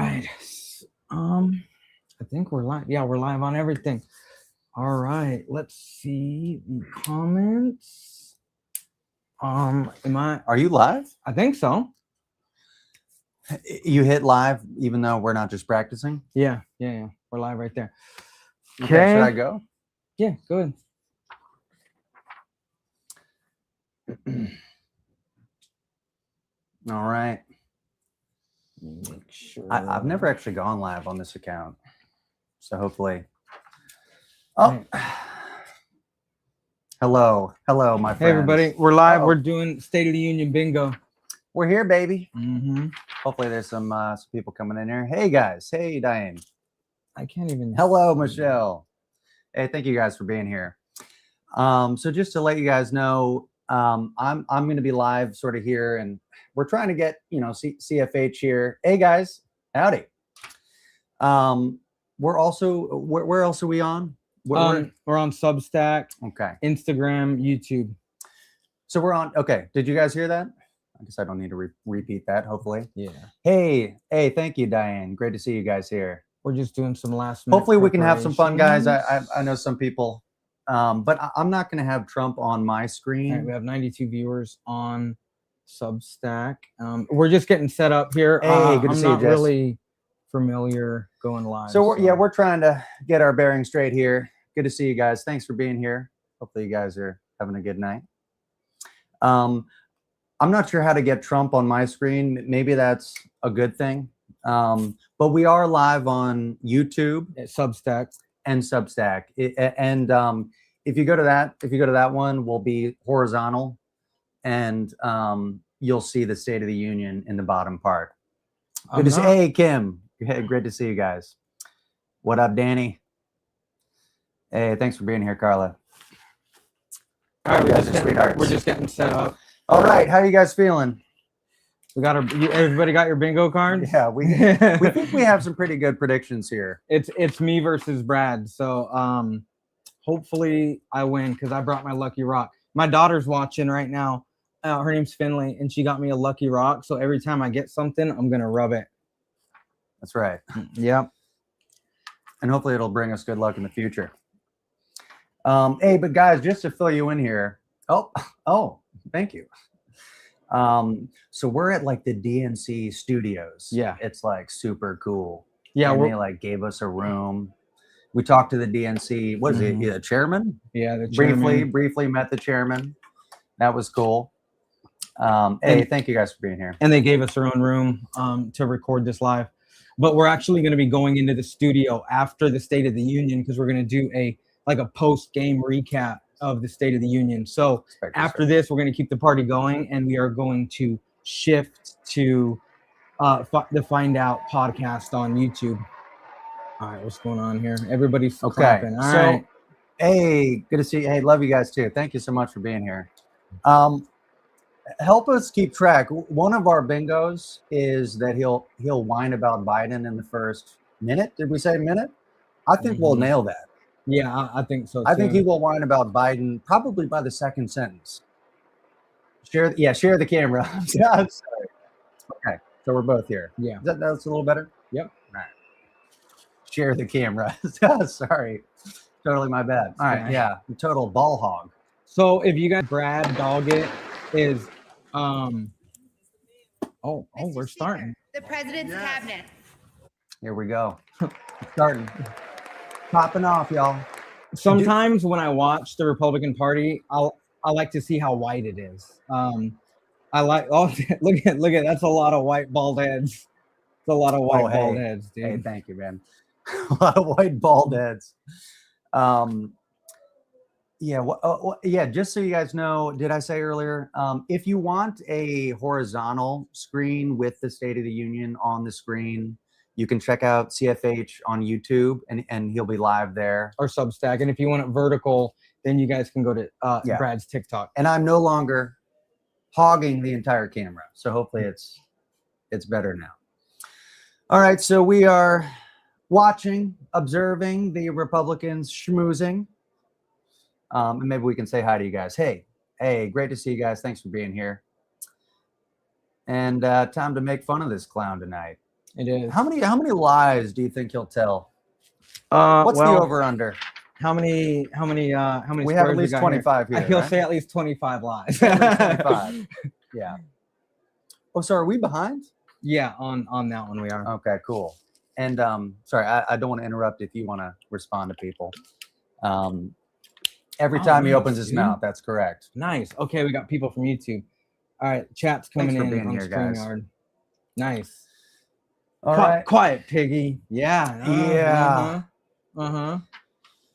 right. I think we're live. Yeah, we're live on everything. All right. Let's see the comments. Are you live? I think so. You hit live even though we're not just practicing? Yeah. We're live right there. Okay, should I go? Yeah, go ahead. All right. Make sure. I've never actually gone live on this account. So hopefully. Oh. Hello, my friends. Hey, everybody. We're live. We're doing State of the Union Bingo. We're here, baby. Mm-hmm. Hopefully there's some people coming in here. Hey, guys. Hey, Diane. I can't even. Hello, Michelle. Hey, thank you guys for being here. So just to let you guys know, I'm going to be live sort of here, and we're trying to get, CFH here. Hey, guys. Howdy. We're also, where else are we on? We're on Substack, okay, Instagram, YouTube. So we're on. Okay, did you guys hear that? I guess I don't need to repeat that. Hopefully. Yeah. Hey, thank you, Diane. Great to see you guys here. We're just doing some last minute. Hopefully we can have some fun, guys. I know some people, but I'm not going to have Trump on my screen. Right, we have 92 viewers on Substack. We're just getting set up here. Hey, good to see you, Jess. I'm not really familiar going live. So we're trying to get our bearings straight here. Good to see you guys. Thanks for being here. Hopefully you guys are having a good night. I'm not sure how to get Trump on my screen. Maybe that's a good thing. But we are live on YouTube, Substack, and Substack. If you go to that one, we'll be horizontal, and you'll see the State of the Union in the bottom part. Good to see. Hey, Kim. Hey, great to see you guys. What up, Danny? Hey, thanks for being here, Carla. All right, we're just getting set up. All right, how are you guys feeling? We got everybody got your bingo cards? Yeah, we think we have some pretty good predictions here. It's me versus Brad. So hopefully I win because I brought my lucky rock. My daughter's watching right now. Her name's Finley, and she got me a lucky rock. So every time I get something, I'm gonna rub it. That's right. Yep. And hopefully it'll bring us good luck in the future. Hey, but guys, just to fill you in here. Oh, thank you. So we're at like the DNC studios. Yeah. It's like super cool. Yeah. And they like gave us a room. We talked to the DNC. What is it? The chairman? Yeah. The chairman. Briefly met the chairman. That was cool. Hey, thank you guys for being here. And they gave us our own room to record this live. But we're actually going to be going into the studio after the State of the Union because we're going to do a post-game recap of the State of the Union. So after this, we're going to keep the party going, and we are going to shift to the Find Out podcast on YouTube. All right, what's going on here? Everybody's clapping. All right. Hey, good to see you. Hey, love you guys too. Thank you so much for being here. Help us keep track. One of our bingos is that he'll whine about Biden in the first minute. Did we say minute? I think we'll nail that. Yeah, I think so too. I think he will whine about Biden probably by the second sentence. Share the camera. Yeah, I'm sorry. Okay, so we're both here. Yeah. That's a little better? Yep. All right. Share the camera. Sorry. Totally my bad. All right, yeah. Total ball hog. So if you guys Brad dog it is we're starting. The president's cabinet. Here we go. Starting. Popping off, y'all. Sometimes when I watch the Republican Party, I like to see how white it is. I like look at that's a lot of white bald heads. It's a lot of white bald heads, dude. Hey, thank you, man. A lot of white bald heads. Just so you guys know, did I say earlier, if you want a horizontal screen with the State of the Union on the screen, you can check out CFH on YouTube, and he'll be live there. Or Substack. And if you want it vertical, then you guys can go to Brad's TikTok. And I'm no longer hogging the entire camera, so hopefully it's better now. All right, so we are watching, observing the Republicans schmoozing. And maybe we can say hi to you guys. Hey, great to see you guys. Thanks for being here. And time to make fun of this clown tonight. It is. How many lies do you think he'll tell? What's the over under? How many We have squares at least got 25 here. He'll right? say at least 25 lies. At least 25. Yeah. Oh, so are we behind? Yeah, on that one we are. Okay, cool. And sorry, I don't want to interrupt if you want to respond to people. Every time he nice, opens his dude. mouth, that's correct. Nice. Okay, we got people from YouTube. All right, chat's coming Thanks for in being on here, guys. StreamYard. Nice. All right. Quiet, piggy. Yeah. Yeah. Uh-huh.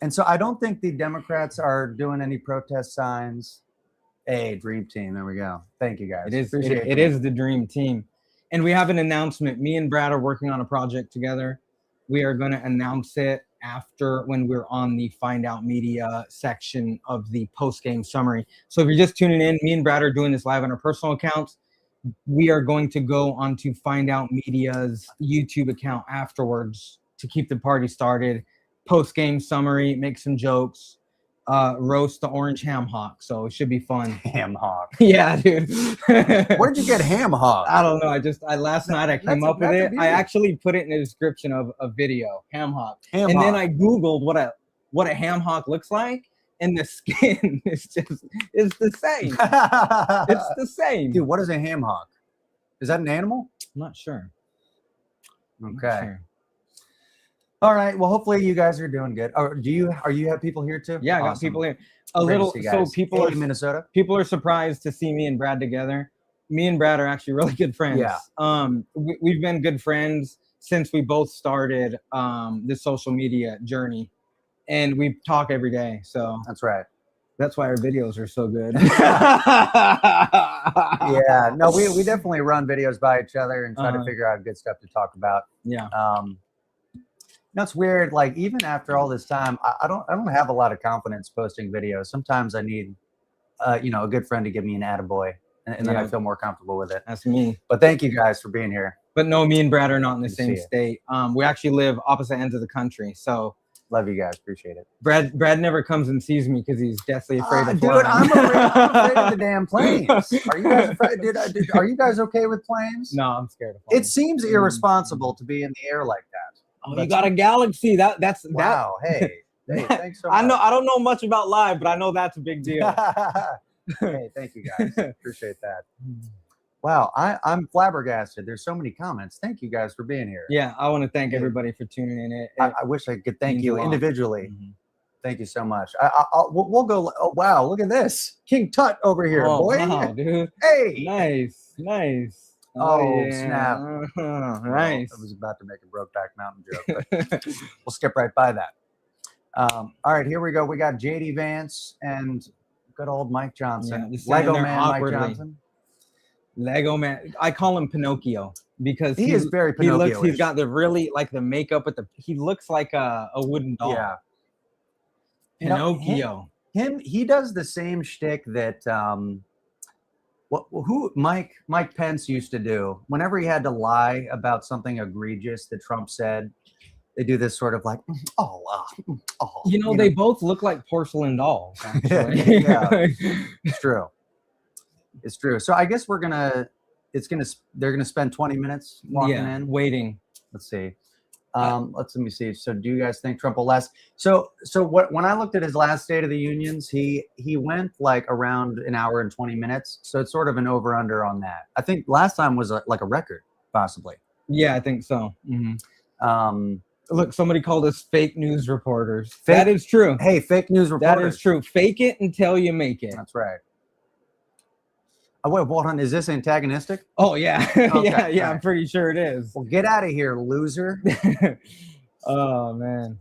And so I don't think the Democrats are doing any protest signs. Hey, dream team. There we go. Thank you, guys. It is the dream team. And we have an announcement. Me and Brad are working on a project together. We are going to announce it after when we're on the Find Out Media section of the post-game summary. So if you're just tuning in, me and Brad are doing this live on our personal accounts. We are going to go onto Find Out Media's YouTube account afterwards to keep the party started. Post-game summary, make some jokes, roast the orange ham hock. So it should be fun. Ham hock. Yeah, dude. Where'd you get ham hock? I don't know. Last night I came up with it. beauty. I actually put it in the description of a video, ham hock. Ham and hock. then I Googled what a ham hock looks like, and the skin is it's the same. It's the same. Dude, what is a ham hock? Is that an animal? I'm not sure. Okay. All right. Well, hopefully you guys are doing good. Or you have people here too? Yeah, I got people here. So people in Minnesota. People are surprised to see me and Brad together. Me and Brad are actually really good friends. Yeah. We've been good friends since we both started this social media journey, and we talk every day. So that's right. That's why our videos are so good. Yeah. No, we definitely run videos by each other and try to figure out good stuff to talk about. Yeah. That's weird. Like even after all this time, I don't have a lot of confidence posting videos. Sometimes I need, a good friend to give me an attaboy, and then I feel more comfortable with it. That's me. But thank you guys for being here. But no, me and Brad are not in the same state. We actually live opposite ends of the country. So love you guys. Appreciate it. Brad never comes and sees me because he's deathly afraid of flying. Dude, I'm afraid of the damn planes. Are you guys afraid? Are you guys okay with planes? No, I'm scared of flying. It seems irresponsible to be in the air like that. Oh, you got a Galaxy. That's wow. Hey, thanks so much. I don't know much about live, but I know that's a big deal. Hey, thank you guys. Appreciate that. Wow, I'm flabbergasted. There's so many comments. Thank you guys for being here. Yeah, I want to thank everybody for tuning in. I wish I could thank you individually. Mm-hmm. Thank you so much. We'll go. Oh, wow, look at this. King Tut over here, boy. Wow, dude. Hey. Nice. Oh, yeah. Snap. Nice. Well, I was about to make a Brokeback Mountain joke, but we'll skip right by that. All right, here we go. We got JD Vance and good old Mike Johnson. Yeah, Lego Man awkwardly. Mike Johnson. Lego Man. I call him Pinocchio because he is very Pinocchio. He's got the really like the makeup with he looks like a wooden doll. Yeah. Pinocchio. He does the same shtick that Mike Pence used to do whenever he had to lie about something egregious that Trump said. They do this sort of like, they both look like porcelain dolls. Yeah, it's true. It's true. So I guess they're gonna spend 20 minutes walking in, waiting. Let's see. Let me see. So do you guys think Trump will last? So when I looked at his last State of the Unions, he went like around an hour and 20 minutes. So it's sort of an over under on that. I think last time was like a record, possibly. Yeah, I think so. Mm-hmm. Look, somebody called us fake news reporters. That is true. Hey, fake news reporters. That is true. Fake it until you make it. That's right. Oh, wait, hold on. Is this antagonistic? Oh, yeah. Okay. yeah, right. I'm pretty sure it is. Well, get out of here, loser. Oh, man.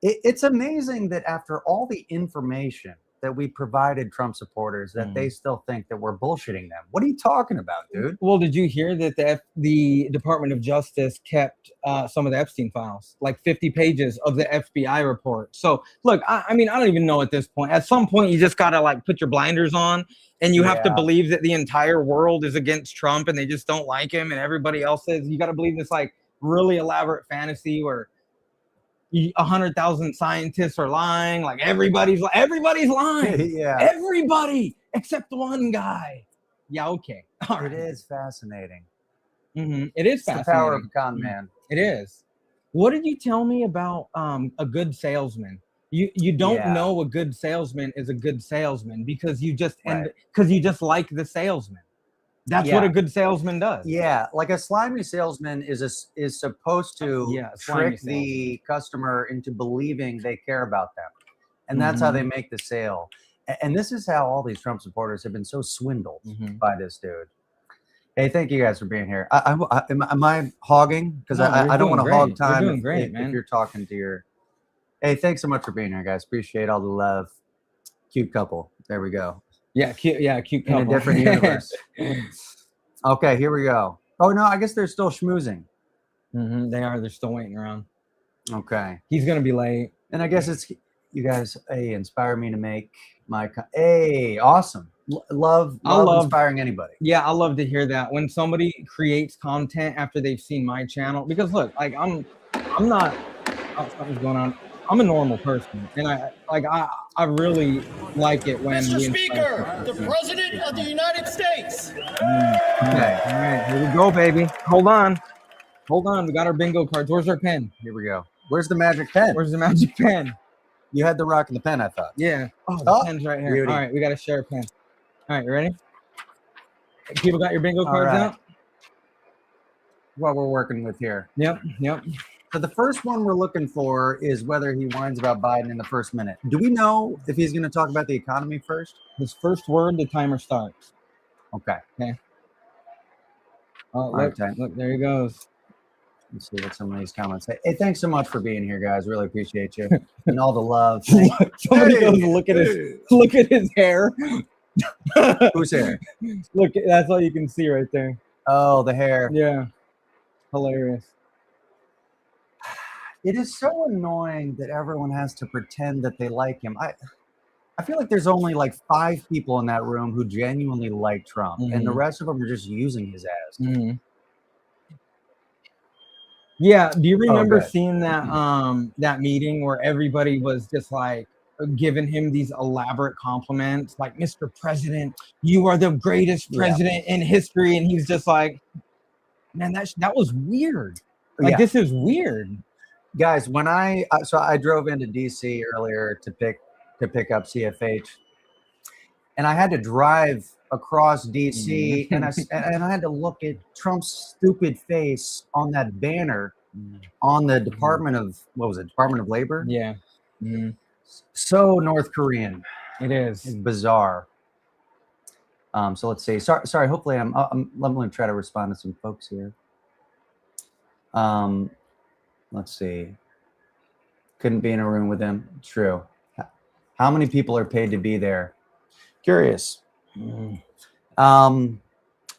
It's amazing that after all the information that we provided Trump supporters, that they still think that we're bullshitting them. What are you talking about, dude? Well, did you hear that the Department of Justice kept some of the Epstein files, like 50 pages of the FBI report? So, look, I mean, I don't even know at this point. At some point, you just got to, like, put your blinders on, and you have to believe that the entire world is against Trump, and they just don't like him, and everybody else is. You got to believe this, like, really elaborate fantasy where 100,000 scientists are lying. Like everybody's lying. Yeah. Everybody except one guy. Yeah. Okay. All right. It is fascinating. It is It's the fascinating. power of a con man. It is. What did you tell me about a good salesman? You don't know a good salesman is a good salesman because you just you just like the salesman. That's what a good salesman does. Yeah, like a slimy salesman is supposed to trick the customer into believing they care about them, and that's how they make the sale. And this is how all these Trump supporters have been so swindled by this dude. Hey, thank you guys for being here. Am I hogging? Because I don't want to hog time if you're talking to your. Hey, thanks so much for being here, guys. Appreciate all the love. Cute couple. There we go. Yeah, cute. Yeah, cute couple. In a different universe. Okay, here we go. Oh no, I guess they're still schmoozing. They are. They're still waiting around. Okay. He's gonna be late. And I guess it's you guys. Hey, inspire me to make my. Hey, awesome. Love inspiring anybody. Yeah, I love to hear that when somebody creates content after they've seen my channel. Because look, like I'm not. Oh, something's going on. I'm a normal person, and I really like it when Mr. Speaker, the President of the United States. Okay, all right, here we go, baby. Hold on, we got our bingo cards. Where's our pen? Here we go. Where's the magic pen? Where's the magic pen? You had the rock and the pen, I thought. Yeah. Oh, the pen's right here. Beauty. All right, we got to share a pen. All right, you ready? People got your bingo cards out? What we're working with here. Yep. So the first one we're looking for is whether he whines about Biden in the first minute. Do we know if he's going to talk about the economy first? His first word, the timer starts. Okay. Oh, look, there he goes. Let's see what some of these comments say. Hey, thanks so much for being here, guys. Really appreciate you and all the love. Somebody goes, look at his hair. Whose hair? Look, that's all you can see right there. Oh, the hair. Yeah. Hilarious. It is so annoying that everyone has to pretend that they like him. I feel like there's only like 5 people in that room who genuinely like Trump, and the rest of them are just using his ass. Yeah. Do you remember seeing that that meeting where everybody was just like giving him these elaborate compliments, like Mr. President, you are the greatest president in history, and he's just like, man, that was weird. Like this is weird. Guys, when I drove into DC earlier to pick up CFH, and I had to drive across DC, and I had to look at Trump's stupid face on that banner on the Department of Department of Labor. Yeah. So North Korean. It is. It's bizarre. So let's see. Sorry. Hopefully, I'm going to try to respond to some folks here. Let's see. Couldn't be in a room with him. True. How many people are paid to be there? Curious. I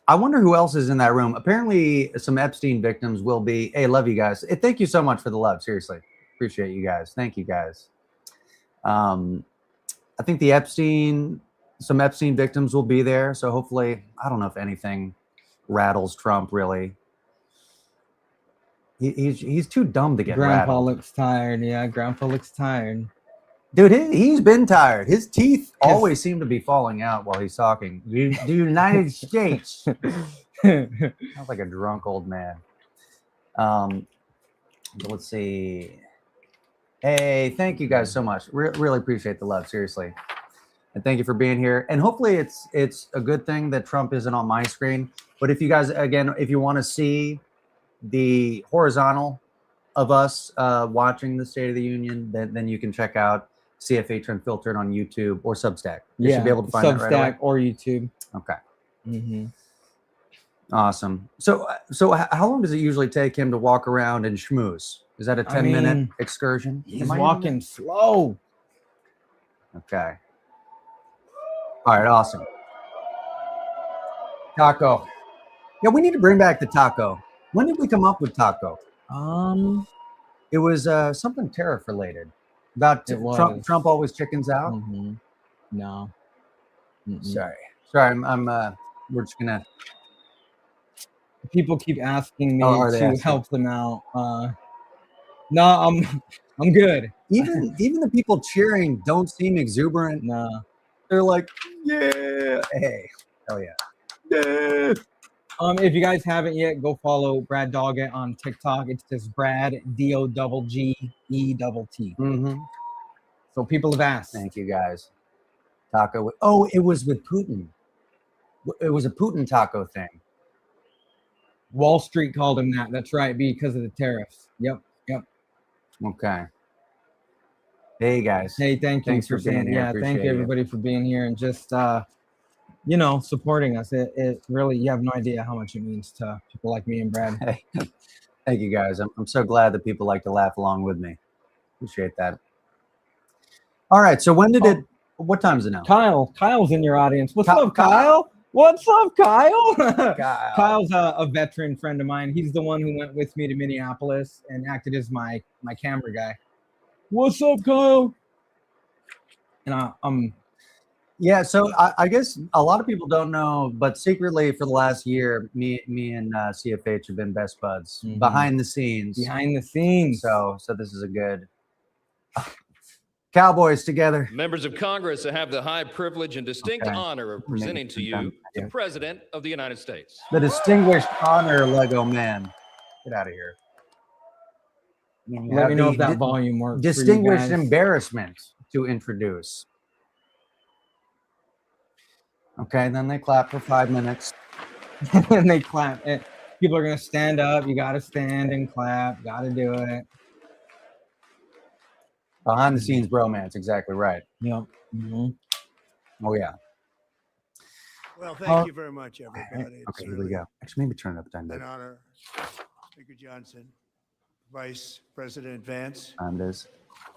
wonder who else is in that room. Apparently, some Epstein victims will be. Hey, love you guys. Hey, thank you so much for the love. Seriously, appreciate you guys. Thank you guys. I think some Epstein victims will be there. So hopefully, I don't know if anything rattles Trump really. He's too dumb to get Grandpa rattled. looks tired. Yeah, Grandpa looks tired. Dude, he's been tired. His teeth always seem to be falling out while he's talking. The United States. Sounds like a drunk old man. Let's see. Hey, thank you guys so much. Really appreciate the love, seriously. And thank you for being here. And hopefully it's a good thing that Trump isn't on my screen. But if you guys, again, if you want to see the horizontal of us watching the State of the Union, then you can check out CFH Unfiltered on YouTube or Substack. You should be able to find that right away. Substack or YouTube. Okay. Awesome. So how long does it usually take him to walk around and schmooze? Is that a 10-minute excursion? He's walking slow. Okay. All right. Awesome. Taco. Yeah, we need to bring back the taco. When did we come up with taco? It was something tariff related. About Trump always chickens out. No. Sorry. I'm we're just gonna. People keep asking me to help them out. No, I'm good. Even the people cheering don't seem exuberant. No. They're like, yeah, hey, hell yeah. If you guys haven't yet, go follow Brad Doggett on TikTok. It's just Brad DOGGET. Mm-hmm. So people have asked. Thank you, guys. Taco. Oh, it was with Putin. It was a Putin taco thing. Wall Street called him that. That's right, because of the tariffs. Yep. Okay. Hey, guys. Hey, thank you Thanks for for being saying. here. Yeah, Appreciate thank you you. everybody for being here and just supporting us. It really, you have no idea how much it means to people like me and Brad. Hey, thank you, guys. I'm so glad that people like to laugh along with me. Appreciate that. All right. So when did it? What time is it now? Kyle's in your audience. What's Kyle- up, Kyle? What's up, Kyle? Kyle. Kyle's a veteran friend of mine. He's the one who went with me to Minneapolis and acted as my camera guy. What's up, Kyle? And Yeah, so I guess a lot of people don't know, but secretly for the last year, me and CFH have been best buds behind the scenes. behind the scenes. So this is a good Cowboys together. Members of Congress have the high privilege and distinct Okay. honor of presenting to you the President of the United States. The distinguished honor Lego man. Get out of here. Let me know if that volume works. for you Distinguished guys. embarrassment to introduce. Okay, then they clap for 5 minutes. And they clap. And people are gonna stand up. You gotta stand and clap. Gotta do it. Behind the scenes bromance, exactly right. Yep. Oh yeah. Well, thank you very much, everybody. It's Okay, here we really go. Actually, maybe turn it up a tiny an bit. honor. Speaker Johnson, Vice President Vance, Time it is.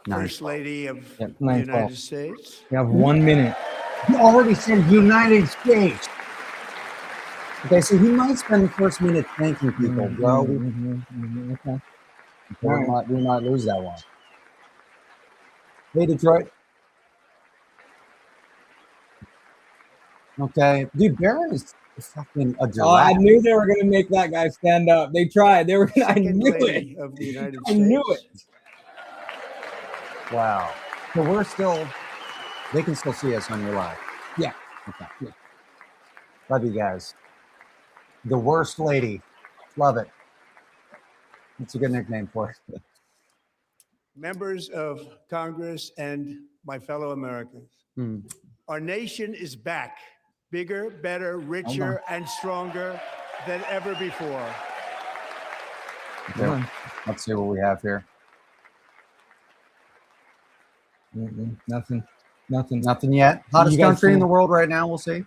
Nice. First Lady of Yep, the 9:12. United States. You have 1 minute. He already said United States. Okay, so he might spend the first minute thanking people. Well, Okay. we might lose that one. Hey, Detroit. Okay, dude, Barron is fucking a giraffe. Oh, I knew they were gonna make that guy stand up. They tried. They were. I Second knew it. Lady of the United I States. knew it. Wow. So we're still, they can still see us on your live. Yeah. Okay. Yeah. Love you guys. The worst lady. Love it. It's a good nickname for it. Members of Congress and my fellow Americans. Our nation is back, bigger, better, richer, and stronger than ever before. Okay. Let's see what we have here. Nothing. Nothing yet. Hottest You guys country in can- the world right now. We'll see.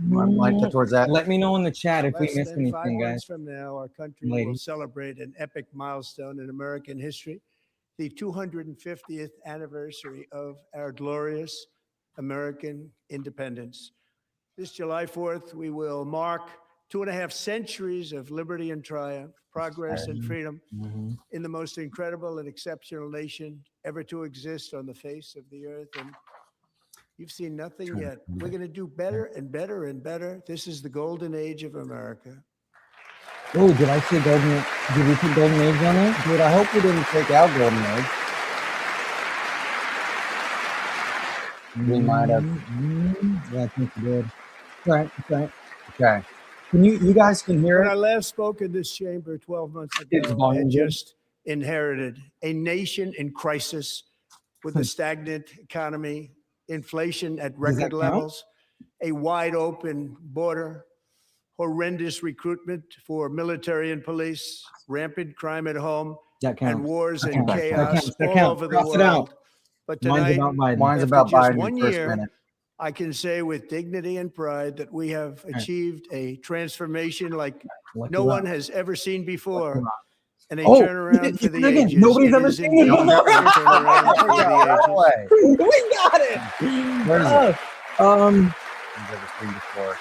Might get towards that. Let me know in the chat if we Less missed than 5 anything, months guys. from now, our country will Ladies. celebrate an epic milestone in American history, the 250th anniversary of our glorious American independence. This July 4th, we will mark 2.5 centuries of liberty and triumph, progress and freedom in the most incredible and exceptional nation ever to exist on the face of the earth. And you've seen nothing yet. We're going to do better and better and better. This is the golden age of America. Oh, did I say golden? Did we put golden age on it? Dude, I hope we didn't take out Golden Age. We might have. Yeah, I think we did. Right. Okay. You guys can hear When I it? last spoke in this chamber 12 months It's ago, I volume had good. just inherited a nation in crisis with a stagnant economy, inflation at that record count? levels, a wide open border, horrendous recruitment for military and police, rampant crime at home, That counts. and wars That and counts. That chaos counts. That all counts. over the Cross it out. world. But Mine's tonight, about Biden. Mine's after about just Biden 1 in first year, minute. I can say with dignity and pride that we have achieved a transformation like Lucky no rock. one has ever seen before, and a Oh, turnaround for the again, ages. nobody's It ever is seen it indeed before. a turnaround for the ages. Way. We got it. Where is it? Oh, Nobody's ever seen before.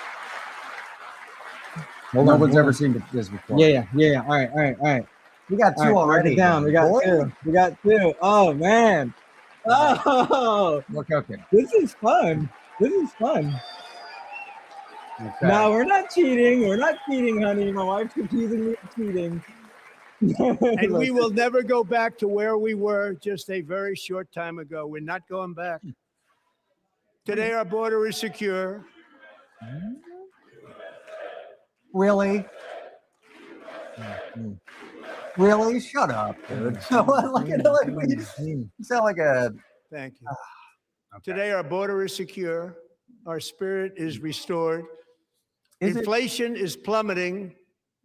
Hold No on, one's hold ever on. seen this before. Yeah. All right. We got two All right, write already. it down. We got Boy. two. We got two. Oh man. Oh, We're cooking. this is fun. Okay. No, we're not cheating. We're not cheating, honey. My wife's confusing me with cheating. And we will never go back to where we were just a very short time ago. We're not going back. Today, our border is secure. Really? Really? Shut up, dude. You sound like a. Thank you. Okay. Today, our border is secure. Our spirit is restored. Is it? Inflation is plummeting.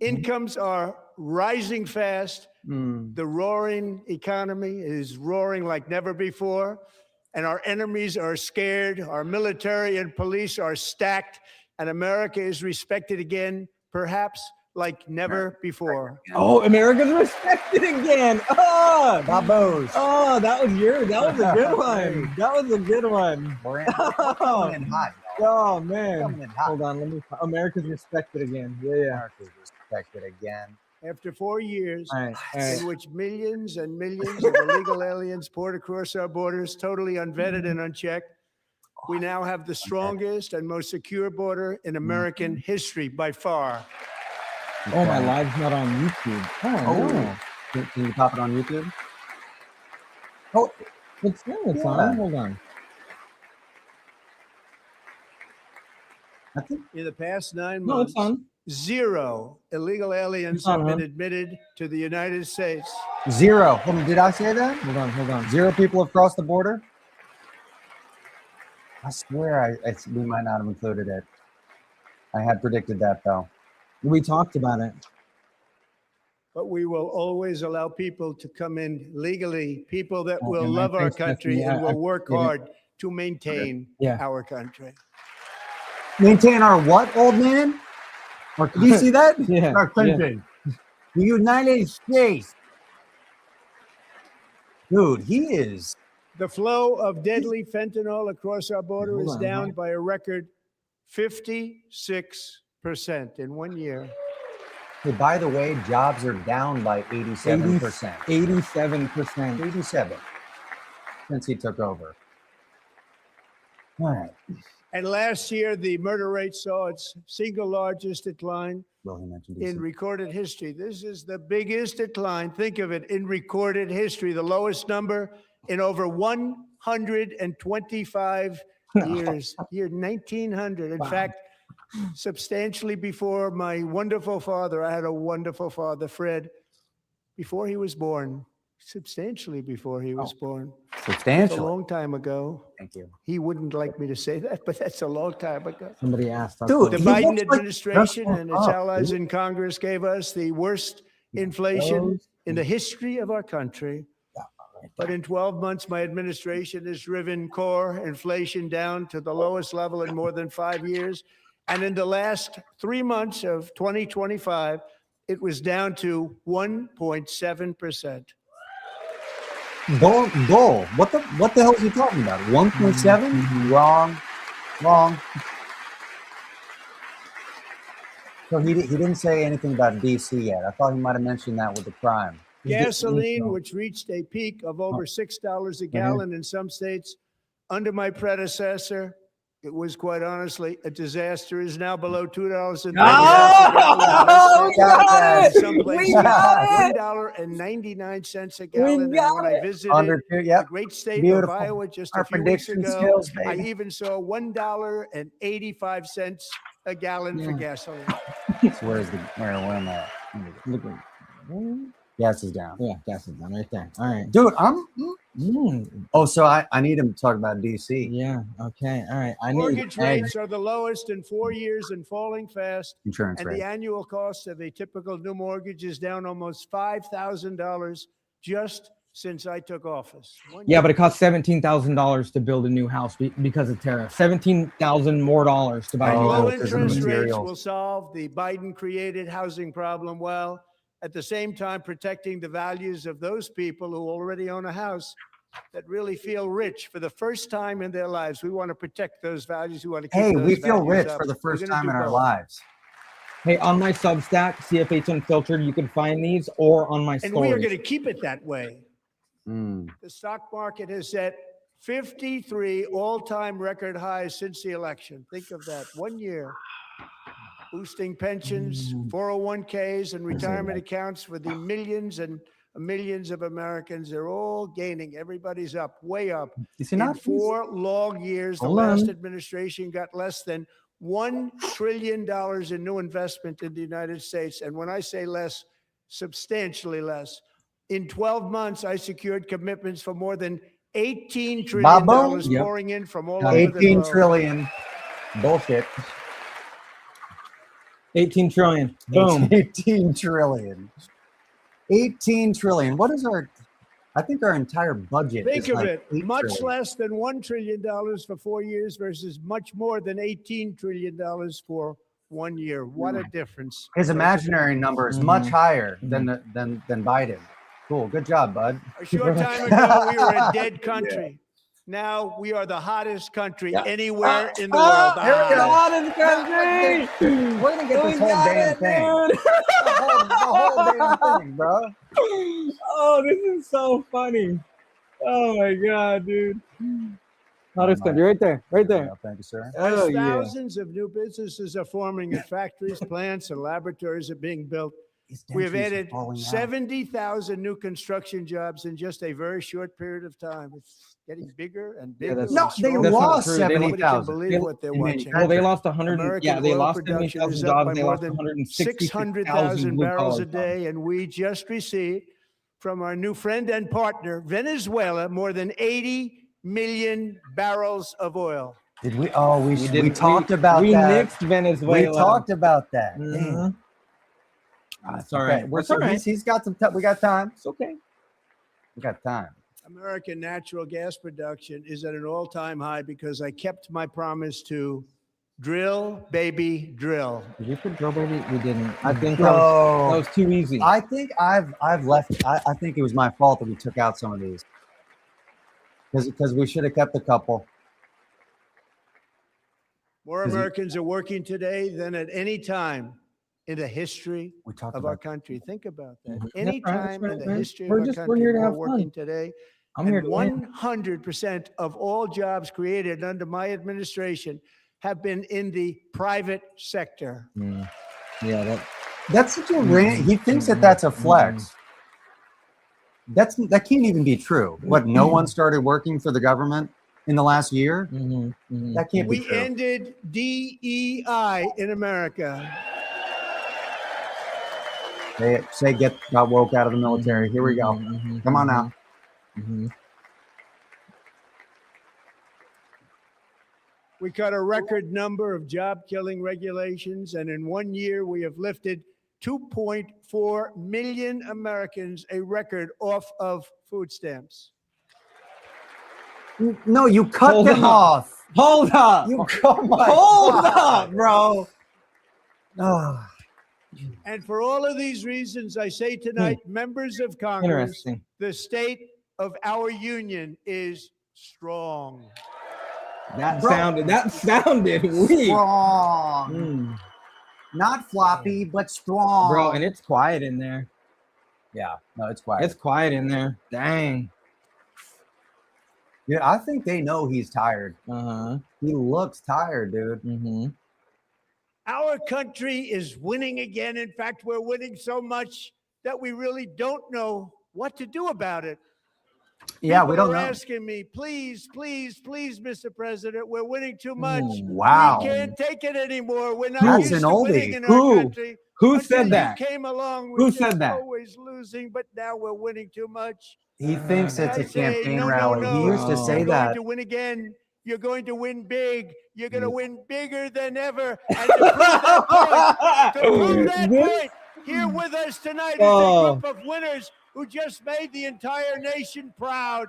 Incomes are rising fast. The roaring economy is roaring like never before. And our enemies are scared. Our military and police are stacked. And America is respected again, perhaps like never before. Oh, America's respected again. Oh, Babos. oh, that was a good one. That was a good one. Coming in hot. Oh man. Coming in hot. Hold on, America's respected again. Yeah. America's respected again. After 4 years All right. in which millions and millions of illegal aliens poured across our borders, totally unvetted and unchecked, we now have the strongest and most secure border in American history by far. Oh, my live's not on YouTube. Oh, no. Can you pop it on YouTube? Oh, it's on. Hold on. I think In the past 9 No, months, it's on. 0 illegal aliens It's on, have been huh? admitted to the United States. 0. Hold on, did I say that? Hold on. 0 people have crossed the border? I swear we might not have included it. I had predicted that, though. We talked about it. But we will always allow people to come in legally, people that Oh, will and love our thanks, country Stephanie. and will work appreciate it. hard to maintain Yeah. our country. Maintain our what, old man? Or, do you see that? Yeah, Our country. The United States. Dude, he is. The flow of deadly fentanyl across our border Hold is on, down hold on. by a record 56% in 1 year. Hey, by the way, jobs are down by 87%. 87%. 87 since he took over. All right. And last year, the murder rate saw its single largest decline Well, he mentioned in DC. recorded history. This is the biggest decline, think of it, in recorded history, the lowest number in over 125 years, year 1900. In fact, substantially before my wonderful father, I had a wonderful father, Fred, before he was born, substantially before he was born. It's a Substantially. long time ago. Thank you. He wouldn't like me to say that, but that's a long time ago. Somebody asked. Dude, The he Biden looks like administration just and its up, allies dude. in Congress gave us the worst inflation in the history of our country. But in 12 months, my administration has driven core inflation down to the lowest level in more than 5 years. And in the last 3 months of 2025, it was down to 1.7%. Goal. What the hell is he talking about? 1.7? Wrong. So he didn't say anything about DC yet. I thought he might have mentioned that with the crime. Gasoline, which reached a peak of over $6 a gallon in some states under my predecessor, it was quite honestly a disaster, is now below $2.30 a Oh, gallon. got it. Some places, We got it. $1.99 a gallon. And got when I visited Under two, the yep. great state Beautiful. of Iowa just Our a few weeks prediction ago, skills, I baby. even saw $1.85 a gallon for gasoline. Where am I? Look at Gas is down. Yeah, gas is done right there. All right. Dude, Mm, oh, so I need him to talk about DC. yeah. Okay. All right. I need Mortgage rates are the lowest in 4 years and falling fast. Insurance And rate. the annual cost of a typical new mortgage is down almost $5,000 just since I took office. Yeah, but it costs $17,000 to build a new house because of tariffs. $17,000 more dollars to buy a new Oh, Low house. because of the interest rates materials. will solve the Biden-created housing problem well, at the same time protecting the values of those people who already own a house that really feel rich for the first time in their lives. We want to protect those values. We want to keep Hey, those we feel values rich up. for the We're first gonna time do in our both. lives. Hey, on my Substack, CFH Unfiltered, you can find these, or on my And we are stories. going to keep it that way. Mm. The stock market has set 53 all-time record highs since the election. Think of that. 1 year. Boosting pensions, 401ks, and retirement accounts for the millions and millions of Americans. They're all gaining. Everybody's up, way up. Is he In not? 4 long years, the Hold last on. administration got less than $1 trillion in new investment in the United States. And when I say less, substantially less. In 12 months, I secured commitments for more than $18 trillion Ba-boom. pouring in from all over the 18 globe. trillion. Bullshit. 18 trillion. Boom. 18 trillion. 18 trillion. What is our, I think our entire budget Think is of like it, 8 much trillion. less than $1 trillion for 4 years versus much more than $18 trillion for 1 year. What a difference. His imaginary number is much higher than Biden. Cool. Good job, bud. A short time ago, we were a dead country. Now we are the hottest country anywhere in the world. The Here we go. hottest. We're going to get this whole damn thing. The whole damn thing, bro. Oh, this is so funny. Oh my God, dude. Hottest country, right there, right there. Thank you, sir. Oh As yeah. thousands of new businesses are forming and factories, plants, and laboratories are being built, we have added 70,000 new construction jobs in just a very short period of time. It's getting bigger and bigger. that's- and No, they stronger. That's not lost true. They- Nobody can 70,000. believe what they're watching. Well, they lost 100. American Yeah, they oil lost production 70,000 is up jobs. by They more lost than 160,000 600,000 barrels a blue-collar day, and we just received from our new friend and partner, Venezuela, more than 80 million barrels of oil. Did we? Oh, we didn't- talked about we that. nixed Venezuela. We talked about that. Mhm. Damn. It's all right. We're It's all right. He's got some time. We got time. It's okay. We got time. American natural gas production is at an all-time high because I kept my promise to drill, baby, drill. Did you put drill baby? We didn't. I think Bro. that was too easy. I think I've left. I think it was my fault that we took out some of these because we should have kept a couple. More Americans are working today than at any time in the history We talked of about our country. Think about that. Mhm. Any That's right, time that's in the right, man. history We're of our just- we're country, here to more have working fun. today. I'm here And to win. 100% of all jobs created under my administration have been in the private sector. Yeah, That's such a rant. He thinks that that's a flex. That can't even be true. What? No one started working for the government in the last year? That can't be We true. ended DEI in America. They say got woke out of the military. Here we go. Come on now. We cut a record number of job-killing regulations, and in 1 year, we have lifted 2.4 million Americans, a record, off of food stamps. No, you cut Hold them up. off. Hold up. You oh my Hold God. up, bro. Oh, And for all of these reasons, I say tonight, members of Congress, Interesting. the state of our union is strong. That Bro. sounded weak. strong. Mm. Not floppy, but strong. Bro, and it's quiet in there. yeah, no, it's quiet. It's quiet in there. Dang. Yeah, I think they know he's tired. Uh-huh. He looks tired, dude. Mm-hmm. Our country is winning again. In fact, we're winning so much that we really don't know what to do about it. Yeah, People we don't are know. asking me, please, please, please, Mr. President, we're winning too much. Wow. We can't take it anymore. We're not That's used an to oldie. winning in Who? our country. Who Until said you that? came along, Who we're said just that? always losing, but now we're winning too much. He thinks it's I a say, campaign no, rally. no, He used to no. say You're that. going to win again. You're going to win big. You're going to win bigger than ever. And to prove that point, here with us tonight is a group of winners who just made the entire nation proud.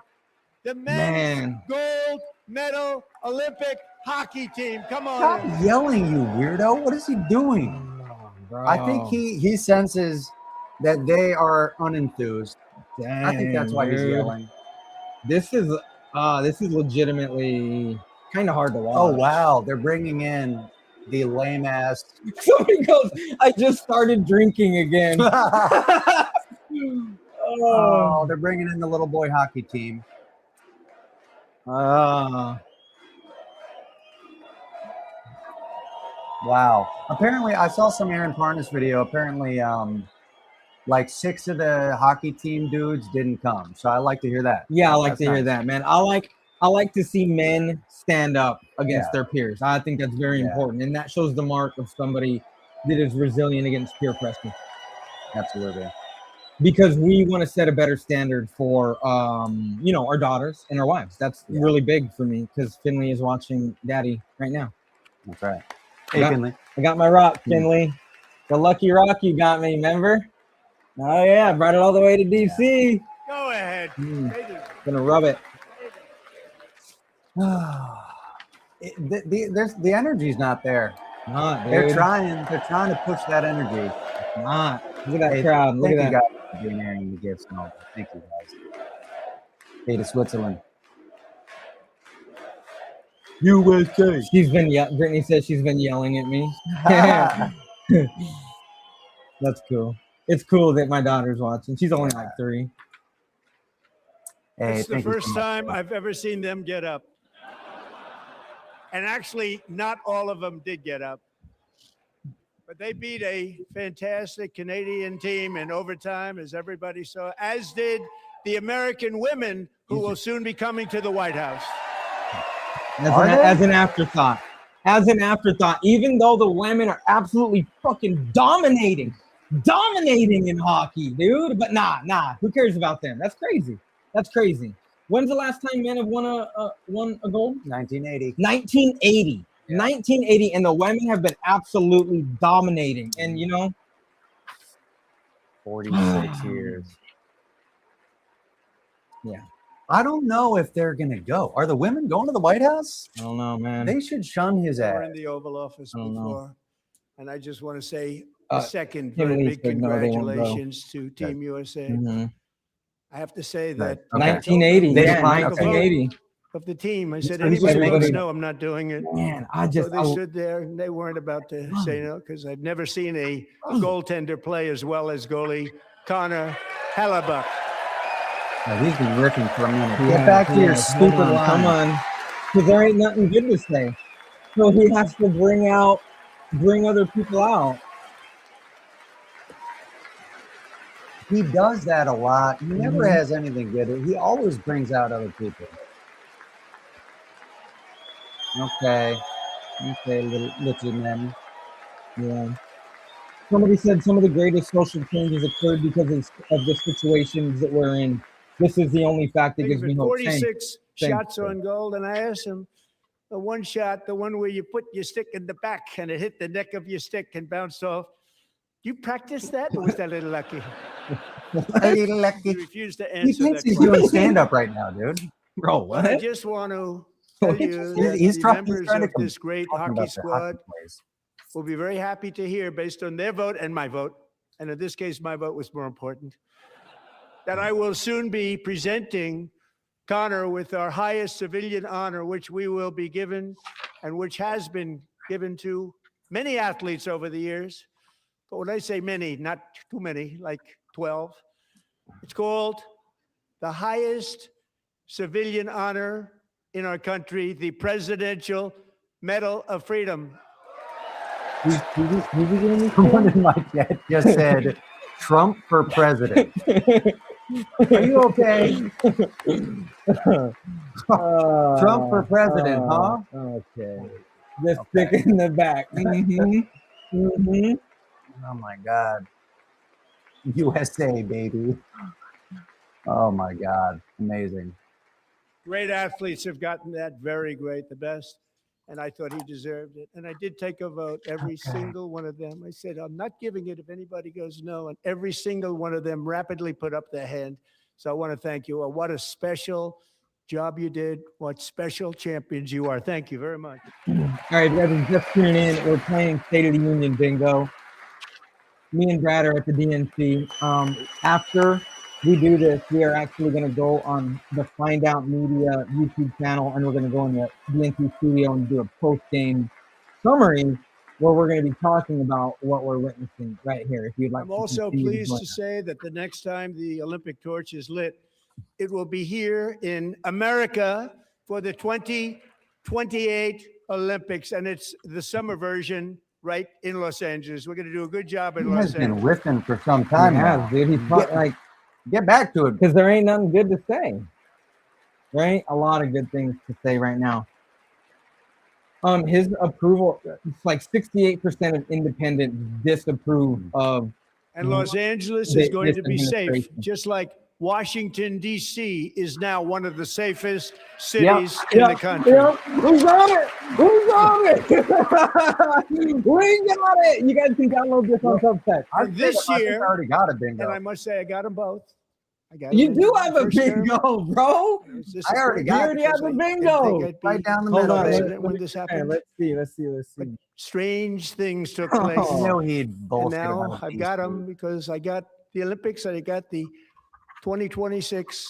The men's gold medal Olympic hockey team. Come on. Stop yelling, you weirdo. What is he doing? I think he senses that they are unenthused. Dang, I think that's why he's dude. yelling. This is legitimately kind of hard to watch. Oh, wow. They're bringing in the lame ass. Somebody goes, I just started drinking again. Oh, they're bringing in the little boy hockey team. Wow. Apparently, I saw some Aaron Parnas video. Apparently, like 6 of the hockey team dudes didn't come. So I like to hear that. Yeah, I like That's to hear nice. that, man. I like to see men stand up against their peers. I think that's very important, and that shows the mark of somebody that is resilient against peer pressure. Absolutely. because we want to set a better standard for our daughters and our wives. That's really big for me because Finley is watching Daddy right now. That's right. Hey, Finley. I got my rock, Finley. The lucky rock you got me, remember? Oh yeah, brought it all the way to DC. Go ahead. Gonna rub it. The energy's not there. Not, dude. They're trying to push that energy. Not. Look at that crowd. Look at that. Thank you guys for being here and the gifts and all that. Thank you guys. Hey to Switzerland. USA. Brittany says she's been yelling at me. That's cool. It's cool that my daughter's watching. She's only like 3. Hey, it's the first time I've ever seen them get up. And actually, not all of them did get up. But they beat a fantastic Canadian team in overtime, as everybody saw, as did the American women who will soon be coming to the White House. As an afterthought. As an afterthought, even though the women are absolutely fucking dominating in hockey, dude. But nah. Who cares about them? That's crazy. When's the last time men have won a gold? 1980. 1980. Yeah. 1980, and the women have been absolutely dominating. And 46 years. Yeah. I don't know if they're gonna go. Are the women going to the White House? I don't know, man. They should shun his ass. We're in the Oval Office before, and I just want to say a second Timothy very big said no, they won't go. congratulations to Team USA. Mm-hmm. I have to say that 1980, yeah, 1980 of the team. I said anybody votes no, I'm not doing it. Man, so they stood there and they weren't about to say no because I've never seen a goaltender play as well as goalie Connor Hellebuck. Oh, he's been ripping for a minute. Get back to your stupid line. Come on, because there ain't nothing good to say. So he has to bring other people out. He does that a lot. He never has anything good. He always brings out other people. Okay, little man. Yeah. Somebody said some of the greatest social changes occurred because of the situations that we're in. This is the only fact that gives me hope. 46 shots on goal, and I asked him, the one shot, the one where you put your stick in the back and it hit the neck of your stick and bounced off. You practiced that, or was that a little lucky? A little lucky. He refused to answer. He thinks he's doing stand-up right now, dude. Bro, what? I just want to tell you that the members of this great hockey squad will be very happy to hear, based on their vote and my vote, and in this case, my vote was more important, that I will soon be presenting Connor with our highest civilian honor, which we will be given and which has been given to many athletes over the years. But when I say many, not too many, like 12, it's called the highest civilian honor in our country, the Presidential Medal of Freedom. Someone in my chat just said, Trump for president. Are you okay? Trump for president, huh? Okay. Just stick in the back. Oh my God. USA, baby. Oh my God. Amazing. Great athletes have gotten that, very great, the best. And I thought he deserved it. And I did take a vote, every single one of them. I said, I'm not giving it if anybody goes no. And every single one of them rapidly put up their hand. So I want to thank you. What a special job you did. What special champions you are. Thank you very much. All right, guys, just tuning in. We're playing State of the Union Bingo. Me and Brad are at the DNC. After we do this, we are actually going to go on the Find Out Media YouTube channel, and we're going to go in the DNC studio and do a post-game summary where we're going to be talking about what we're witnessing right here. If you'd like, I'm also pleased to say that the next time the Olympic torch is lit, it will be here in America for the 2028 Olympics, and it's the summer version right in Los Angeles. We're going to do a good job in Los Angeles. He's been riffing for some time now. Dude. He's get back to it, because there ain't nothing good to say. There ain't a lot of good things to say right now. His approval, it's like 68% of independents disapprove of And Los Angeles is going to be safe, administration. just like Washington, D.C. is now one of the safest cities in the country. Yep. We got it. We got it. We got it. You guys can download this on Substack. And this I think I year, already got a bingo. and I must say, I got them both. I got You them do in have a first term. bingo, bro. This I is already great got You already have because a I didn't bingo. think I'd be Right down the Hold middle. on. president when this happened. Let's see. But strange things took Oh. place. You know he'd And bullshit now about I've these got two. them because I got the Olympics and I got the 2026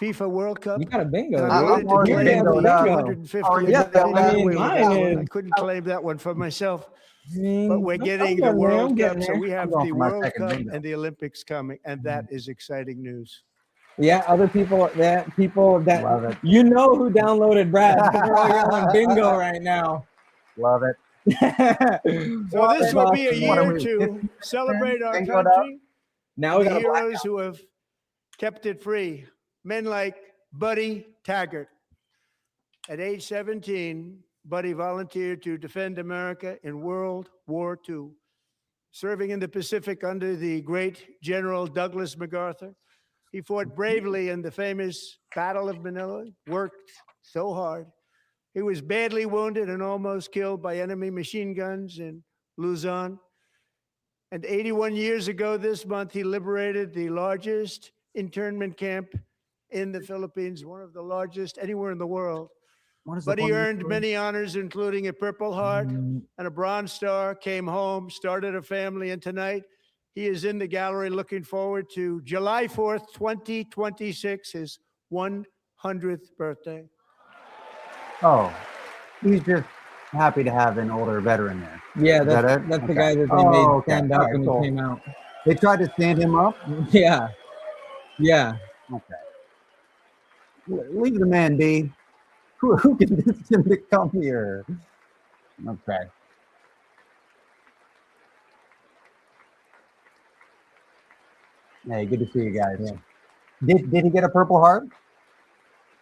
FIFA World Cup. You got a bingo. And dude. I I'm wanted to already claim bingoed the up. 250th. Already Yeah, but I didn't I get mean, away with mine that one. I is- couldn't claim that one for myself. I mean, But we're I'm getting the getting there, I'm World getting Cup, so there. we have going the for my World second Cup bingo. and the Olympics coming, and that is exciting news. Yeah, other people that Love it. you know who downloaded Brad because they're all yelling bingo right now. Love it. So What this an will be a awesome What are year we, to 50% celebrate our bingoed up? country, Now we the got a blackout. heroes who have kept it free. Men like Buddy Taggart. At age 17, Buddy volunteered to defend America in World War II, serving in the Pacific under the great General Douglas MacArthur. He fought bravely in the famous Battle of Manila, worked so hard. He was badly wounded and almost killed by enemy machine guns in Luzon. And 81 years ago this month, he liberated the largest internment camp in the Philippines, one of the largest anywhere in the world. What is the But he point of earned this? many honors, including a Purple Heart Mm, and a Bronze Star, came home, started a family, and tonight he is in the gallery looking forward to July 4th, 2026, his 100th birthday. Oh, he's just happy to have an older veteran there. Yeah, Is that that's it? the Okay. guy that they Oh, made okay. stand All up right, when cool. he came out. They tried to stand him up. Yeah. Okay. Leave the man be. Who convinced him to come here? Okay. Hey, good to see you guys. Yeah. Did he get a Purple Heart?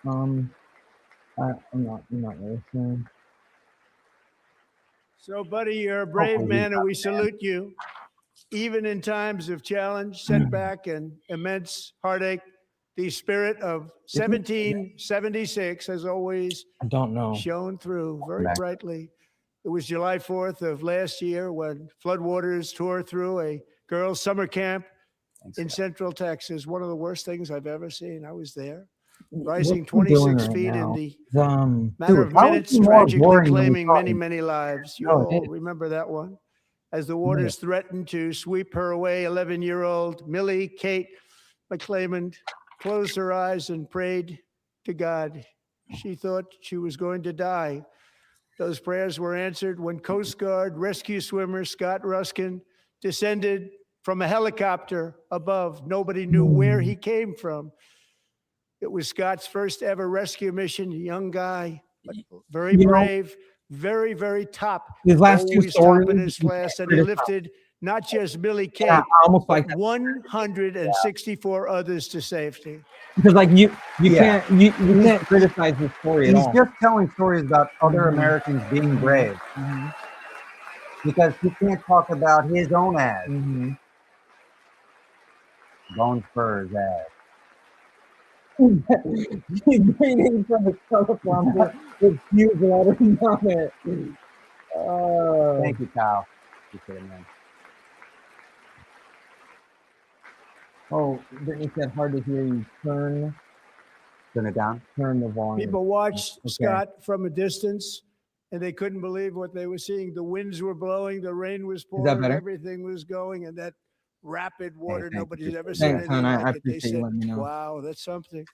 I'm not really sure. So, buddy, you're a brave Hopefully man, he's and we not salute you. Even in times of challenge, setback, and immense heartache, the spirit of 1776 has always I don't know. shone through very Back. brightly. It was July 4th of last year when floodwaters tore through a girls' summer camp Thanks, in guys. Central Texas. One of the worst things I've ever seen. I was there, What's rising he doing 26 right feet now? in the Dude, matter of how is minutes, he more tragically boring than we claiming thought many, he- many lives. You No, it all is. remember that one? As the waters threatened to sweep her away, 11-year-old Millie Kate McClelland closed her eyes and prayed to God. She thought she was going to die. Those prayers were answered when Coast Guard rescue swimmer Scott Ruskin descended from a helicopter above. Nobody knew where he came from. It was Scott's first ever rescue mission. A young guy, but very You know, brave, very, very top. His last two Always top in stories, his you class, can't and he criticize. lifted not just Millie Kate, Yeah, I almost like but that 164 others to safety. because like you Yeah. can't criticize his story at He's all. just telling stories about other Mhm. Americans being brave Mhm. because he can't talk about his own ass. Mhm. Bone Spurs ass. He's reading from a teleprompter with huge letters on it. Thank you, Kyle. Appreciate it, man. Oh, Brittany said hard to hear you. Turn Turn it down. the volume. People watched Okay. Scott from a distance, and they couldn't believe what they were seeing. The winds were blowing, the rain was pouring, better? everything was going, and that rapid water, thank you. nobody's ever seen Thanks, anything hon. I like it. They appreciate you said, letting me know. wow, that's something.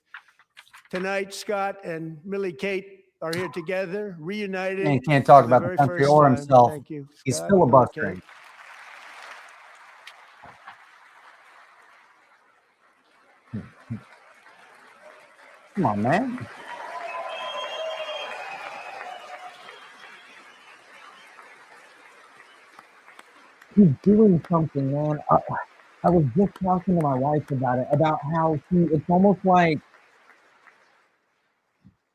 Tonight, Scott and Millie Kate are here together, reunited. Man can't talk for the about the very country first or time. himself. Thank you. He's Scott and Millie filibustering. Kate. Come on, man. He's doing something, man. I was just talking to my wife about it, about how it's almost like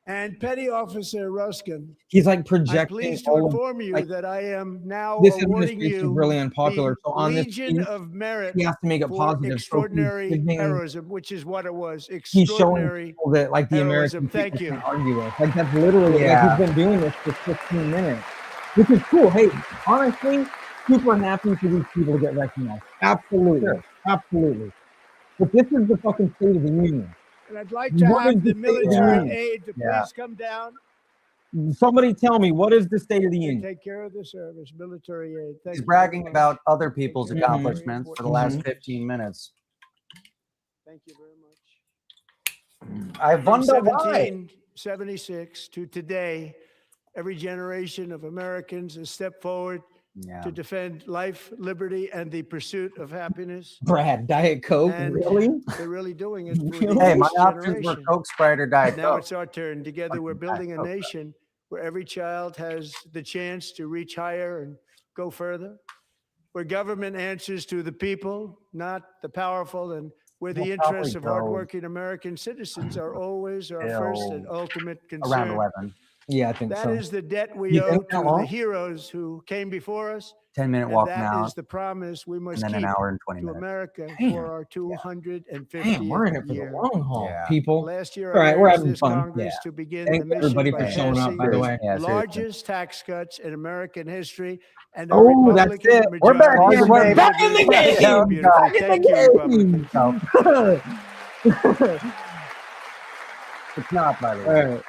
And Petty Officer Ruskin, He's like I'm projecting pleased to all of, inform you like, that I am now this awarding administration is you really unpopular. the So on this Legion speech, of Merit he has to make it for positive. So he's extraordinary giving, heroism, which is what it was. he's showing Extraordinary people that like the heroism. American Thank people you. can't argue with. Like that's literally like Yeah. he's been doing this for 15 minutes, which is cool. Hey, honestly, super happy for these people to get recognized. Absolutely, Sure. absolutely. But this is the fucking State of the Union. And I'd like to What is have the the State of the military Union? aid to Yeah. please come down Somebody tell me, what is the State of the and Union? take care of the service. Military aid. Thank He's you very bragging much. about other people's Thank you. accomplishments for the last Mhm. 15 minutes. Thank you very much. I From wonder why. 1776 to today, every generation of Americans has stepped forward Yeah. to defend life, liberty, and the pursuit of happiness. Brad, Diet Coke, And really? they're really doing it for Really? the Hey, my next options were generation. Coke, Sprite, or Diet Now Coke. it's our turn. Together, we're building a nation where every child has the chance to reach higher and go further, where government answers to the people, not the powerful, and where the We'll interests probably of go hardworking American citizens are always our first and till ultimate Around concern. 11. Yeah, I think That so. is the debt we You owe think that to the long? heroes who came before us, 10-minute and walk that out, is the promise we and must then an keep hour and 20 to minutes. America Damn. for our 250th Damn, we're in it for the year. long haul, Yeah. people. Last year, All right, I we're urged having this fun. Congress to begin the Thanks mission everybody by for showing up, passing by the way. Yeah, the seriously. largest tax cuts in American history and a Oh, that's Republican it. We're back majority. in. We're baby. back in the President. game. Beautiful. Back in Thank you, the Republicans. game. It's not, by the All way. right.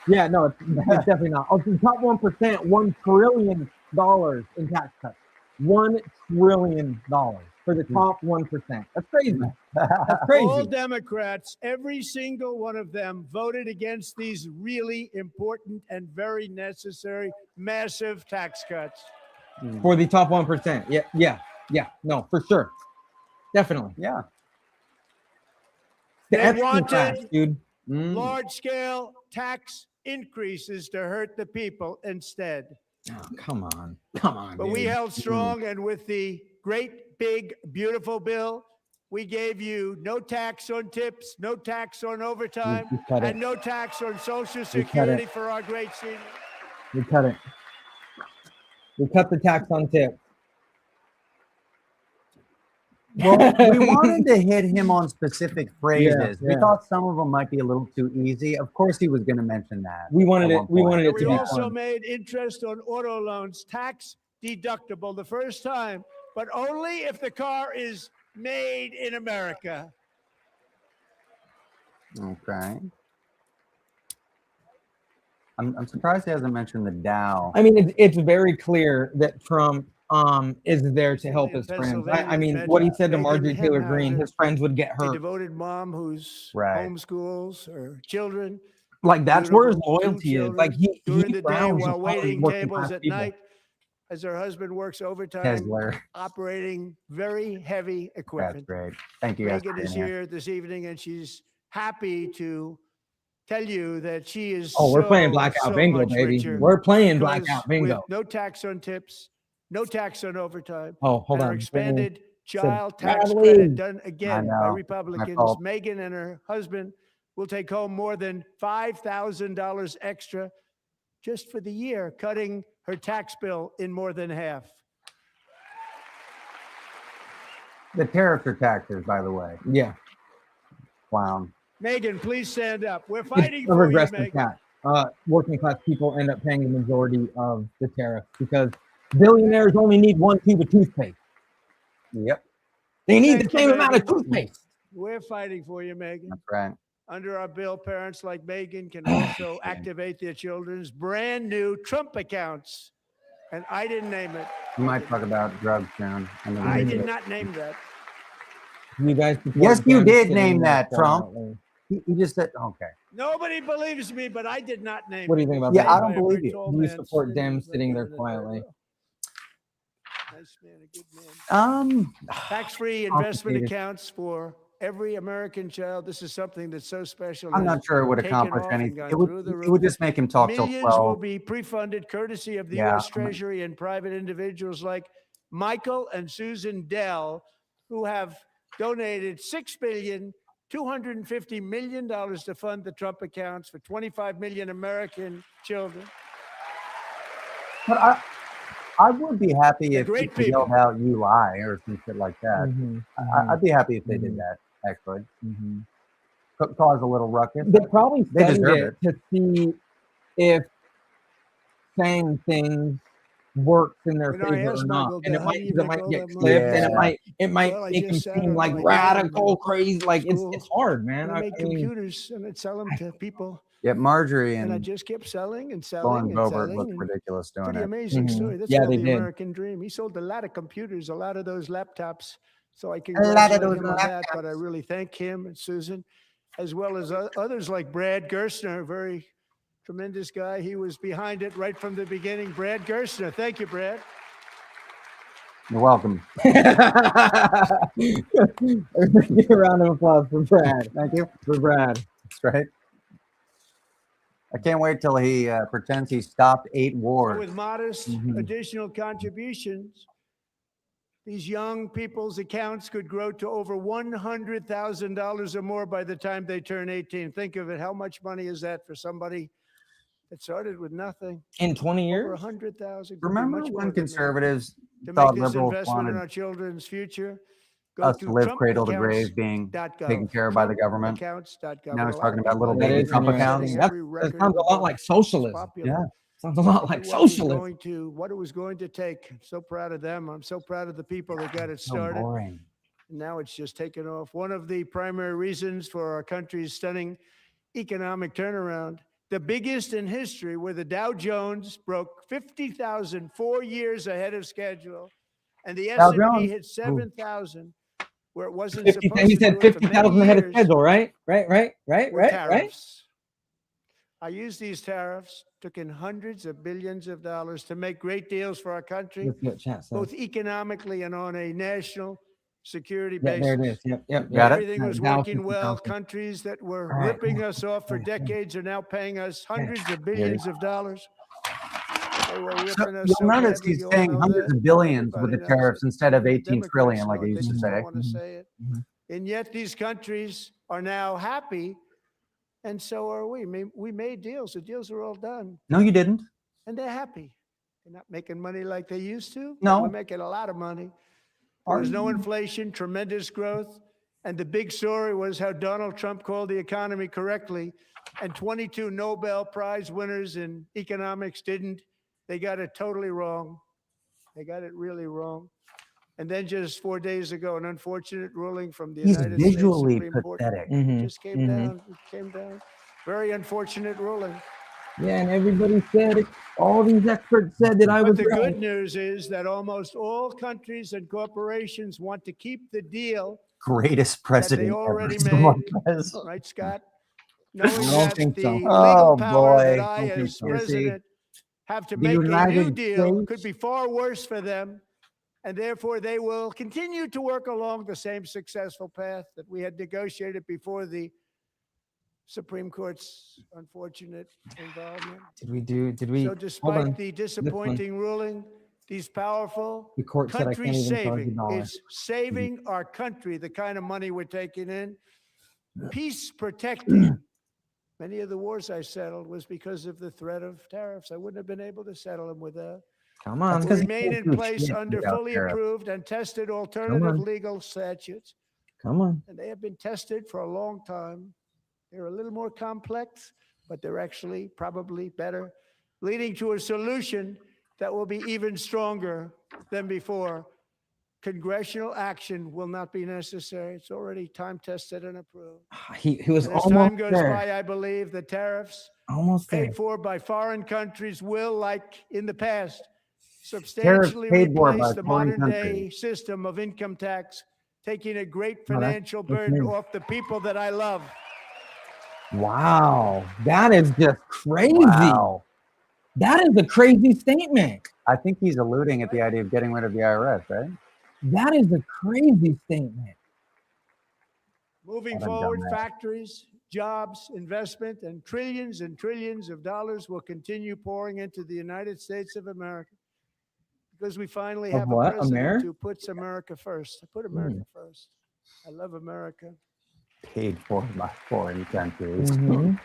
Yeah, no, it's definitely not. Oh, the top 1%, $1 trillion in tax cuts. $1 trillion for the top 1%. That's crazy. That's All crazy. Democrats, every single one of them, voted against these really important and very necessary massive tax cuts. For the top 1%. Yeah. No, for sure. Definitely. Yeah. The They Epstein wanted facts, dude. large-scale tax increases to hurt the people instead. Oh, come on, But dude. we held strong, and with the great, big, beautiful bill, we gave you no tax on tips, no tax on overtime, You cut it. and no tax on Social cut Security it. for our great seniors. We cut it. We cut the tax on tips. Well, we wanted to hit him on specific phrases. We yeah. thought some of them might be a little too easy. Of course, he was going to mention that. We wanted at it. one We point. wanted it We to be also fun. made interest on auto loans tax deductible the first time, but only if the car is made in America. Okay. I'm surprised he hasn't mentioned the Dow. I mean, it's very clear that Trump is there to help In his friends. I Pennsylvania, mean, met what he said to Megan Marjorie Taylor Greene, Hemhauser, his friends would get a hurt. devoted mom who's Right. homeschools her children. Like that's where his Beautiful, two loyalty is. children Like he during the day frowns while upon waiting working tables class at people. night as her husband works overtime Tesla. operating very heavy That's equipment. great. Thank you guys Megan for is being here. here this evening, and she's happy to tell you that she is Oh, we're playing so blackout bingo, much baby. richer We're playing because blackout bingo. with no tax on tips, no tax on overtime, Oh, hold and our on. expanded child tax Bradley. credit done again by know. Republicans, fault. Megan and her husband will take home more than $5,000 extra just for the year, cutting her tax bill in more than half. The tariffs are taxes, by the way. Yeah. Clown. Megan, please stand up. We're It's fighting a for you, regressive Megan. tax. Working class people end up paying the majority of the tariff because billionaires only need one tube of toothpaste. Yep. They need Thank the you, same amount of Megan. toothpaste. We're fighting for you, Megan. That's right. Under our bill, parents like Megan can also activate their children's brand new Trump accounts. And I didn't name it. We might talk about drugs soon. I did not name that. You guys support Yes, you them did sitting name there that, Trump. quietly. He just said, okay. Nobody believes me, but I did not name What do it. you think about Yeah, that? I don't believe you. Do you support them sitting there quietly? Nice man, a good man. Um, Tax-free investment Complicated. accounts for every American child. This is something that's so special. I'm It's not sure it would taken accomplish off and anything. gone It would, through the it roof. would just make him talk so Millions will slow. be pre-funded courtesy of the Yeah, U.S. Treasury and private individuals like Michael and Susan Dell, who have donated $6 billion $250 million to fund the Trump accounts for 25 million American children. But I would be happy They're if great people yelled out "you lie" or some shit like that. I'd be happy if they did that. Actually, cause a little ruckus. They probably They studied deserve it to see if saying things works in their You know, I favor or asked not, Michael, and it how might, do you 'cause it make might all get that money? clipped, and Yeah. it might Well, I make him just sat seem on like my radical, dad crazy. Like it's school. hard, man. I I make mean, computers and I'd sell them to people. Yeah, Marjorie And I and just kept selling and selling Lauren and Boebert selling. look And ridiculous doing pretty it. amazing story. That's Yeah, called they the did. American dream. He sold a lot of computers, a lot of those laptops. So I lot of congratulate those him on that. But I really thank him and Susan, as well as others like Brad Gerstner, a very tremendous guy. He was behind it right from the beginning. Brad Gerstner. Thank you, Brad. You're welcome. Give a round of applause for Brad. Thank you. For Brad. That's right. I can't wait till he pretends he stopped 8 So wars. with modest additional contributions, these young people's accounts could grow to over $100,000 or more by the time they turn 18. Think of it. How much money is that for somebody that started with nothing? In 20 Over years? 100,000. Remember when conservatives to make thought this liberals investment in wanted our children's future? Go us to to live cradle to grave, being TrumpAccounts.gov. taken care of by the government? TrumpAccounts.gov. Now he's talking about little That baby is Trump interesting. accounts. That sounds a lot like socialism. Yeah. Sounds a lot like socialism. What it was going to take. I'm so proud of them. I'm so proud of the people that got it So started. boring. And now it's just taken off. One of the primary reasons for our country's stunning economic turnaround, the biggest in history, where the Dow Jones broke 50,000 4 years ahead of schedule, and the Dow S&P Jones. hit 7,000, where it wasn't 50, supposed he to said do it for many 50,000 ahead of years, schedule, right? were Right? tariffs. I used these tariffs, took in hundreds of billions of dollars to make great deals for our country, Let's see what chat says. both economically and on a national security Yeah, basis. there it is. Yep. Got it? Everything was Dow working well. 50,000. Countries that were All right. ripping us off for decades are now paying us hundreds of billions of dollars. They were ripping us You'll so notice badly, he's you all saying know hundreds that. of billions with the Everybody knows tariffs it. instead of The 18 Democrats trillion like know he it. used They to just say. don't want to say it. And yet these countries are now happy, and so are we. We made deals. The deals are all done, No, you didn't. and they're happy. They're not making money like they used to. No. We're making a lot of money. There's no inflation, tremendous growth. And the big story was how Donald Trump called the economy correctly, and 22 Nobel Prize winners in economics didn't. They got it totally wrong. They got it really wrong. And then just 4 days ago, an unfortunate ruling from the He's United States visually Supreme Court. pathetic. It just came down. It came down. Very unfortunate ruling. Yeah, and everybody said, all these experts said that I But was the right. good news is that almost all countries and corporations want to keep the deal Greatest president ever. already someone made. says. Right, Scott? Knowing don't that think the so. legal Oh, power that boy. I, Don't think as so. president, have to The make a new United deal States- could be far worse for them, and therefore they will continue to work along the same successful path that we had negotiated before the Supreme Court's unfortunate involvement. Did we? So hold despite on. the disappointing ruling, these powerful The court said I can't country even charge saving $1. is saving our country, the kind of money we're taking in. Peace protecting. Many of the wars I settled was because of the threat of tariffs. I wouldn't have been able to settle them without. Come on. That's 'cause he Remain can't in do place shit under without fully tariffs. approved and tested alternative on. legal statutes. Come on. And they have been tested for a long time. They're a little more complex, but they're actually probably better, leading to a solution that will be even stronger than before. Congressional action will not be necessary. It's already time tested and approved. He was And as time almost goes there. by, I believe the tariffs Almost there. paid for by foreign countries will, like in the past, Tariffs substantially paid for replace by the foreign modern day countries. system of income tax, taking a great No, that's- financial that's burden me. off the people that I love. Wow. That is just crazy. Wow. That is a crazy statement. I think he's alluding at the idea of getting rid of the IRS, right? That is a crazy statement. Moving What a forward, dumbass. factories, jobs, investment, and trillions of dollars will continue pouring into the United States of America because we finally Of have what? a president America? who puts America first. I put America first. I love America. paid for by foreign countries. Mhm.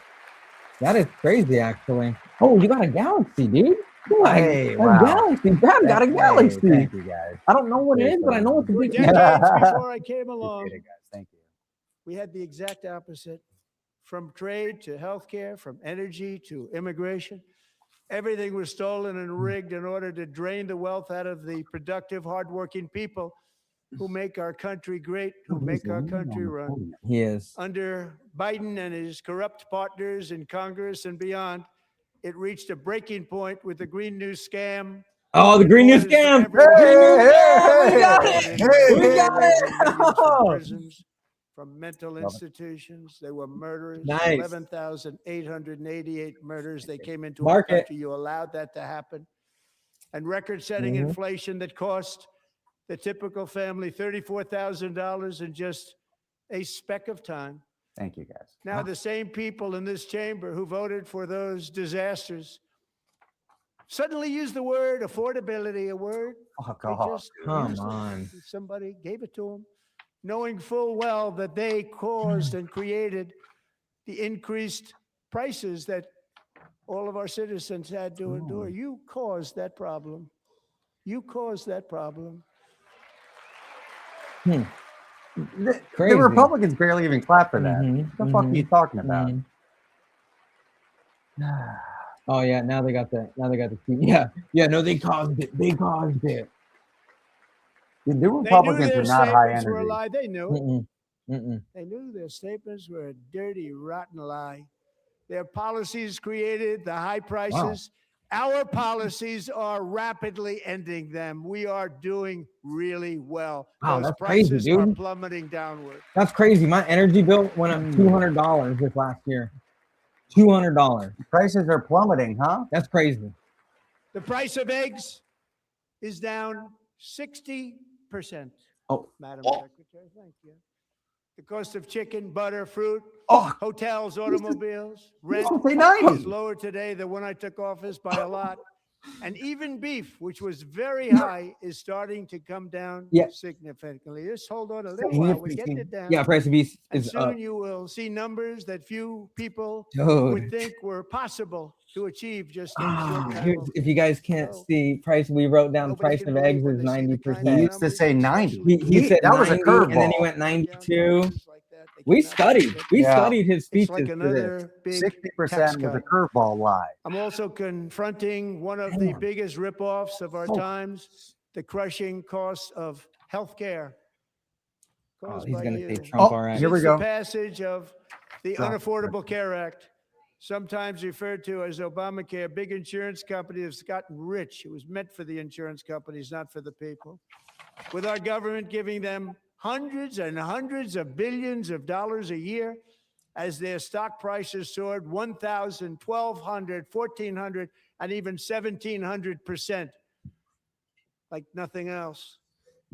That is crazy, actually. Oh, you got a galaxy, dude. Like, Hey, a wow. galaxy. Brad got a Hey, galaxy. thank you guys. I don't know what it is, but I know it's a For big decades before I came along, Appreciate it, guys. Thank you. we had the exact opposite. From trade to healthcare, from energy to immigration, everything was stolen and rigged in order to drain the wealth out of the productive, hardworking people who make our country great, who make our country run. He is. Under Biden and his corrupt partners in Congress and beyond, it reached a breaking point with the Green New Scam. Oh, the Green New Borders Scam. everywhere. Green New Scam. We got Brought it. in We got millions it. and millions from Oh. prisons, from mental institutions. They were murderers. Nice. 11,888 murders. They came into Mark our it. country. You allowed that to happen. And record-setting Mhm. inflation that cost the typical family $34,000 in just a speck of time. Thank you, guys. Now, the same people in this chamber who voted for those disasters suddenly use the word affordability, a word Oh, they God. just Come used it. on. Somebody gave it to them, knowing full well that they caused and created the increased prices that all of our citizens had to endure. You caused that problem. You caused that problem. The Crazy. Republicans barely even clap for that. Mhm, What the fuck are you talking about? mhm. Oh yeah, now they got the yeah. No, they caused it. They caused it. The They knew Republicans their are not high statements were a energy. lie. They knew it. Mm-mm. Mm-mm. They knew their statements were a dirty, rotten lie. Their policies created the high prices. Our policies are rapidly ending them. We are doing really well. Wow, Those that's crazy, prices are dude. plummeting downward. That's crazy. My energy bill went up $200 this last year. $200. Prices are plummeting, huh? That's crazy. The price of eggs is down 60%. Oh. Madam Secretary, thank you. The cost of chicken, butter, fruit, Oh, hotels, automobiles, rent say 90. is lower today than when I took office by a lot. And even beef, which was very high, is starting to come down Yeah. significantly. Just hold on a little So while. We're getting it down. Yeah, price of beef And is soon up. you will see numbers that few people Dude. would think were possible to achieve just in a short Ah, time. here's- if you guys can't So, see, price we wrote down nobody price can of believe eggs when is they see the kind of 90%. He used to numbers, say 90. especially He said that was a 90, and then he curveball. went young 92. numbers like that. They We cannot studied. believe it. We Yeah. studied his It's speeches like for this. another big 60% was a curveball lie. I'm also confronting one of the biggest ripoffs of our times, the crushing cost of health care. Oh, he's gonna say Trump. Oh, All right. here we Since go. the passage of the Unaffordable Care Act, sometimes referred to as Obamacare, big insurance companies have gotten rich. It was meant for the insurance companies, not for the people. With our government giving them hundreds and hundreds of billions of dollars a year as their stock prices soared 1,000, 1,200, 1,400, and even 1,700%, like nothing else.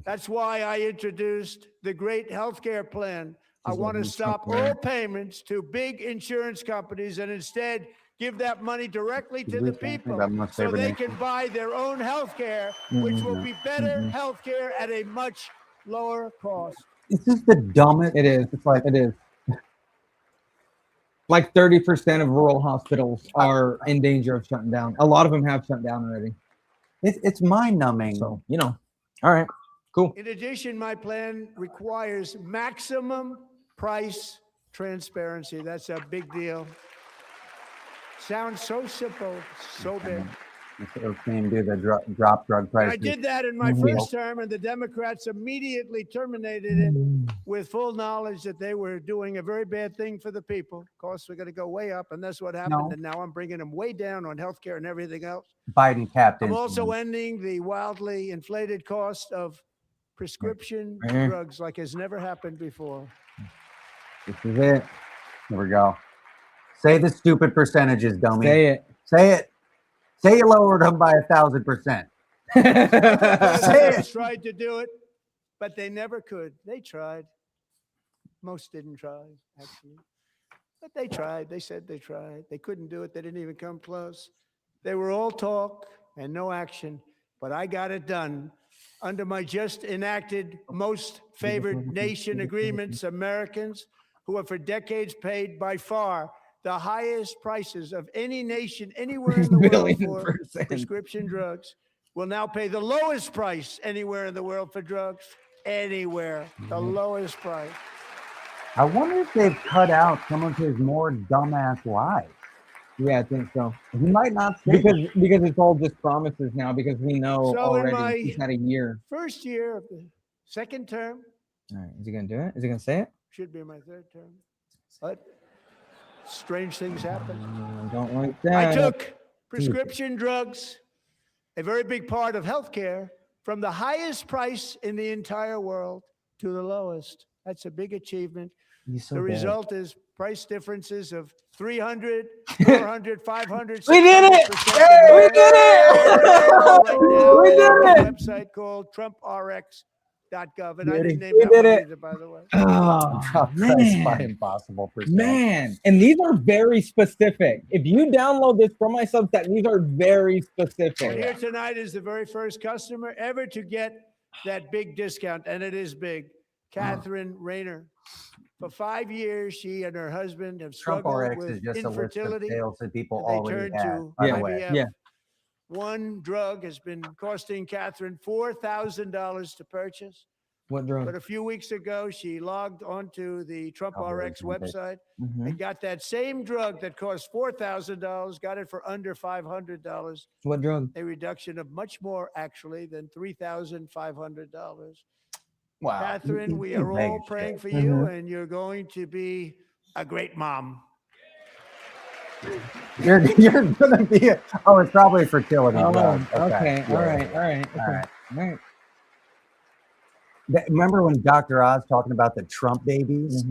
That's why I introduced the great healthcare plan. I want to stop all payments to big insurance companies and instead give that money directly to the people so they can buy their own healthcare, which will be better healthcare at a much lower cost. It's just the dumbest. It is. It's like it is. Like 30% of rural hospitals are in danger of shutting down. A lot of them have shut down already. It's mind numbing. So, you know. All right. Cool. In addition, my plan requires maximum price transparency. That's a big deal. Sounds so simple, so big. Can do the drop drug prices. I did that in my first term, and the Democrats immediately terminated it with full knowledge that they were doing a very bad thing for the people. Costs were going to go way up, and that's what happened. No. And now I'm bringing them way down on healthcare and everything else. Biden capped I'm in. also ending the wildly inflated cost of prescription Mhm. drugs like has never happened before. This is it. Here we go. Say the stupid percentages, dummy. Say it. Say it. Say you lowered them by 1,000%. Presidents tried to do it, but they never could. They tried. Most didn't try, actually. But they tried. They said they tried. They couldn't do it. They didn't even come close. They were all talk and no action, but I got it done. Under my just enacted most favored nation agreements, Americans who have for decades paid by far the highest prices of any nation anywhere in the world for prescription drugs, will now pay the lowest price anywhere in the world for drugs. Anywhere, the lowest price. I wonder if they've cut out some of his more dumbass lies. Yeah, I think so. He might not say Because it's all just promises now, because we know So in already my he's had a year. first year of the second term, All right, is he gonna do it? Is he gonna say it? should be my third term, but strange things happen. Don't like that. I took prescription drugs, a very big part of healthcare, from the highest price in the entire world to the lowest. That's a big achievement. He's so The bad. result is price differences of 300, 400, 500. We did it! 600%. We did it! Right now, We did on a it! website called TrumpRx.gov, and I We didn't name did that one it. either, by the way. Oh, Drop price by man. Impossible %. Man, and these are very specific. If you download this from my Substack, these are very And specific. here tonight is the very first customer ever to get that big discount, and it is big. Catherine Rayner. For 5 years, she and her husband have Trump struggled RX with is just a list of infertility. sales that people and they already turned have. to By the Yeah, way, IVF. yeah. One drug has been costing Catherine $4,000 to purchase. What drug? But a few weeks ago, she logged onto the Trump Probably RX something. website Mhm. and got that same drug that cost $4,000, got it for under $500, What drug? a reduction of much more actually than $3,500. wow. Catherine, we are all praying for you, and you're going to be a great mom. You're gonna be. It's probably a fertility Oh, drug. okay. Yeah, All right. yeah. All right. All Okay. right. All right. Remember when Dr. Oz talking about the Trump babies?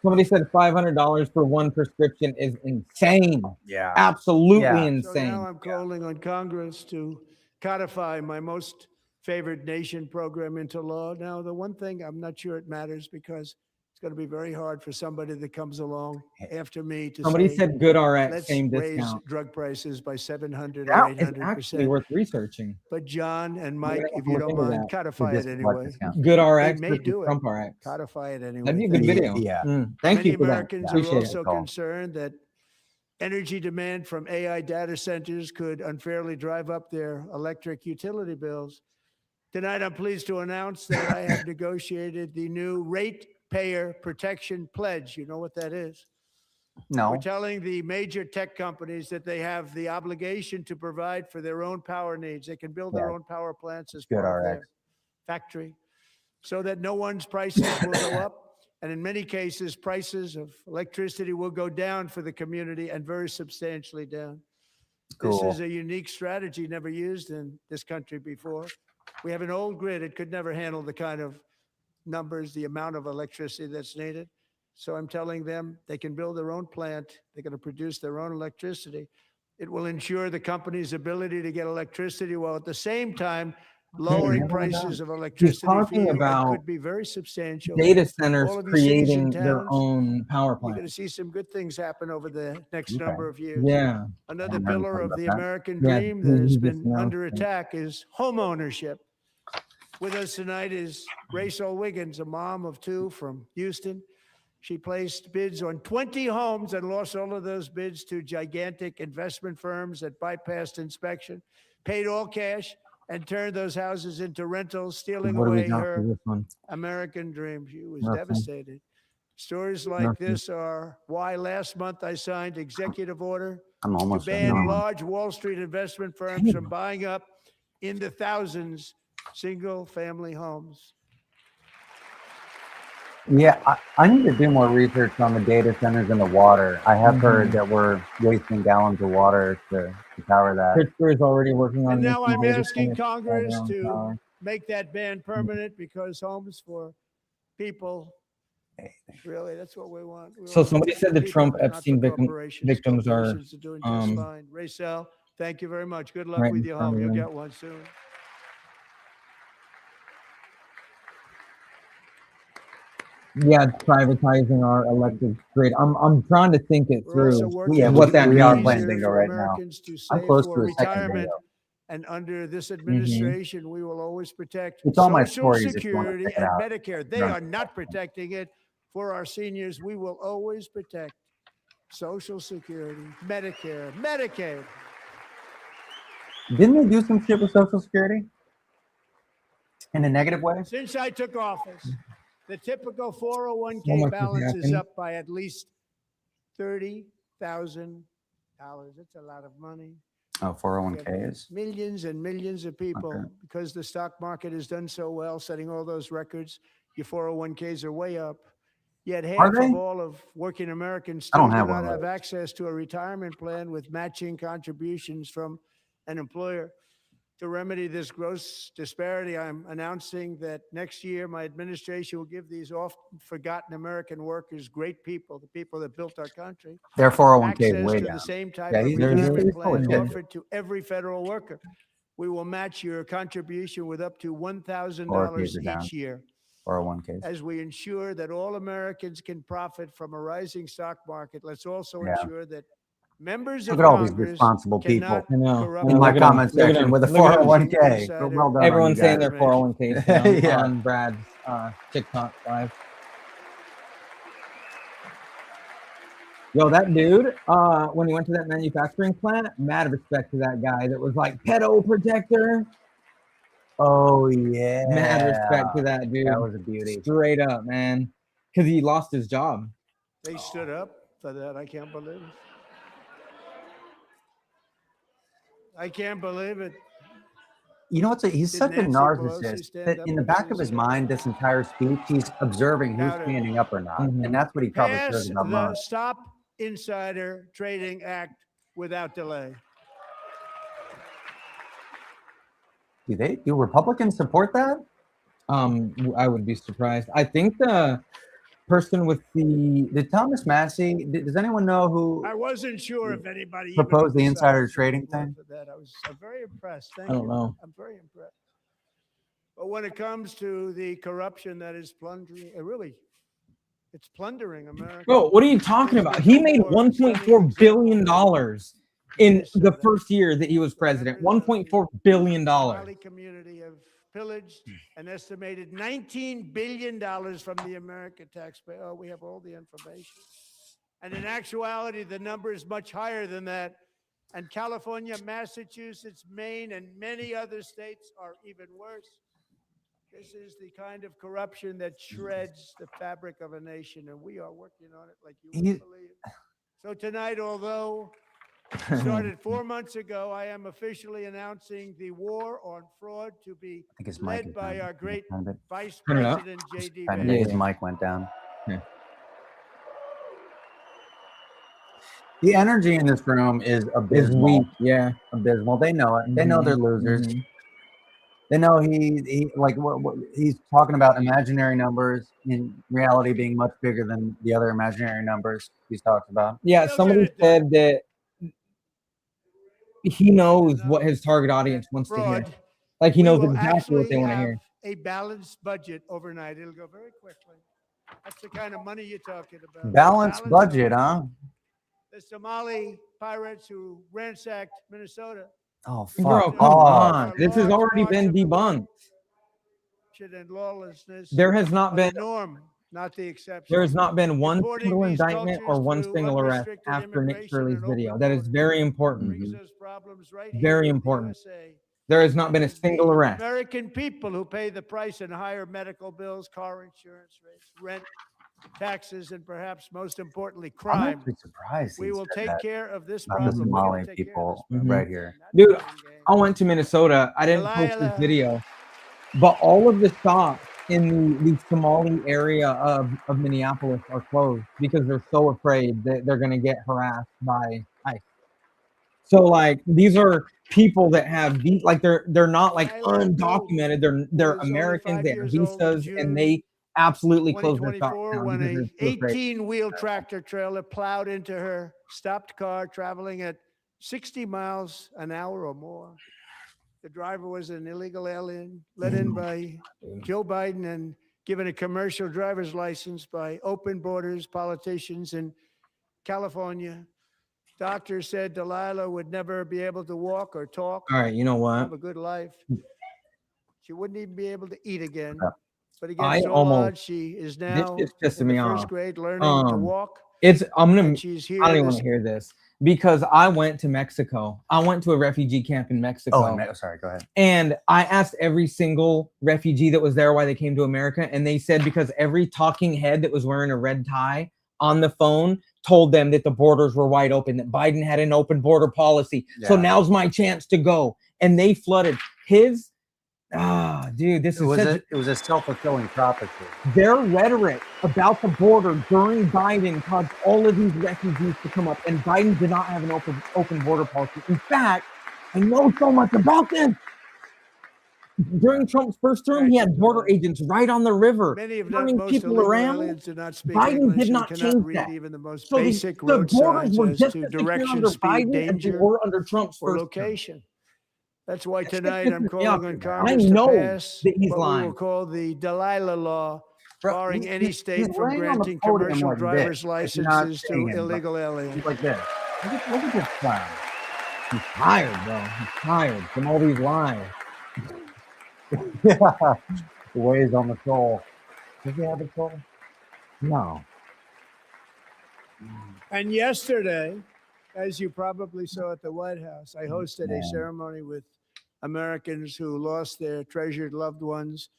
Somebody said $500 for one prescription is insane. Yeah. Absolutely Yeah. So insane. now I'm calling on Congress to codify my most favored nation program into law. Now, the one thing I'm not sure it matters, because it's going to be very hard for somebody that comes along after me to Somebody say, said good RX, let's same raise discount. drug prices by 700 or That is actually 800%. worth research. But John and Mike, gonna if you look don't into mind, that. codify This it is what anyway. discount. Good RX may versus do it. Trump RX. Codify it anyway. That'd be a good video. Yeah. Thank Many you for that. Americans are Appreciate it. also Call. concerned that energy demand from AI data centers could unfairly drive up their electric utility bills. Tonight, I'm pleased to announce that I have negotiated the new Ratepayer Protection Pledge. You know what that is? No. We're telling the major tech companies that they have the obligation to provide for their own power needs. They can build their Yeah. own power plants as Good part of RX. their factory, so that no one's prices will go up. And in many cases, prices of electricity will go down for the community, and very substantially down. Cool. This is a unique strategy never used in this country before. We have an old grid. It could never handle the kind of numbers, the amount of electricity that's needed. So I'm telling them they can build their own plant. They're going to produce their own electricity. It will ensure the company's ability to get electricity, while at the same time lowering prices of electricity for talking you. It about could be very substantial. Data centers All of you cities and creating their towns, own power You're going to plants. see some good things happen over the next Okay. number of years. Yeah. Another Haven't heard pillar of about the that. American Yeah, dream he that has just been announced under it. attack is home ownership. With us tonight is Rachel Wiggins, a mom of two from Houston. She placed bids on 20 homes and lost all of those bids to gigantic investment firms that bypassed inspection, paid all cash, and turned those houses into rentals, stealing What do we away got for her this one? American dream. She was Nothing. devastated. Stories like Nothing. this are why last month I signed executive order I'm to almost ban done. large Wall Street investment firms from buying up in the thousands single-family homes. Yeah, I need to do more research on the data centers and the water. I have heard that we're wasting gallons of water to power that. Pritzker is already working on And this now I'm data asking center Congress around to power. make that ban permanent, because homes for people, really, that's what we want. We So want somebody homes said for the people, Trump not for Epstein corporations. victims are, Corporations doing just fine. Racel, thank you very much. Good luck right with in your front home. of You'll them. get one soon. Yeah, privatizing our electric grid. I'm trying to think it We're also through. working Yeah, to what make that it we are means. playing easier bingo for right now. Americans to I'm save close for to a second retirement. bingo. And under this administration, we will always protect It's all my Social stories if you wanna Security check it and out. Medicare. They Right. are not protecting it. For our seniors, we will always protect Social Security, Medicare, Medicaid. Didn't they do some shit with Social Security in a negative way? Since I took office, the typical So 401k much has balance is happened. up by at least $30,000. That's a lot of money. Oh, 401ks. Millions and millions of people, Okay. because the stock market has done so well, setting all those records, your 401ks are way up. Yet half they? of all of working Americans I still don't do have not one of have those. access to a retirement plan with matching contributions from an employer. To remedy this gross disparity, I'm announcing that next year my administration will give these often forgotten American workers, great people, the people that built our country, Their 401k is access way to down. the same type Yeah, of he's retirement full of plans shit. offered to every federal worker. We will match your contribution with up to $1,000 401ks are down. each year, 401ks. as we ensure that all Americans can profit from a rising stock market. Let's also Yeah. ensure that members Look of at all these Congress responsible people cannot I know. corrupt in my Look at 'em. comment Look at section 'em. with a Look at 'em. 401k. Insider. Well done on Everyone's you saying guys. their 401ks down Yeah. on Brad's TikTok live. Yo, that dude, when he went to that manufacturing plant, mad respect to that guy that was like pedo protector. Oh yeah. Mad respect to that dude. That was a beauty. Straight up, man. Because he lost his job. They stood up for that. I can't believe it. I can't believe it. You know what's he's Did such a Nancy Pelosi narcissist stand that up in the when back she of his was- mind, this entire speech, he's observing who's Doubt it. standing up or not, Mhm. and that's what he probably Pass cares about the most. Stop Insider Trading Act without delay. Do Republicans support that? I would be surprised. I think the person with the Did Thomas Massey? Does anyone know who I wasn't sure if anybody proposed the even insider decided to trading vote thing? for that. I'm very impressed. Thank I don't you. know. I'm very impressed. But when it comes to the corruption that is plundering, it's plundering America. Bro, what are you talking about? He made $1.4 billion in the first year that he was president. $1.4 billion. Somali community have pillaged an estimated $19 billion from the American taxpayer. Oh, we have all the information. And in actuality, the number is much higher than that. And California, Massachusetts, Maine, and many other states are even worse. This is the kind of corruption that shreds the fabric of a nation, and we are working on it like you wouldn't believe. So tonight, although started 4 months ago, I am officially announcing the war on fraud to be I think his mic led is by down. our great Vice Turn it up. President J.D. I Vance. think his mic went down. Yeah. The energy in this room is Is abysmal. weak. Yeah. Abysmal. They know it. They know they're losers. Mhm. They know he like what he's talking about imaginary numbers in reality being much bigger than the other imaginary numbers he's talked about. Yeah, Look somebody at it, said that he knows what his target audience wants to hear. Fraud. Like he We knows will exactly what they actually want to have hear. a balanced budget overnight. It'll go very quickly. That's the kind of money you're talking about. Balanced budget, huh? The Somali pirates who ransacked Minnesota. Oh Bro, fuck come off. on. This has already been debunked. And lawlessness There has not are been the norm, not the exception. there has not been one Importing single these indictment or cultures one through single arrest unrestricted after Nick immigration Shirley's and video. open That is borders very important. brings us problems right here Very in the important. USA. There has not been a It is single the arrest. American people who pay the price in higher medical bills, car insurance rates, rent, taxes, and perhaps most importantly, I'm crime. actually surprised We he will said take that care of this about the problem. We're gonna Somali take care of people this problem. Mhm. right here. Not Dude, the blame game. I went to Minnesota. I didn't post this Delilah. video, but all of the shops in the Somali area of Minneapolis are closed because they're so afraid that they're going to get harassed by ICE. So like these are people that have these like they're not like undocumented. They're was only Americans. 5 They have years old in visas, June and they absolutely close their shops 2024, down when because a they're too afraid. 18-wheel tractor trailer plowed into her stopped car traveling at 60 miles an hour or more. The driver was an illegal alien let in by Joe Biden and given a commercial driver's license by open borders politicians in California. Doctors said Delilah would never be able to walk or talk, All right, you know what? have a good life. She wouldn't even be able to eat again. Yeah. But I against all almost odds, she is this now is pissing in the me first off. grade learning to walk. I'm gonna. And she's here I don't even want this to hear this because I went to Mexico. I went to a refugee camp in Mexico. Oh, sorry. Go ahead. And I asked every single refugee that was there why they came to America, and they said because every talking head that was wearing a red tie on the phone told them that the borders were wide open, that Biden had an open border policy. So Yeah. now's my chance to go. And they flooded his. Dude, this It is was a self-fulfilling prophecy. their rhetoric about the border during Biden caused all of these refugees to come up, and Biden did not have an open border policy. In fact, I know so much about this. During Trump's first term, he had border agents right on the river, Many of turning most people illegal around. aliens do not speak Biden English did and not cannot change read that. even the most So basic the road borders signs were as just to as secure direction, under speed, Biden as they danger, were under Trump's or first term. location. That's why That shit tonight I'm pisses me calling off. on I Congress to know pass that he's what we lying. will call the Delilah Law, Bro, barring any he's state from laying on the granting podium commercial like driver's this. Like you're not licenses seeing to him, but illegal aliens. he's like this. Look at this clown. He's tired, bro. He's tired from all these lies. The weighs on the soul. Does he have a soul? No. And yesterday, as you probably saw at the White House, I hosted a ceremony with Americans who lost their treasured loved ones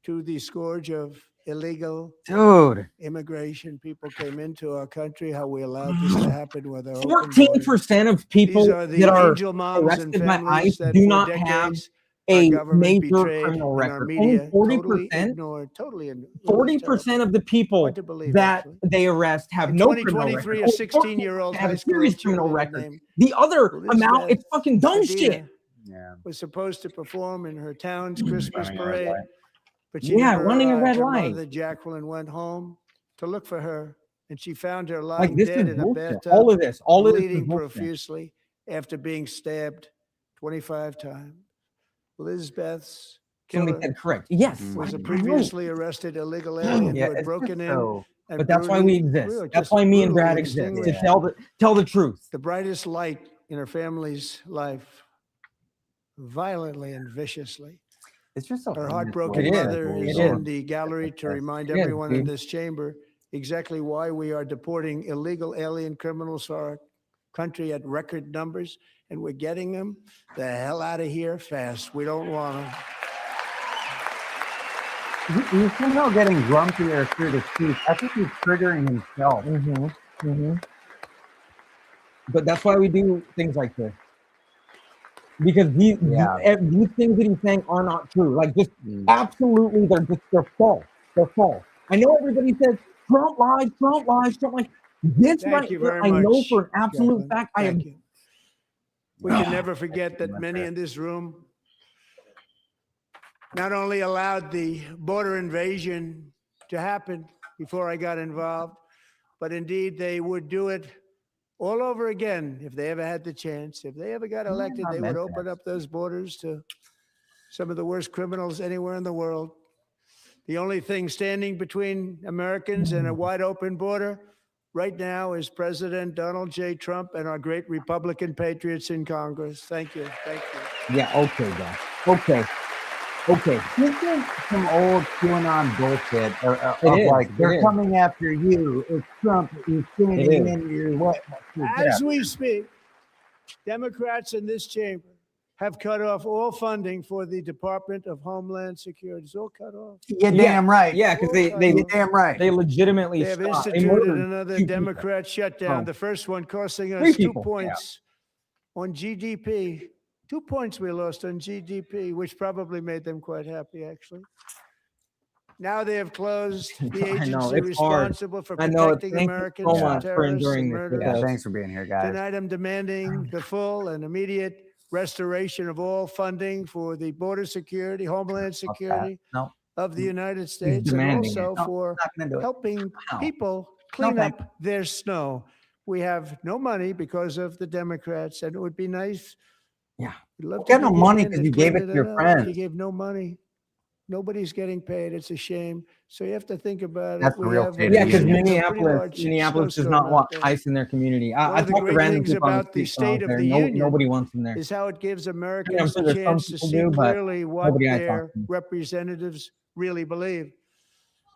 to the scourge of illegal Dude, immigration. People came into our country. How we allowed this to happen with our open 14% of people These are the that are angel moms and arrested by families ICE that do for not have decades our a government major betrayed criminal and our record. Only media totally 40%, ignored. Totally ignored. 40% of the people Hard to believe, that actually. they arrest have In no criminal 2023, record. a 16-year-old have high a school serious criminal cheerleader record. named The other amount, Elizabeth it's fucking dumb Padilla shit. Yeah. was supposed to perform in her town's Christmas Running a red parade, light. but she Yeah, never running a arrived. red Her light. mother, Jacqueline, went home to look for her, and she found her Like, lying this dead is in a bullshit. bathtub, All of this is bleeding bullshit. profusely after being stabbed 25 times. Lizbeth's Somebody killer said correct. Yes. was I a know. previously arrested illegal alien Yeah, who had it's broken just in so. and But that's why we brutally- exist. really That's just why me and brutally Brad exist, to extinguished tell the truth. the brightest light in her family's life violently and viciously. It's just so Her funny. heartbroken It is. mother It is is. in the gallery to Yes. remind It is, everyone in dude. this chamber exactly why we are deporting illegal alien criminals to our country at record numbers, and we're getting them the hell out of here fast. We don't want them. He's somehow getting grumpier through the speech. I think he's triggering himself. But that's why we do things like this. Because these things that he's saying are not true. Like, just absolutely, they're false. They're false. I know everybody says Trump lies, Trump lies, Trump lies. This Thank right you here, very I know much, for an absolute Jacqueline. fact. I am. Thank you. We can never forget that many in this room not only allowed the border invasion to happen before I got involved, but indeed they would do it all over again if they ever had the chance. If they ever got elected, they would open up those borders to some of the worst criminals anywhere in the world. The only thing standing between Americans and a wide open border right now is President Donald J. Trump and our great Republican patriots in Congress. Thank you. Thank you. Yeah, okay, guys. Okay. This is some old QAnon bullshit. They're is. coming after you. It's Trump. He's standing in your way. As we speak, Democrats in this chamber have cut off all funding for the Department of Homeland Security. It's all cut off. You're damn right. Yeah, because You're damn right. they legitimately They have stopped. They instituted murdered another 2 Democrat shutdown, Oh. the first one costing 3 us 2 people, points on GDP. 2 points we lost on GDP, which probably made them quite happy, actually. Now they have closed the I know, agency it's hard. responsible for I know. protecting Thank you Americans so from much for terrorists enduring and this with murderers. us. Thanks for being here, guys. Tonight, I'm demanding the full and immediate restoration of all funding for the border security, homeland security No, of the United States, and demanding also No, for not gonna do it. helping Wow. people clean thank up their snow. We have no money because of the Democrats, and it would be nice. Yeah. We'd love You to got no begin money and 'cause you gave clean it to your up. friends. You gave no money. Nobody's getting paid. It's a shame. So you have to think about That's it. the We real have state of Yeah, the because union. a pretty Minneapolis large does snowstorm not out want there. ICE in their community. One I of the talked to great random things people on the about the street when I was State of there. the Union Nobody wants them there. is how it gives I'm Americans sure a there's some chance to people see do, but clearly what nobody I talk their to. representatives really believe.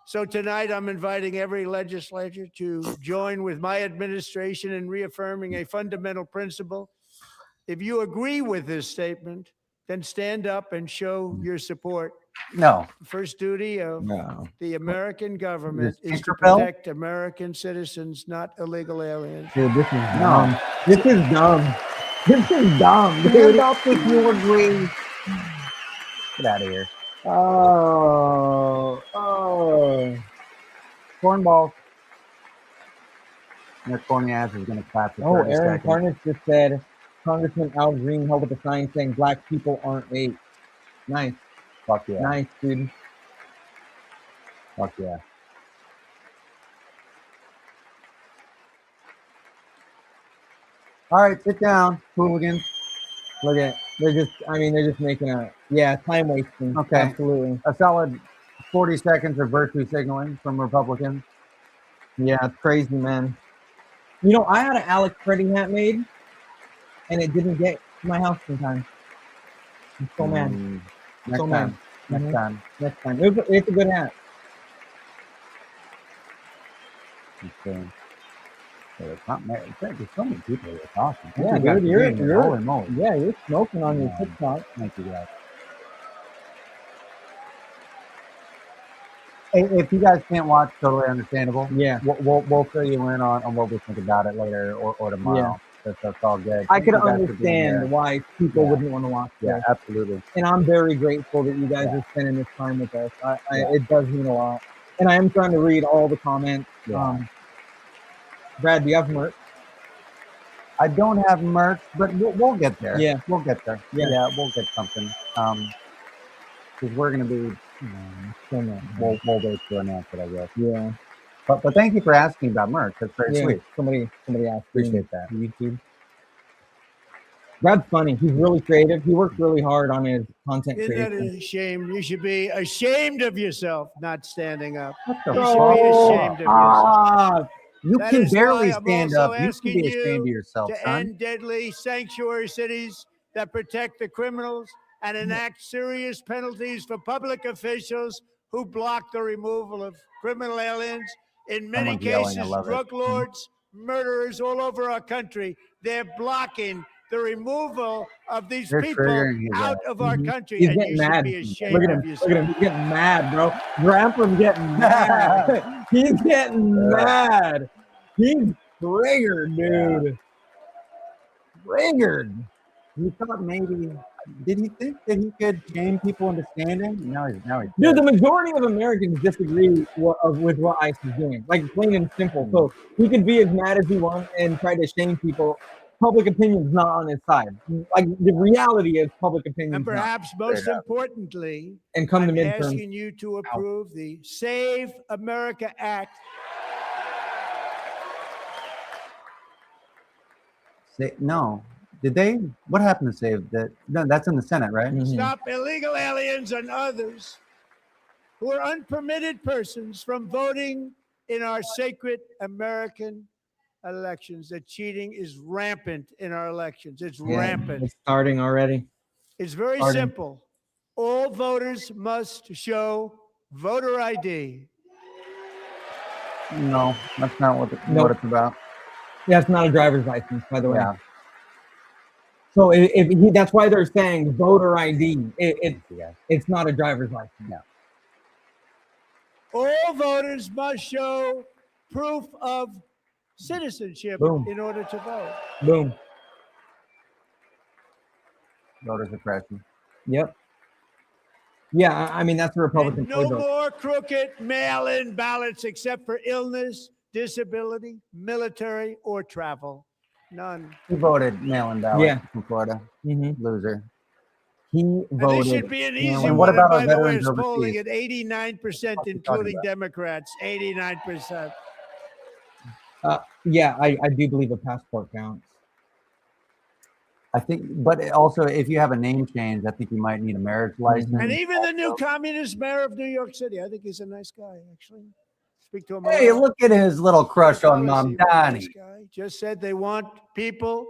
So tonight, I'm inviting every legislator to join with my administration in reaffirming a fundamental principle. If you agree with this statement, then stand up and show your support. No. The first duty of No. the American government is to Tinkerbell? protect American citizens, not illegal aliens. Dude, this is No. dumb. This is dumb. This is dumb, Stand dude. up if you agree. Get out of here. Oh. Cornballs. Their corny ass is going to clap for Oh, 30 Aaron seconds. Carnage just said Congressman Al Green held up a sign saying black people aren't ape. Nice. Fuck yeah. Nice, dude. Fuck yeah. All right, sit down, hooligans. Look at they're just making a time wasting. Okay. Absolutely. A solid 40 seconds of virtue signaling from Republicans. Yeah, it's crazy, man. You know, I had an Alex Freddie hat made and it didn't get to my house in time. I'm so mad. Next So time. mad. Next time. Next time. It's a good hat. Okay. There's so many people here talking. Yeah, You guys dude, are doing it. you're Holy moly. yeah, you're smoking on your Yeah. TikTok. Thank you, guys. Hey, if you guys can't watch, totally understandable. Yeah. We'll fill you in on what we think about it later or tomorrow. That's all good. I Thank could you guys for being here. understand why people Yeah. wouldn't want to watch Yeah, this. absolutely. And I'm very grateful that you guys Yeah. are spending this time with us. Yeah. It does mean a lot. And I am trying to read all the comments. Yeah. Brad, do you have merch? I don't have merch, but we'll get there. Yeah. We'll get there. Yeah. Yeah, we'll get something. Because we're gonna be. So much. We'll wait to announce it, I guess. Yeah. But thank you for asking about merch. That's very Yeah. sweet. Somebody asked. Appreciate that. YouTube. Brad's funny. He's really creative. He works really hard on his content Isn't that creation. a shame? You should be ashamed of yourself not standing up. What the You fuck? should be ashamed of yourself. You That can is barely why I'm stand also up. You should asking be ashamed of you yourself, to son. end deadly sanctuary cities that protect the criminals and enact serious penalties for public officials who block the removal of criminal aliens. In many Someone's yelling, I cases, love it. drug lords, murderers all over our country, they're blocking the removal of these They're people triggering his out ass. of our country. He's And getting you should mad. be Look ashamed at him. of Look yourself. at him. He's getting mad, bro. Grandpa's getting mad. He's getting mad. He's triggered, dude. Triggered. He thought maybe. Did he think that he could shame people into standing? Now he's Dude, the majority of Americans disagree with what ICE is doing. Like, plain and simple. So he could be as mad as he wants and try to shame people. Public opinion is not on his side. Like, the reality is public opinion And is not. perhaps most Straight up. importantly, And come I'm the midterm. asking you to approve the Save America Act. No. Did they? What happened to save that? No, that's in the Senate, right? Mhm. Stop illegal aliens and others who are unpermitted persons from voting in our sacred American elections. The cheating is rampant in our elections. It's Yeah, rampant. It's starting already. It's very Pardon? simple. All voters must show voter ID. No, that's not what No. what it's about. Yeah, it's not a driver's license, by the way. Yeah. So that's why they're saying voter ID. It's not a driver's license. No. All voters must show proof of citizenship Boom. in order to vote. Boom. Voter suppression. Yep. Yeah, I mean that's the Republican And no playbook. more crooked mail-in ballots except for illness, disability, military, or travel. None. He voted mail-in ballot Yeah. from Florida. Mhm. Loser. He And voted. this should be an easy mail-in. And one. what about And our by the way, veterans it's polling overseas? at 89%, What are you talking including about? Democrats. 89%. Yeah, I do believe a passport counts. I think, but also if you have a name change, I think you might need a marriage license. And even the new communist mayor of New York City, I think he's a nice guy, actually. Speak to him. a Hey, lot. look at his little crush on Policy, Mom nice Donnie. guy. Just said they want people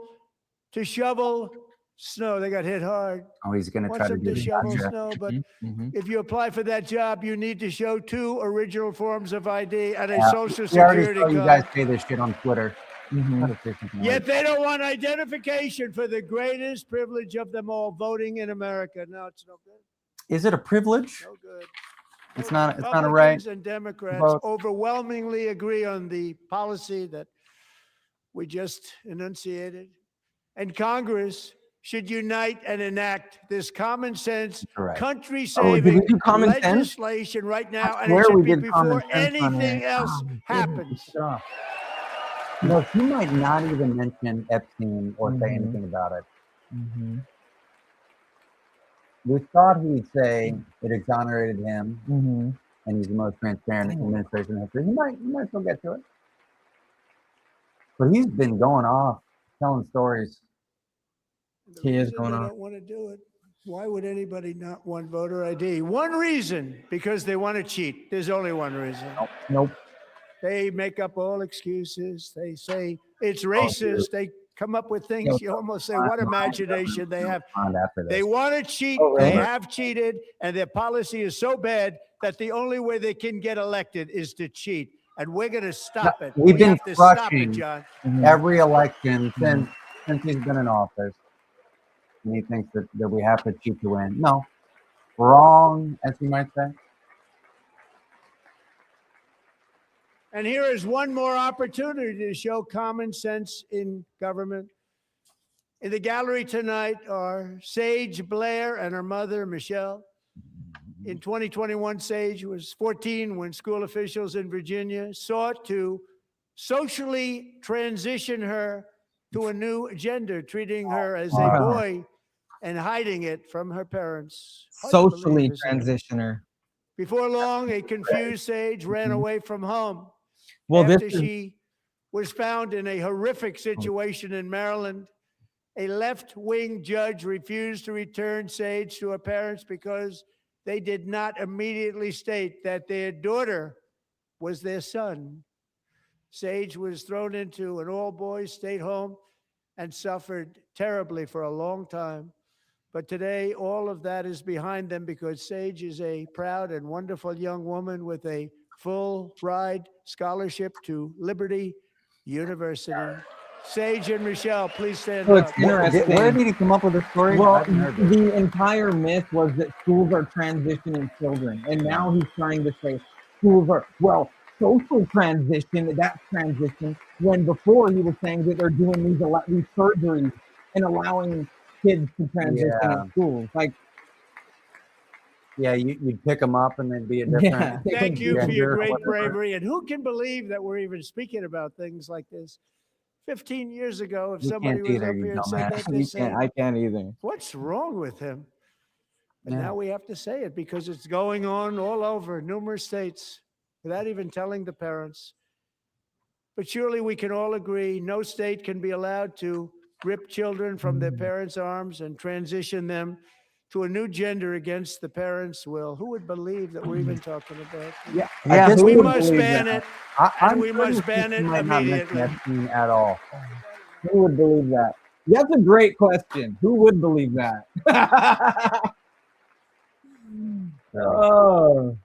to shovel snow. They got hit hard. Oh, he's going to Want try to them do to the shovel gotcha. snow, but Mhm. if you apply for that job, you need to show 2 original forms of ID and a Yeah, social we already security saw you guys card. say this shit on Twitter. Mhm. Gotta say something Yet like- they don't want identification for the greatest privilege of them all, voting in America. No, it's no good. Is it a privilege? No good. It's Both not a right. Republicans and Democrats vote. overwhelmingly agree on the policy that we just enunciated. And Congress should unite and enact this common sense, Correct. Oh, did we country-saving do common sense? legislation right now, and swear it should we be did common before sense on anything it. else Oh, happens. Get off. No, he might not even mention Epstein or say Mhm. anything about it. Mhm. We thought he'd say it exonerated him Mhm. and he's the most transparent administration in history. He might still get to it. But he's been going off, telling stories. The He is reason going they on. don't want to do it. Why would anybody not want voter ID? One reason, because they want to cheat. There's only one reason. Nope. They make up all excuses. They say it's racist. They come up with things. You almost say, what imagination they have. After this. They want to cheat. Oh, really? They have cheated. And their policy is so bad that the only way they can get elected is to cheat. And we're going to stop it. We've We been have to stop it, crushing John. Mhm. every election since he's been in office. And he thinks that we have to cheat to win. No. Wrong, as you might say. And here is one more opportunity to show common sense in government. In the gallery tonight are Sage Blair and her mother, Michelle. In 2021, Sage was 14 when school officials in Virginia sought to socially transition her to a new gender, treating her as a Wow. boy and hiding it from her parents. Hard to believe, Socially isn't it? transitioner. Before long, a confused Sage ran away from home. Well, this After is she was found in a horrific situation in Maryland, a left-wing judge refused to return Sage to her parents because they did not immediately state that their daughter was their son. Sage was thrown into an all-boys state home and suffered terribly for a long time. But today, all of that is behind them because Sage is a proud and wonderful young woman with a full ride scholarship to Liberty University. Sage and Michelle, please stand so up. it's interesting. Where did he come up with this story? I Well, haven't heard this. the entire myth was that schools are transitioning children, and now he's trying to say schools are social transition. That transition. When before he was saying that they're doing these surgeries and allowing kids to transition Yeah. in schools. Like, Yeah, you'd pick them up and they'd be a different. yeah. Thank you for gender your or great whatever. bravery. And who can believe that we're even speaking about things like this? 15 years ago, if You somebody can't was either, up you here and said dumbass. that, they You say, can't, I can't either. what's wrong with him? But Yeah. now we have to say it because it's going on all over numerous states without even telling the parents. But surely we can all agree no state can be allowed to rip children from their parents' arms and transition them to a new gender against the parents' will. Who would believe that we're even talking about? Yeah, Yeah, this who We would must believe ban that? it. I'm and we must certain ban he it might not mention immediately. Epstein at all. Who would believe that? That's a great question. Who would believe that? Oh,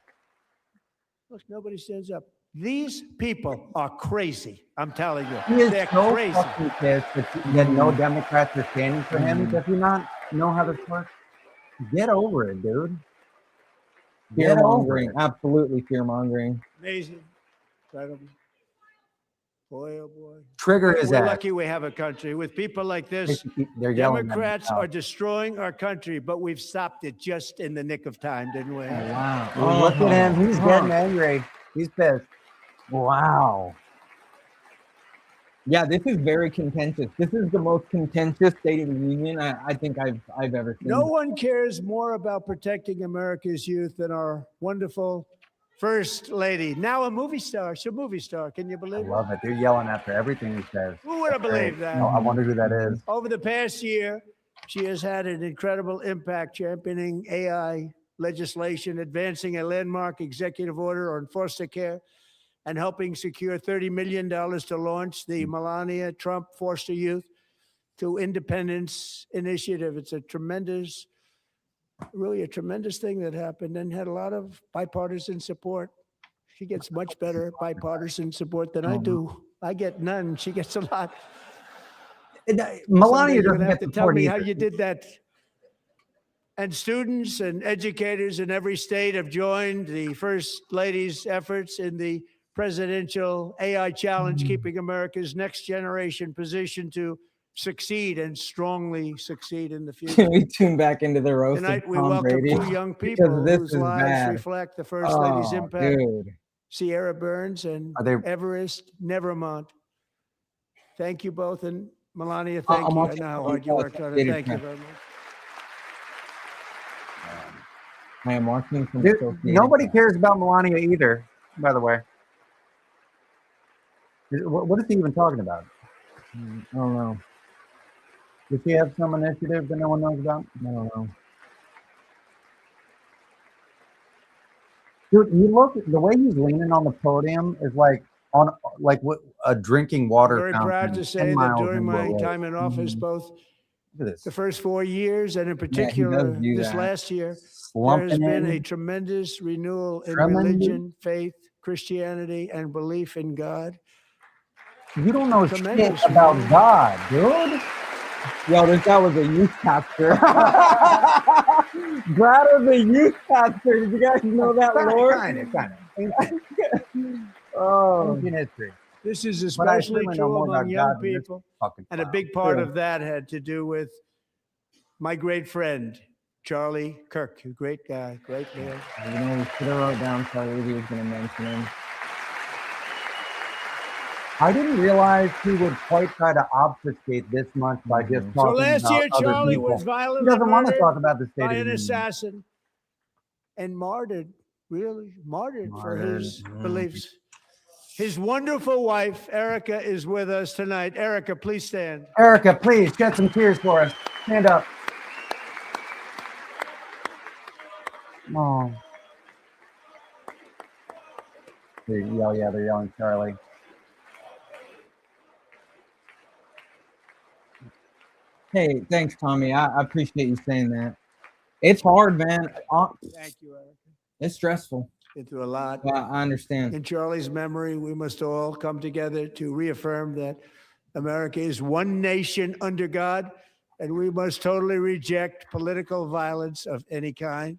Look, nobody stands up. These people are crazy. I'm telling you. He is They're so crazy. fucking pissed that no Democrats are standing for him. Does he not know how this works? Get over it, dude. fear Get over mongering. it. Absolutely fear mongering. Amazing. Incredible. Boy, oh boy. Trigger his We're ass. lucky we have a country with people like this. They're yelling at him Democrats now. are destroying our country, but we've stopped it just in the nick of time, didn't we? Wow. Well, look at him. He's getting angry. He's pissed. Wow. Yeah, this is very contentious. This is the most contentious State of the Union I think I've ever seen. No one cares more about protecting America's youth than our wonderful First Lady. Now a movie star. She's a movie star. Can you I believe it? love it. They're yelling after everything he says. Who would have Great. believed that? No, I wonder who that is. Over the past year, she has had an incredible impact championing AI legislation, advancing a landmark executive order on foster care, and helping secure $30 million to launch the Melania Trump Foster Youth. to Independence Initiative. It's really a tremendous thing that happened and had a lot of bipartisan support. She gets much better bipartisan support than I do. I get none. She gets a lot. Melania You're doesn't gonna have get to tell support me either. how you did that. And students and educators in every state have joined the First Lady's efforts in the presidential AI challenge, keeping America's next generation positioned to succeed and strongly succeed in the future. Can we tune back into the roast Tonight, of we Tom welcome Brady? two young Because people this whose is lives bad. reflect the First Lady's Oh, impact. dude. Sierra Burns and Are they- Everest Nevermont. Thank you both. And Melania, I'm thank you. I watching know how the hard you worked on it. Associated Thank you Press. very much. I am watching from Dude, Associated nobody Press. cares about Melania either, by the way. What is he even talking about? I don't know. Does he have some initiative that no one knows about? I don't know. Dude, you look, the way he's leaning on the podium is like what a drinking water Very fountain. proud to 10 say that miles during into a my lake. time in office, both Look at the this. first 4 years and in does particular do this that. last year, there has Slumping been a in. tremendous renewal in Tremendous. religion, faith, Christianity, and belief in God. You don't know shit Tremendous about renewal. God, dude. Yo, this guy was a youth pastor. Brad was a youth pastor. Did you guys know that, Lord? Kind of. Oh, Ancient history. This is But I especially certainly know true more among about young God than this people. fucking And a clown. big part True. of that had to do with my great friend, Charlie Kirk, a great guy, great man. you know, we should have wrote down Charlie. He was going to mention him. I didn't realize he would quite try to obfuscate this much by just Mhm. So talking last about year, other Charlie people. was He violently doesn't want to murdered talk about the state by of an the union. assassin and martyred, really martyred for Martyred. his beliefs. His wonderful wife, Erica, is with us tonight. Erica, please stand. Erica, please shed some tears for us. Stand up. Oh. They're yelling Charlie. Hey, thanks, Tommy. I appreciate you saying that. It's hard, man. Thank you, Erica. It's stressful. Been through a lot. Yeah, I understand. In Charlie's memory, we must all come together to reaffirm that America is one nation under God, and we must totally reject political violence of any kind.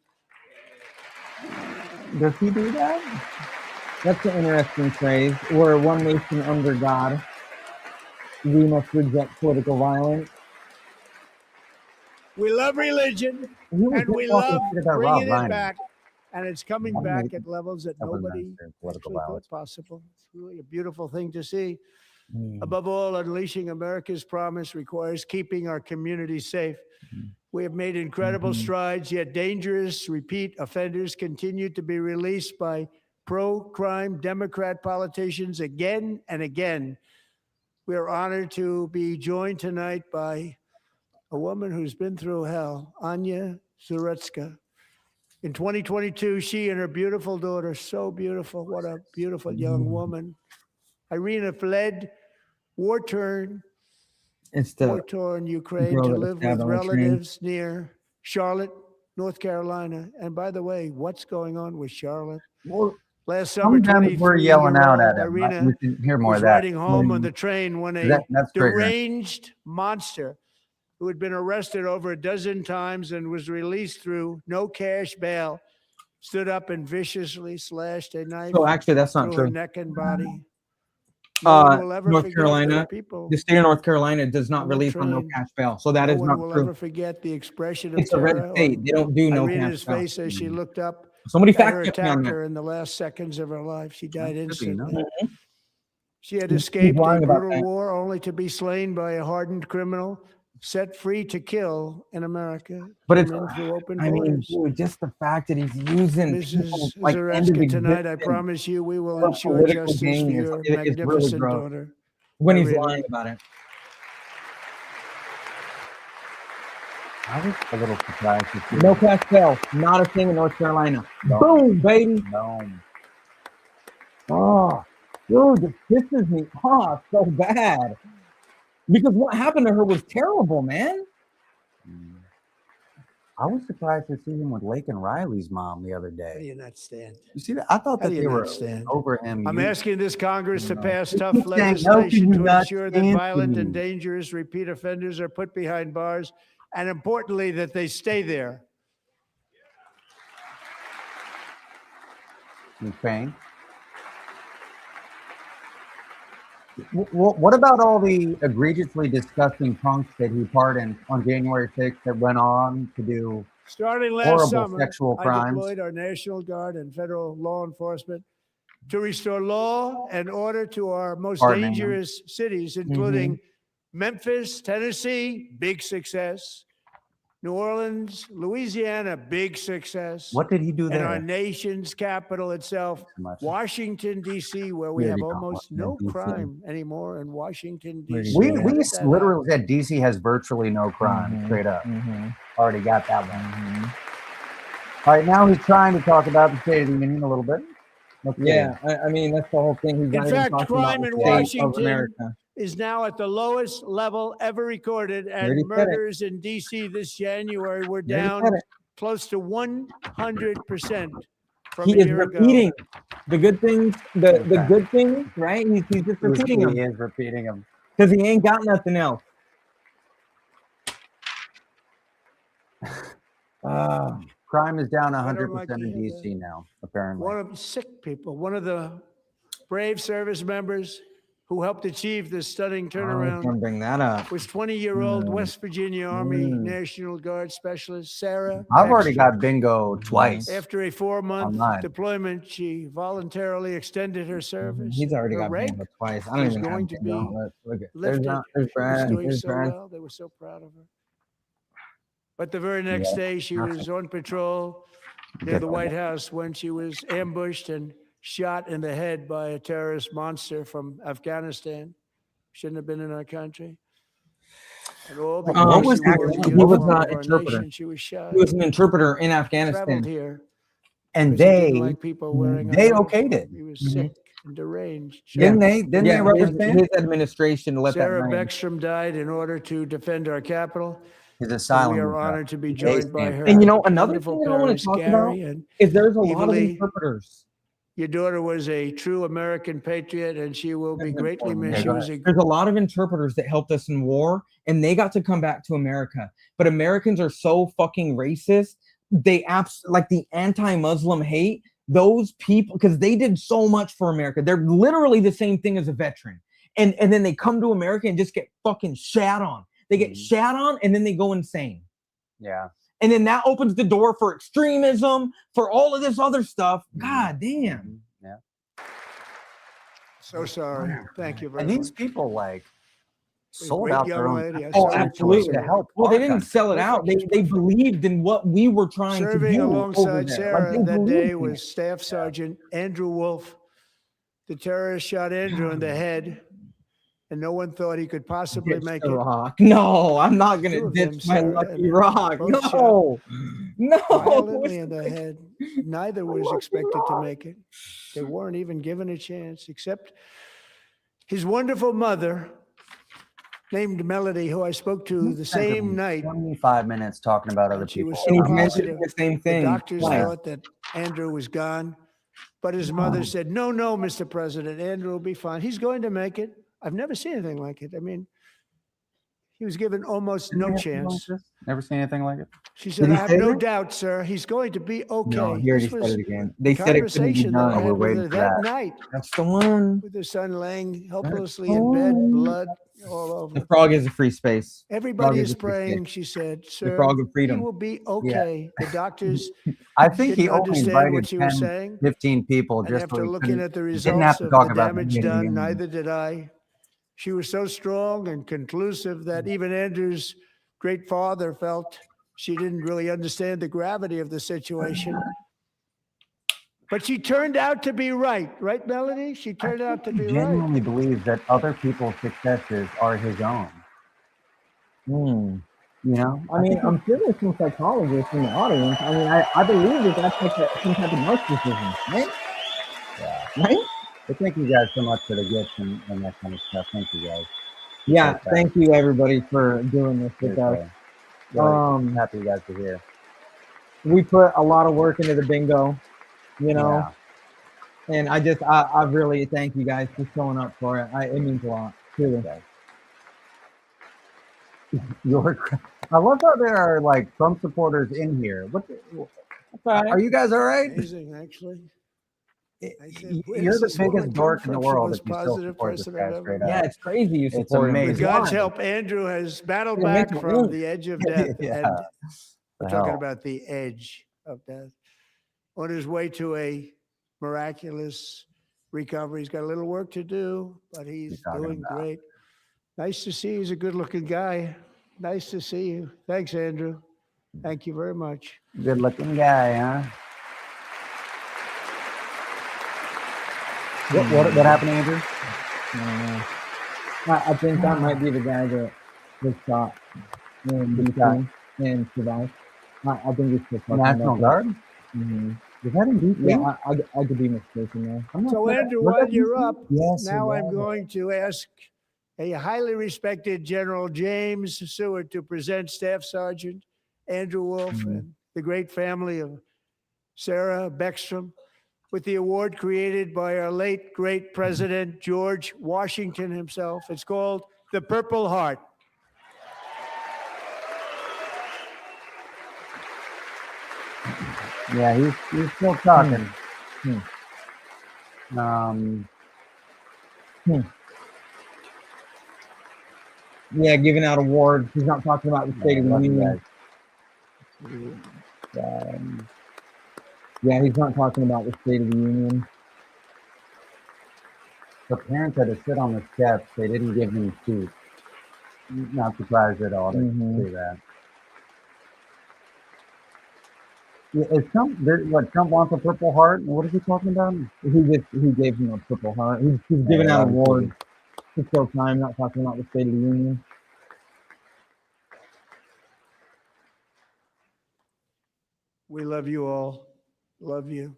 Does he do that? That's an interesting phrase. We're one nation under God. We must reject political violence. We love religion, He was and just we talking love shit about Rob bringing it Reiner. back, and it's coming I'm back making- at levels that That was nobody nice, political actually thought violence. possible. It's really a beautiful thing to see. Mm. Above all, unleashing America's promise requires keeping our communities safe. We have made incredible strides, yet dangerous repeat offenders continue to be released by pro-crime Democrat politicians again and again. We are honored to be joined tonight by a woman who's been through hell, Anya Zuretska. In 2022, she and her beautiful daughter, so beautiful, what a beautiful young woman. Irina fled war-torn It's the Ukraine girl to that was live stabbed with on the train. relatives near Charlotte, North Carolina. And by the way, what's going on with Charlotte? Well, Last summer, sometimes we're yelling out at him. Irina We should hear more was of that. riding home on the train when a That's triggering. deranged monster who had been arrested over a dozen times and was released through no cash bail stood up and viciously slashed a knife So actually, that's not through her true. neck and body. No one will ever North forget Carolina, the people. the state of North Carolina does not on the release on no train. cash bail. So that No is one not will true. ever forget the expression of It's a red terror state. on They don't do no Irina's cash bail. face as she looked up Somebody at her fact check me on that. attacker in the last seconds of her life. She died That could be, no? instantly. She had He's escaped a lying about brutal that. war only to be slain by a hardened criminal set free to kill in America. But Came it's, in through open I mean, borders. dude, just the fact that he's using people Mrs. like end of Zareska, tonight, I existence promise you, we will for ensure political justice for gain is your it's really magnificent gross daughter. when he's Irina. lying about it. I was a little surprised to see No cash bail, not a thing in North Carolina. No. Boom, baby. Boom. Oh, dude, this pisses me off so bad. because what happened to her was terrible, man. I was surprised to see him with Lake and Riley's mom the other How do day. you not stand? You see that? I thought How that do they you were not stand? over him. I'm asking this Congress to pass They tough keep saying, "How could legislation you to not ensure that stand violent for and me?" dangerous repeat offenders are put behind bars, and importantly, that they stay there. Okay. What about all the egregiously disgusting punks that he pardoned on January 6th that went on to do Starting last horrible summer, sexual I crimes? deployed our National Guard and federal law enforcement to restore law and order to our most Pardoning them. dangerous cities, including Memphis, Tennessee, big success, New Orleans, Louisiana, big success. What did he do And our there? nation's capital itself, So much. Washington, D.C., where we Here have you go, almost Washington, no DC. crime anymore in Washington, Where D.C. do you We Yeah. How did that literally happen? said DC has virtually no crime. Straight up. Already got that one. All right, now he's trying to talk about the State of the Union a little bit. Let's get Yeah, I mean that's the whole thing. He's In not even fact, talking about crime the in state of Washington America. is now at the lowest level ever recorded, already and said it. murders in D.C. this January were You already down said it. close to 100% from He a is year repeating ago. the good things, the Okay. good things, right? He's just repeating He them is repeating them. because he ain't got nothing else. Crime is down I don't 100% like to in hear DC now, apparently. One of sick people, one of the brave service members who helped achieve this stunning I was turnaround gonna bring that up. was 20-year-old West Virginia Army National Guard Specialist Sarah I've already Beckstrom. got bingo twice. After a 4-month Online. deployment, she voluntarily extended her service. He's already Her got rank bingo twice. I don't was even going have to bingo. be Look at lifted. there's She was Brad. doing There's so Brad. well. They were so proud of her. But the very next day, she was on patrol near the White House when she was ambushed and shot in the head by a terrorist monster from Afghanistan. Shouldn't have been in our country. And all because What was she the- wore the he was uniform an of our interpreter. nation, she was shot. He was an interpreter in Traveled Afghanistan. here. And because he didn't they like people wearing a they uniform. okayed it. He was sick and deranged. Didn't they? Didn't they his, represent? his administration let Sarah that run. Beckstrom died in order to defend our capital. His And asylum. we are was honored to be base joined by camp. her. And you know, another wonderful thing that I want parents, to talk Gary about and is there's a lot of Evilly. interpreters. Your daughter was a true American patriot, and she will be greatly missed. She go was a There's a lot of interpreters that helped us in war, and they got to come back to America. But Americans are so fucking racist. They like the anti-Muslim hate those people because they did so much for America. They're literally the same thing as a veteran, and then they come to America and just get fucking shat on. They get shat on, and then they go insane. Yeah. And then that opens the door for extremism, for all of this other stuff. God damn. Yeah. so sorry. Thank you very And much. these people like sold great out their young own. lady. I Oh, saw her absolutely. To help. Well, they our didn't country. sell it out. They believed in what we were trying to Serving do over alongside there. Sarah Like, they that day believed in was it. Staff Sergeant Andrew Wolf. The terrorist shot Andrew in the head, and no one thought he could possibly Ditch make the it. rock. No, I'm not Two gonna of them, ditch my Sarah lucky and rock. both No, no. Violently in the head. Neither was expected to make it. They weren't even given a chance, except his wonderful mother, named Melody, who I spoke to the same night. 25 minutes talking about other And she people. was And so he's mentioning positive. the same The thing. doctors twice. thought that Andrew was gone, but his mother said, no, Mr. President, Andrew will be fine. He's going to make it. I've never seen anything like it. I mean, he was given almost no chance. Never seen anything like it. She said, he I have say no that? doubt, sir. He's going to be okay. No, he already This said was it again. They the said it couldn't be conversation that I done. had we're with waiting her for that that. night That's the one. with her son laying helplessly the in bed, one. blood all The over. frog is a free space. Everybody frog is is a free praying, space. she said, sir, frog of he freedom. will be okay. The doctors I think he didn't only understand invited what she was 10, saying. 15 people And just so after he looking couldn't- at the didn't have results to of talk the about damage the done, union. neither did I. She was so strong and conclusive that even Andrew's great father felt she didn't really understand the gravity of the situation. But she turned out to be right, right, Melody? She turned out to He be right. genuinely believes that other people's successes are his own. Hmm. You know, I mean, I'm sure there's some psychologists in the audience. I mean, I believe that that's like some type of narcissism, right? Yeah. Right? But thank you guys so much for the gifts and that kind of stuff. Thank you guys. Yeah, thank you everybody for doing this with us. Really happy you guys are here. We put a lot of work into the bingo, you know, and I really thank you guys for showing up for it. It means a lot, truly. I love how there are like Trump supporters in here. Are you guys all right? Amazing, actually. You're the biggest dork in the world if you still support this guy straight up. Yeah, it's crazy you It's support him. amazing. With God's help, Andrew has battled back from the edge of death. And we're talking about the edge of death. On his way to a miraculous recovery. He's got a little work to do, but he's doing great. Nice to see you. He's a good-looking guy. Nice to see you. Thanks, Andrew. Thank you very much. Good-looking guy, huh? What happened, Andrew? I think that might be the guy that was shot in DC and survived. I think it's the National Guard? Mm-hmm. Is that in DC? Yeah, I could be mistaken there. So, Andrew, while you're up, now I'm going to ask a highly respected General James Seward to present Staff Sergeant Andrew Wolf and the great family of Sarah Beckstrom with the award created by our late, great President George Washington himself. It's called the Purple Heart. Yeah, he's still talking. Yeah, giving out awards. He's not talking about the State of the Union. Yeah, he's not talking about the State of the Union. The parents had to sit on the steps. They didn't give him seats. Not surprised at all to see that. Yeah, is Trump wants a Purple Heart? What is he talking about? He gave him a Purple Heart. He's giving out awards. To kill time, not talking about the State of the Union. We love you all. Love you.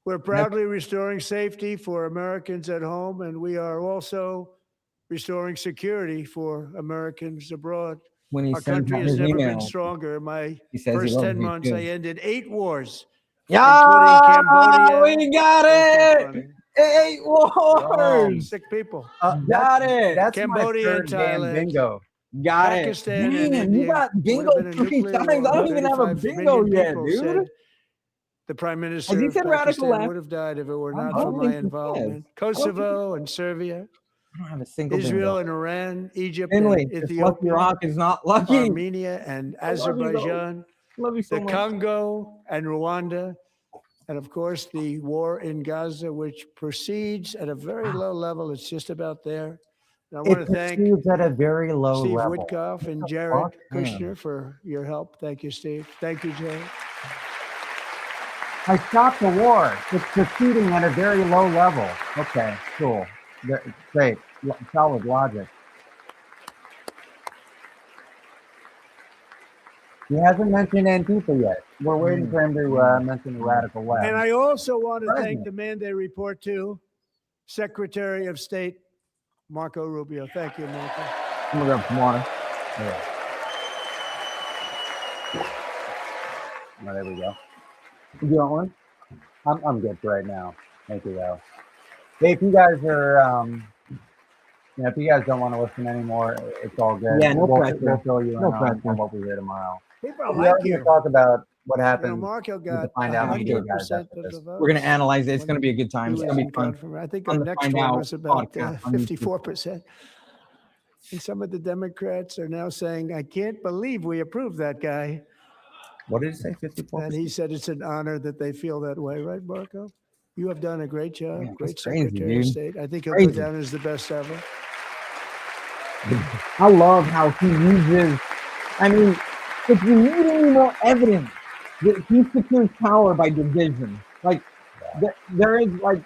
We're proudly restoring safety for Americans at home, and we are also restoring security for Americans abroad. Our country has never been stronger. In my first 10 months, I ended 8 wars. Yeah, Cambodia. We got it. 8 wars. Sick people. Got it. That's Cambodia, my third Thailand, bingo. Got Pakistan, it. and Damn, India. you got bingo 3 times. I don't even have a bingo yet, dude. The Prime Minister he of said radical Pakistan left? would have died if it were not for my involvement. Kosovo and Serbia, I don't have a single Israel bingo. and Iran, Egypt Finley, and Lucky Ethiopia, Rock is not lucky. Armenia and Azerbaijan, Love you so the much. Congo and Rwanda, and of course the war in Gaza, which proceeds at a very low level. It's just about there. And I want to thank at a very low Steve level. Woodcoff and Jared Kushner for your help. Thank you, Steve. Thank you, Jared. I stopped the war. It's proceeding at a very low level. Okay, cool. Great. Solid logic. He hasn't mentioned Antifa yet. We're waiting for him to mention the radical left. And I also want to thank the man they report to, Secretary of State Marco Rubio. Thank you, Marco. I'm gonna grab some water. Yeah. Oh, there we go. You want one? I'm good for right now. Thank you, though. Hey, if you guys are, if you guys don't want to listen anymore, it's all good. Yeah, no pressure. We'll fill you in No on pressure. what we hear tomorrow. People We like are going you. to talk about what You happened. know, Marco got find out how you guys 100% after of this. the votes. We're gonna analyze it. It's gonna be a good time. It's He gonna be was fun. confirmed. I think On our the next Find one Out was about podcast on YouTube. 54%. And some of the Democrats are now saying, I can't believe we approved that guy. What did he say? 54%? And he said it's an honor that they feel that way, right, Marco? You have done a great job, Yeah, great that's crazy, Secretary of dude. State. I think he'll Crazy. go down as the best ever. I love how he uses. I mean, if you need any more evidence that he secures power by division, like there is like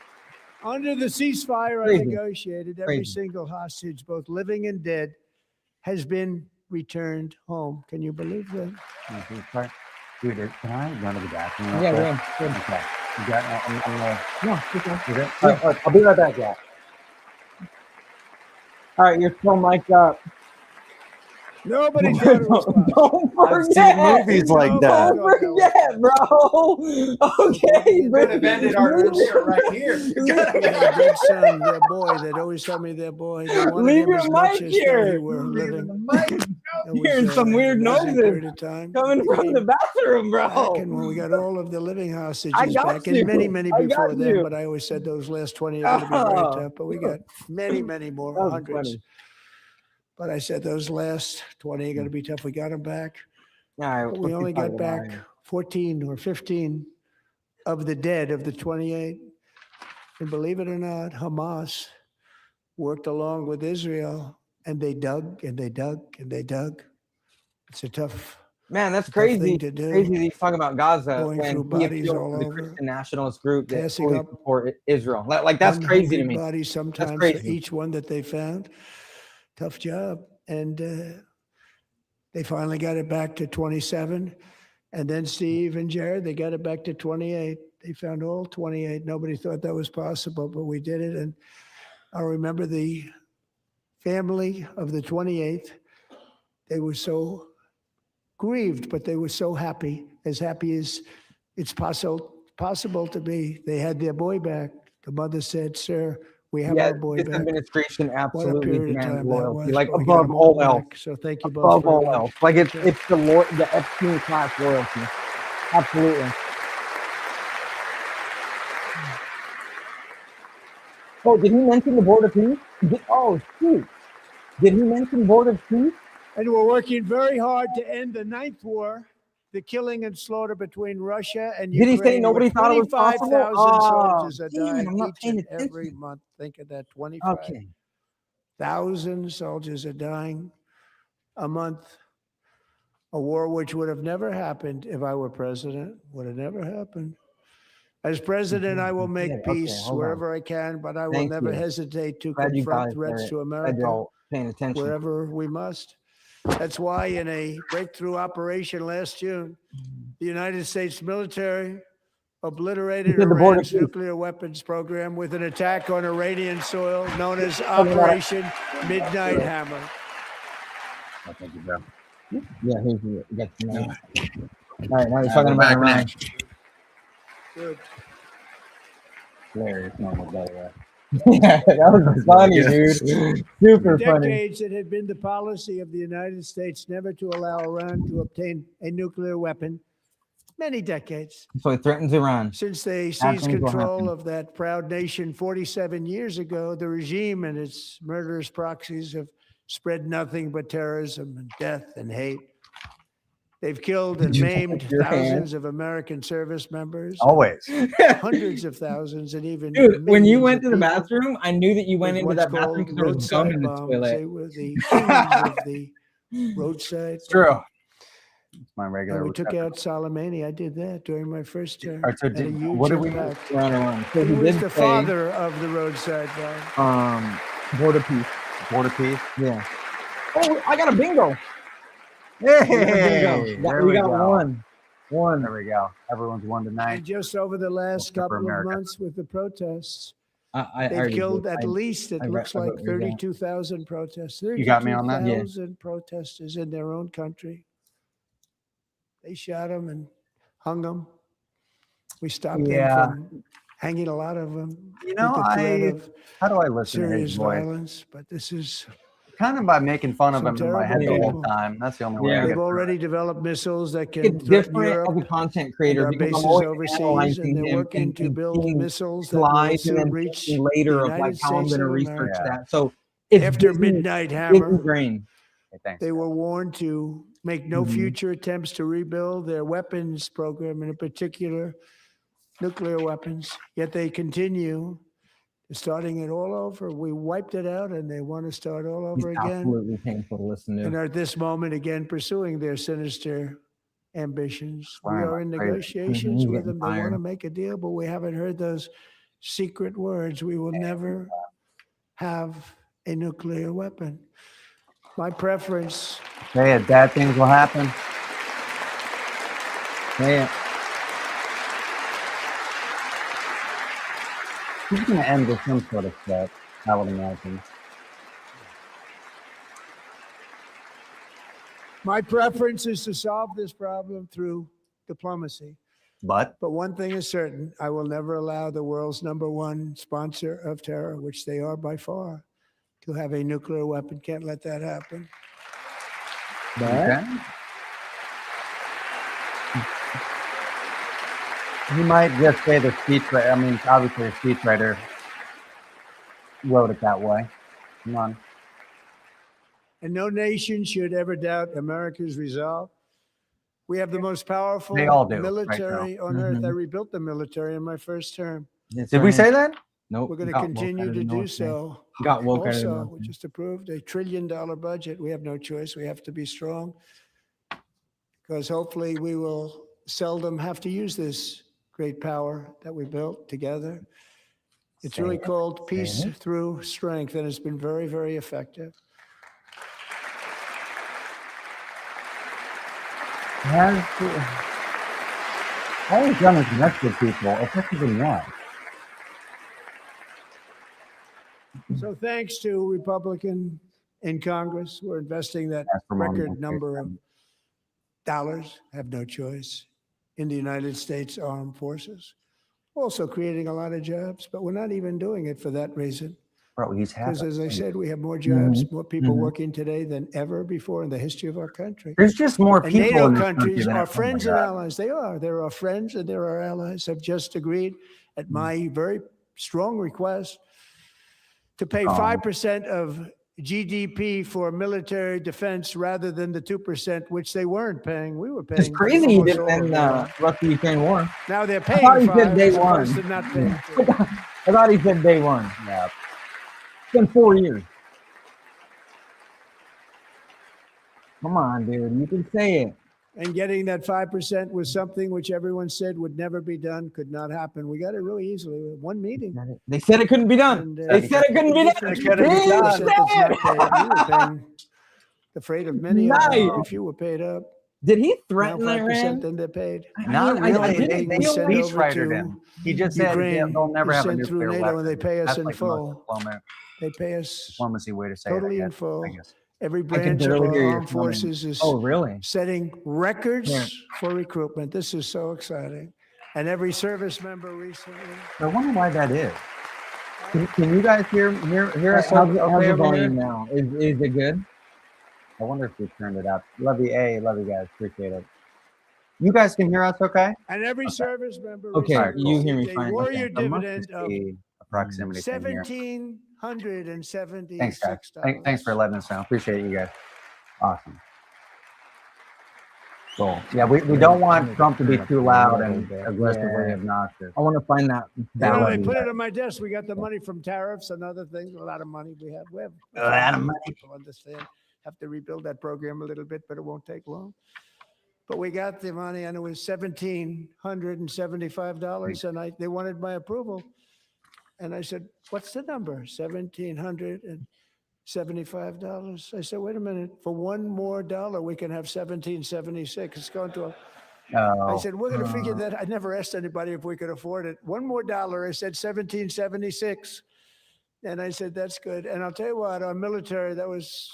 Under the ceasefire I Crazy. negotiated, every Crazy. single hostage, both living and dead, has been returned home. Can you believe that? Dude, can I run to the bathroom? real yeah, quick? yeah. Okay. You got, I'm No, it's okay. is it? All right, I'll be right back, guys. All right, you're still mic'd up. Nobody thought it was possible. Don't I've seen forget. movies like Nobody that. Don't thought that was forget, bro. Okay, Could but have ended our career right here. They had a good son, their boy. They'd always tell me their boy. They wanted leave him your as much mic as though he here. were living. It was, Hearing some weird an amazing noises period of time. coming from the bathroom, Back bro. and when we got all of the living hostages I got back, you. and many I got before then, you. but I always said those last 20 are going to be very Oh. tough. But we got many more, That was hundreds. funny. But I said those last 20 are going to be tough. We got them back. All right, But we let's only get got back started. 14 or 15 of the dead of the 28. And believe it or not, Hamas worked along with Israel, and they dug and they dug and they dug. It's a tough Man, that's tough crazy. thing to do. Crazy that he's talking about Gaza Going when through he bodies appealed all to the over, Christian nationalist group that passing fully up support Israel. Like that's crazy to me. bodies sometimes for crazy. each one that they found. Tough job. And they finally got it back to 27. And then Steve and Jared, they got it back to 28. They found all 28. Nobody thought that was possible, but we did it. And I remember the family of the 28th. They were so grieved, but they were so happy as it's possible to be. They had their boy back. The mother said, "Sir, we have Yeah, our boy this back." administration What a absolutely period of demands time that loyalty, was. like but we got above them all else. back. So thank you both Above very all much. else, like Take care. it's the Epstein class loyalty. Absolutely. Oh, did he mention the Board of Peace? Oh, shoot. Did he mention Board of Peace? And we're working very hard to end the ninth war, the killing and slaughter between Russia and Did he Ukraine. say nobody where thought it was possible? 25,000 Oh, soldiers are damn it, dying I'm not each paying and every attention. month. Think of that, 25,000 Okay. soldiers are dying a month. A war which would have never happened if I were president. Would have never happened. As president, I will make Okay, peace hold on. wherever I can, but I will Thank never you. hesitate to Glad you confront guys threats are to glad America you're all paying attention. wherever we must. That's why in a breakthrough operation last June, the United States military obliterated said the Board of Iran's Peace. nuclear weapons program with an attack on Iranian soil known as Operation Midnight Hammer. Oh, thank you, bro. Yeah, here's the got the name. All right, now he's All right, talking we're about back Iran. next. Good. Hilarious moment, by the way. Yeah, that was funny, good. dude. Super funny. Decades, it had been the policy of the United States never to allow Iran to obtain a nuclear weapon. Many decades. So he threatens Iran. Since they Bad seized things will control happen. of that proud nation 47 years ago, the regime and its murderous proxies have spread nothing but terrorism and death and hate. They've killed and Did you maimed touch your hand? thousands of American service members, Always. hundreds of thousands, and even Dude, when you millions went of to the people bathroom, I knew that you went with into what's that bathroom called because there was gum roadside in the bombs. toilet. They were the kings of the roadside. It's true. It's my regular. And we took reception. out Soleimani. I did that during my first term. All right, so Had a did- huge what did we- impact. Iran. So He he was did the say, father of the roadside bomb. Board of Peace. Board of Peace. Yeah. Oh, I got a bingo. Hey, there we we got go. one. There we go. Everyone's one tonight. And just over the last Vote for couple of America. months with the protests, I they've already killed did. at least, it I looks read- I like wrote yours down. 32,000 protests. You got me on that? Yeah. 32,000 protesters in their own country. They shot them and hung them. We stopped Yeah. them from hanging a lot of them You know, with the threat of how do I listen to serious his voice? violence. But this is, Kind of by making fun of Some him in my head the terrible whole people. time. That's the only way. Yeah. I they've get through already it. developed missiles that can It's threaten different Europe as a content and creator our because bases I'm always overseas, analyzing and they're him working and, to and build seeing missiles that will slides and soon then reach thinking later the of like United how I'm States going to of research America. that. So it's After Disney, Midnight Disney Hammer, brain. Hey, thanks. they guys. were warned to make no Mhm. future attempts to rebuild their weapons program, and in particular, nuclear weapons. Yet they continue, starting it all over. We wiped it out, and they want to start all He's over again. absolutely painful to listen And to. are at this moment again pursuing their sinister ambitions. We Swearing are in like crazy. negotiations He's with getting them. They want fired. to make a deal, but we haven't heard those secret words. We will never have a nuclear weapon. My preference, Hey, bad things will happen. Yeah. He's going to end with some sort of threat, I would imagine. My preference is to solve this problem through diplomacy. But But one thing is certain, I will never allow the world's #1 sponsor of terror, which they are by far, to have a nuclear weapon. Can't let that happen. okay. He might just say the speechwriter. I mean, obviously the speechwriter wrote it that way. Come on. And no nation should ever doubt America's resolve. We have the most powerful They all do, right military on earth. I Mhm. rebuilt the military in my first term. Yes, Did we sir. say that? Nope. We're going to got woke continue out of to the do North, man. so. Got woke out of the Also, North, we man. just approved a $1 trillion budget. We have no choice. We have to be strong because hopefully we will seldom have to use this great power that we built together. It's Say really it. called peace Say it. through strength, and it's been very, very effective. All he's done is mess with people. Effective in what? So thanks to Republican in Congress, we're investing that Ask for more record military number of spending. dollars, have no choice, in the United States Armed Forces. Also creating a lot of jobs, but we're not even doing it for that reason. Bro, he's half. Because as I said, we have more jobs, more people Mhm. working today than ever before in the history of our country. There's just more And people NATO in this country countries than are oh my friends and God. allies. They are. They're our friends and they're our allies. Have just agreed at my very strong request to pay 5% of GDP for military defense rather than the 2%, which they weren't paying. We were paying. It's crazy you almost didn't all of end that. Russia-Ukraine war. Now they're I paying thought he said 5 day as opposed one. to not paying. I thought he said day one. Yeah. It's been 4 years. Come on, dude. You can say it. And getting that 5% was something which everyone said would never be done, could not happen. We got it really easily. One meeting. They said it couldn't be done. And, They said it couldn't be done. difference It couldn't be between done. 2% that's not paid. We were paying the freight of many of them. Nice. Very few were paid up. Did he Now threaten 5%, Iran? then they're paid. Not I really. didn't They feel like- speechwritered him. He just said Ukraine they'll never is have a sent through nuclear NATO and weapon. they pay us That's in like the most full. They pay us diplomacy way to say totally it. in full. I guess. Every I can branch of barely our hear you armed coming. forces is Oh, really? setting records Yeah. for recruitment. This is so exciting. And every service member recently. I wonder why that is. Can you guys hear us? How's okay the over volume here? now? Is it good? I wonder if we turned it up. Love you, love you guys. Appreciate it. You guys can hear us, okay? And every service member Okay, recently you hear me received a fine. warrior There must dividend just of be a proximity thing here. $1,776. Thanks, guys. Thanks for letting us know. Appreciate you guys. Awesome. Cool. Yeah, we don't want Trump to be too loud and aggressively Yeah. obnoxious. I want to find that. You that know, one. they put it on my desk. We got the money from tariffs and other things. A lot of money we have. We have A lot of money. People understand. Have to rebuild that program a little bit, but it won't take long. But we got the money, and it was $1,775, and they wanted my approval, and I said, "What's the number?" $1,775. I said, "Wait a minute. For one more dollar, we can have 1776. It's going to." I said, "We're going to figure that." I never asked anybody if we could afford it. One more dollar. I said 1776. And I said, "That's good." And I'll tell you what, our military, that was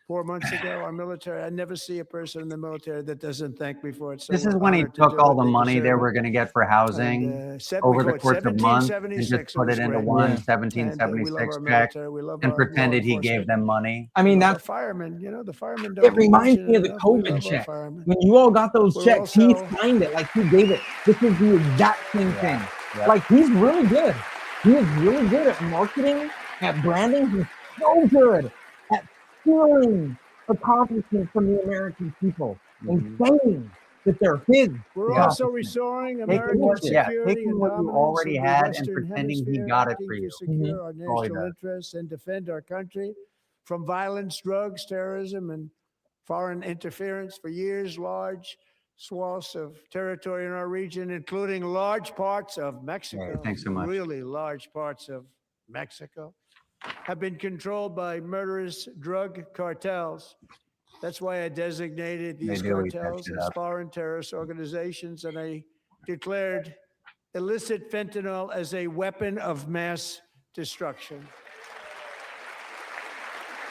4 months ago, our military, I never see a person in the military that doesn't thank me for it. So This is we're when he honored to took do all it. the They money they deserve were it. going to get for housing And, over the we course of months and 1776, just put it was into great. one Yeah. 1776 our check military. We love and our pretended law he gave enforcement. them money. I mean, We love that's our firemen. You know, the firemen it. don't get Reminds mentioned me of the enough. We COVID love our check. firemen. When you all got those We're checks, he also- signed it like he gave it. This is the exact same thing. Yeah. Like he's really good. He is really good at marketing, at branding. He's so good at stealing accomplishments from the American people and saying that they're his. We're Yeah. also restoring American what- yeah, security taking and what you dominance already in the had and Western pretending he Hemisphere, got it acting for to you. secure our all he national does. interests and defend our country from violence, drugs, terrorism, and foreign interference. For years, large swaths of territory in our region, including large parts of Mexico, Hey, thanks so much. really large parts of Mexico, have been controlled by murderous drug cartels. That's why I designated these do eat that cartels shit as up. foreign terrorist organizations, and I declared illicit fentanyl as a weapon of mass destruction.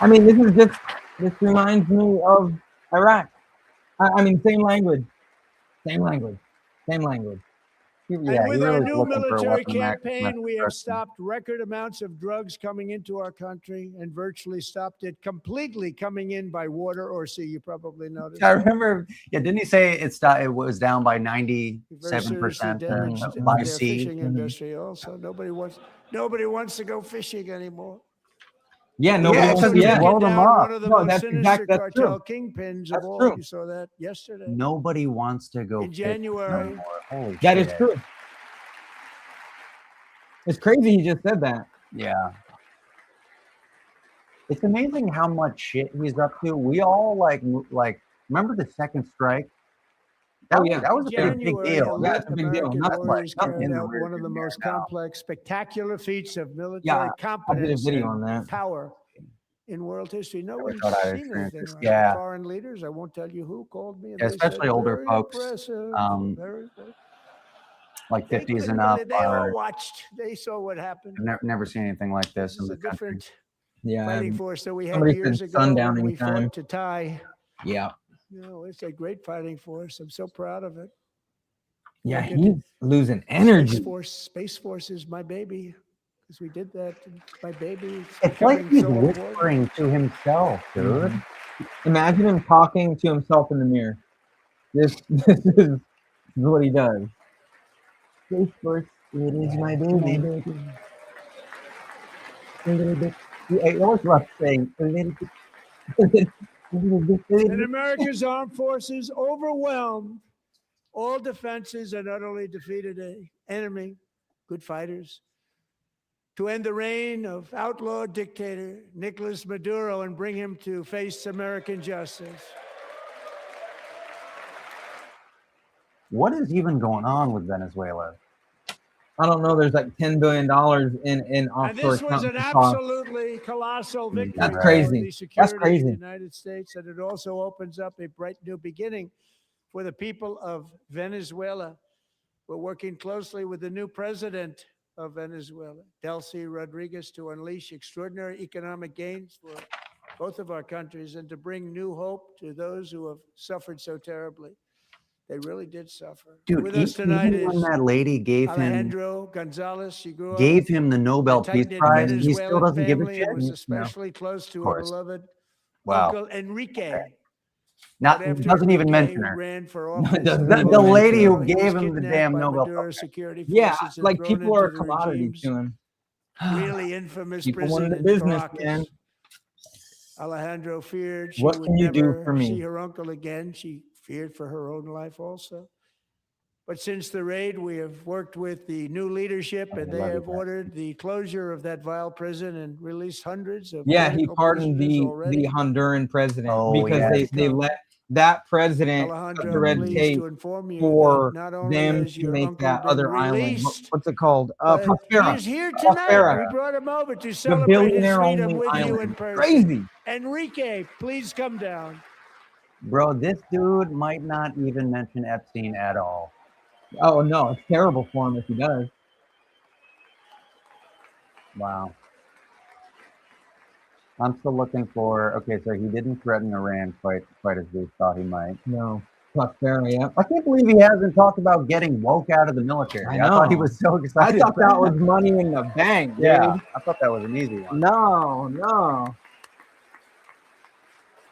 I mean, this reminds me of Iraq. I mean, same language. Same language. Same language. Yeah, And with he our really is new looking for a military weapon of mass campaign, we have destruction. stopped record amounts of drugs coming into our country and virtually stopped it completely coming in by water or sea. You probably noticed. I remember, yeah, didn't he say it was down by 97% Seriously damaged by their sea? fishing industry. Also, nobody wants to go fishing anymore. Yeah, nobody Yeah, wants because to. we Yeah, blow them up. One of the No, most that's sinister that's true. cartel kingpins of That's all. true. You saw that yesterday. Nobody wants to go In fishing January. anymore. Holy That shit. is true. It's crazy he just said that. Yeah. It's amazing how much shit he's up to. We all like remember the second strike? That, Oh, yeah. that was a pretty big January, deal. Yeah, elite it's a big deal. American Not warriors nothing carried in the out rear one of the view mirror most now. complex, spectacular feats of Yeah, military I did a competence video and on that. power in world history. No Never one's thought I'd seen experience anything this. like Yeah. it. Foreign leaders, I won't tell you who, called me, and Yeah, they especially said, older very folks, impressive, very. like They 50s couldn't and up. believe- They all Are, watched. They saw what happened. I've never seen anything like this This in is the a country. different Yeah. fighting force that we had Somebody years said ago when sundowning we time. fought to tie. Yeah. You know, it's a great fighting force. I'm so proud of it. Yeah, Like it- he's losing energy. Space Force is my baby because we did that. My baby. It's like becoming he's so important. whispering to himself, dude. Imagine him talking to himself in the mirror. This is what he does. Space Force, it is my baby. I always love saying a little bit. And America's armed forces overwhelmed all defenses and utterly defeated an enemy, good fighters, to end the reign of outlaw dictator Nicolas Maduro and bring him to face American justice. What is even going on with Venezuela? I don't know. There's like $10 billion in And offshore this was an accounting costs. absolutely colossal victory That's for crazy. the That's security of crazy. the United States, and it also opens up a bright new beginning for the people of Venezuela. We're working closely with the new president of Venezuela, Delcy Rodriguez, to unleash extraordinary economic gains for both of our countries and to bring new hope to those who have suffered so terribly. They really did suffer. Dude, With us tonight even when is that lady gave Alejandro Gonzalez. She grew up him the Nobel Peace tight-knit Prize, he still Venezuelan doesn't give a family shit. and was especially close to her course. beloved Wow. Uncle Enrique. Not But after doesn't even Enrique mention her. ran for No, it office, doesn't. The Well, lady who he was gave him the kidnapped damn by Nobel Maduro's Prize. security Yeah, forces and like thrown people are a into the commodity regime's to him. really infamous People prison wanted in the business, Caracas. man. Alejandro feared she What would can you do never for me? see her uncle again. She feared for her own life also. But since the raid, we have worked with the new leadership, and they love you, have man. ordered the closure of that vile prison and released hundreds of Yeah, he political pardoned prisoners the already. Honduran president Oh, because yes. they let that president cut Alejandro, the red pleased tape to inform you for that not only them has to your make uncle that been other island. released, What's it called? but he Prospera. is here tonight. Prospera. We brought him over to The celebrate his billionaire freedom only with you in island. person. Crazy. Enrique, please come down. Bro, this dude might not even mention Epstein at all. Oh no, it's terrible for him if he does. Wow. I'm still looking for. Okay, so he didn't threaten Iran quite as we thought he might. No. Prospera, yeah. I can't believe he hasn't talked about getting woke out of the military. I thought he know. was so I excited. thought that was money in the bank, dude. Yeah, I thought that was an easy one. No.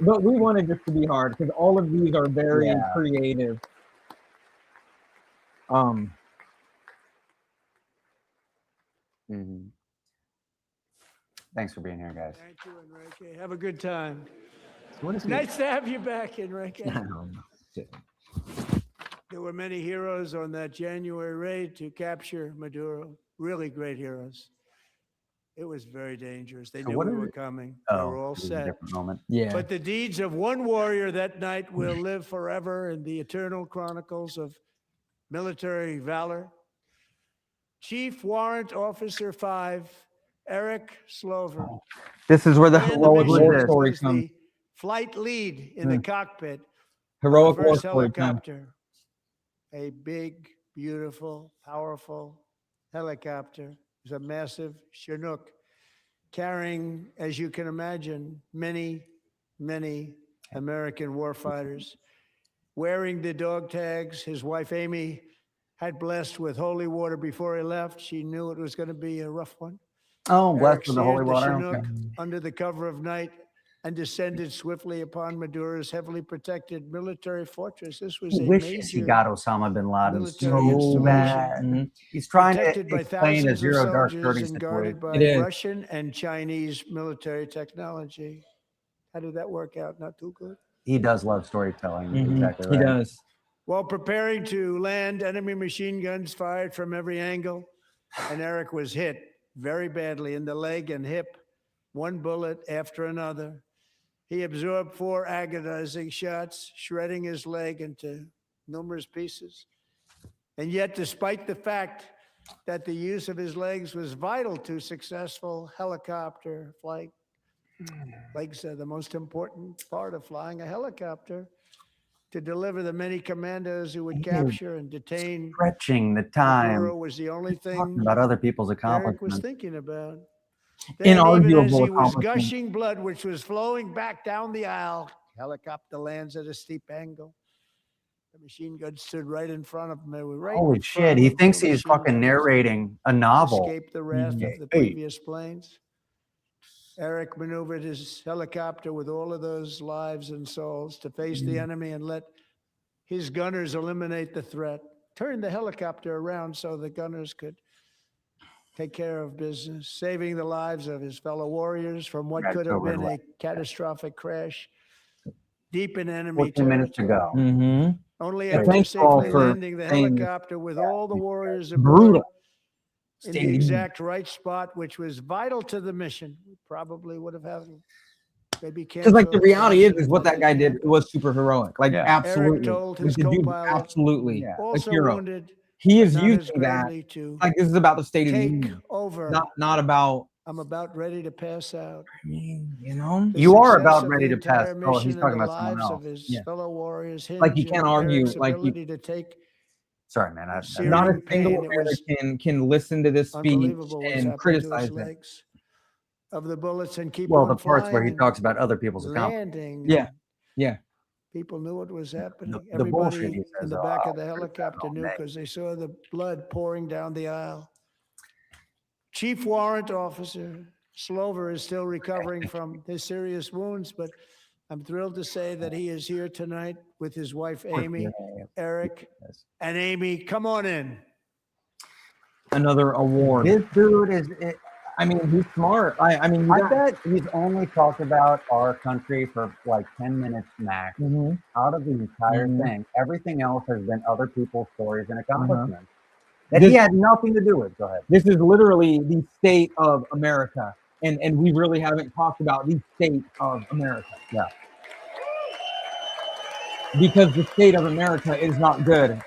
But we wanted this to be hard because all of these are very Yeah. creative. Mhm. Thanks for being here, guys. Thank you, Enrique. Have a good time. So what is he? Nice to have you back, Enrique. I don't know. Shit. There were many heroes on that January raid to capture Maduro. Really great heroes. It was very dangerous. They So knew what we is were it? coming. They were all it was a set. different moment. Yeah. But the deeds of one warrior that night will live forever in the eternal chronicles of military valor. Chief Warrant Officer 5, Eric Slover. This is where the ran heroic mission, war story was comes. the flight lead in the cockpit. Heroic the war first story comes. helicopter. A big, beautiful, powerful helicopter. It was a massive Chinook carrying, as you can imagine, many American warfighters. Wearing the dog tags, his wife Amy had blessed with holy water before he left. She knew it was going to be a rough one. Oh, blessed Eric with the holy steered water. Chinook Okay. under the cover of night and descended swiftly upon Maduro's heavily protected military fortress. This was He a wishes he major got Osama bin Laden military so installation. bad. Mhm. He's trying protected to by explain a thousands of Zero Dark soldiers 30 and situation. guarded by It is. Russian and Chinese military technology. How did that work out? Not too good. He does love storytelling. Mhm. Exactly He right. does. While preparing to land, enemy machine guns fired from every angle, and Eric was hit very badly in the leg and hip, one bullet after another. He absorbed 4 agonizing shots, shredding his leg into numerous pieces. And yet, despite the fact that the use of his legs was vital to successful helicopter flight, legs are the most important part of flying a helicopter, to deliver the many commandos who would He is capture and detain Stretching the time. Maduro was the only Talking thing about other people's Eric was accomplishments. thinking about. Then, even as Inarguable he was accomplishment. gushing blood, which was flowing back down the aisle, helicopter lands at a steep angle. The machine gun stood right in front of him. They were right Holy in front shit. of He him, thinks 2 he's machine fucking guns. narrating a novel. Escaped the wrath Mhm. of the Hey. previous planes. Eric maneuvered his helicopter with all of those lives and souls to face the enemy and let his gunners eliminate the threat. Turned the helicopter around so the gunners could take care of business, saving the lives of his fellow warriors from what Right, could have over been the a catastrophic crash deep in enemy 14 minutes to territory. go. Mm-hmm. Only And after thanks all safely for landing the saying this. helicopter with all the warriors Brutal. aboard in the Staying- exact right spot, which was vital to the mission. We probably would have had maybe Because like the canceled reality is mission what if that guy did didn't was super heroic. Like Yeah. absolutely. Eric told Like, his the dude, co-pilot, absolutely. Yeah. A also hero. wounded, He but is not as using that. gravely, to Like this is about the State of the take Union. over. Not about. I'm about ready to pass out. I mean, you know. The You are success about of ready the to pass. entire Oh, he's mission talking and the about someone lives else. of his Yeah. fellow warriors Like, you hinge can't on argue, Eric's like, you- ability to take Sorry, man. Searing Not a pain. single It was American can listen to this speech unbelievable what's and happened to his criticize it. legs of the bullets and keep Well, on the parts where he flying talks about other people's and accomplishments. landing. Yeah. Yeah. People knew what was happening. The bullshit Everybody he says, in the "Oh, back I'll of the criticize helicopter all knew day." because they saw the blood pouring down the aisle. Chief Warrant Officer Slover is still recovering from his serious wounds, but I'm thrilled to say that he is here tonight with his wife, Amy, Eric, and Amy. Come on in. Another award. This dude is. I mean, he's smart. I mean, you I got- bet he's only talked about our country for like 10 minutes max. Mhm. Out of the entire Mhm. thing, everything else has been other people's stories and Uh-huh. accomplishments that he This- had nothing to do with. Go ahead. This is literally the state of America. And we really haven't talked about the state of America. Yeah. Because the state of America is not good.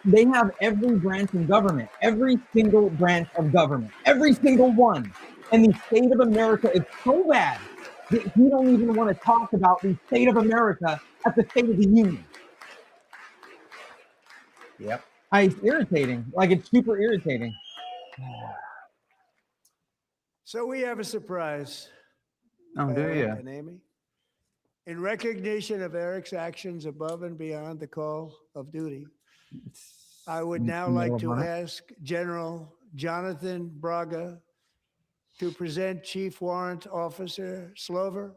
They have every branch of government, every single branch of government, every single one. And the state of America is so bad that we don't even want to talk about the state of America at the State of the Union. Yep. It's irritating. Like, it's super irritating. So we have a surprise. Oh, do Eric you? and Amy. In recognition of Eric's actions above and beyond the call of duty, I would now like to ask General Jonathan Braga to present Chief Warrant Officer Slover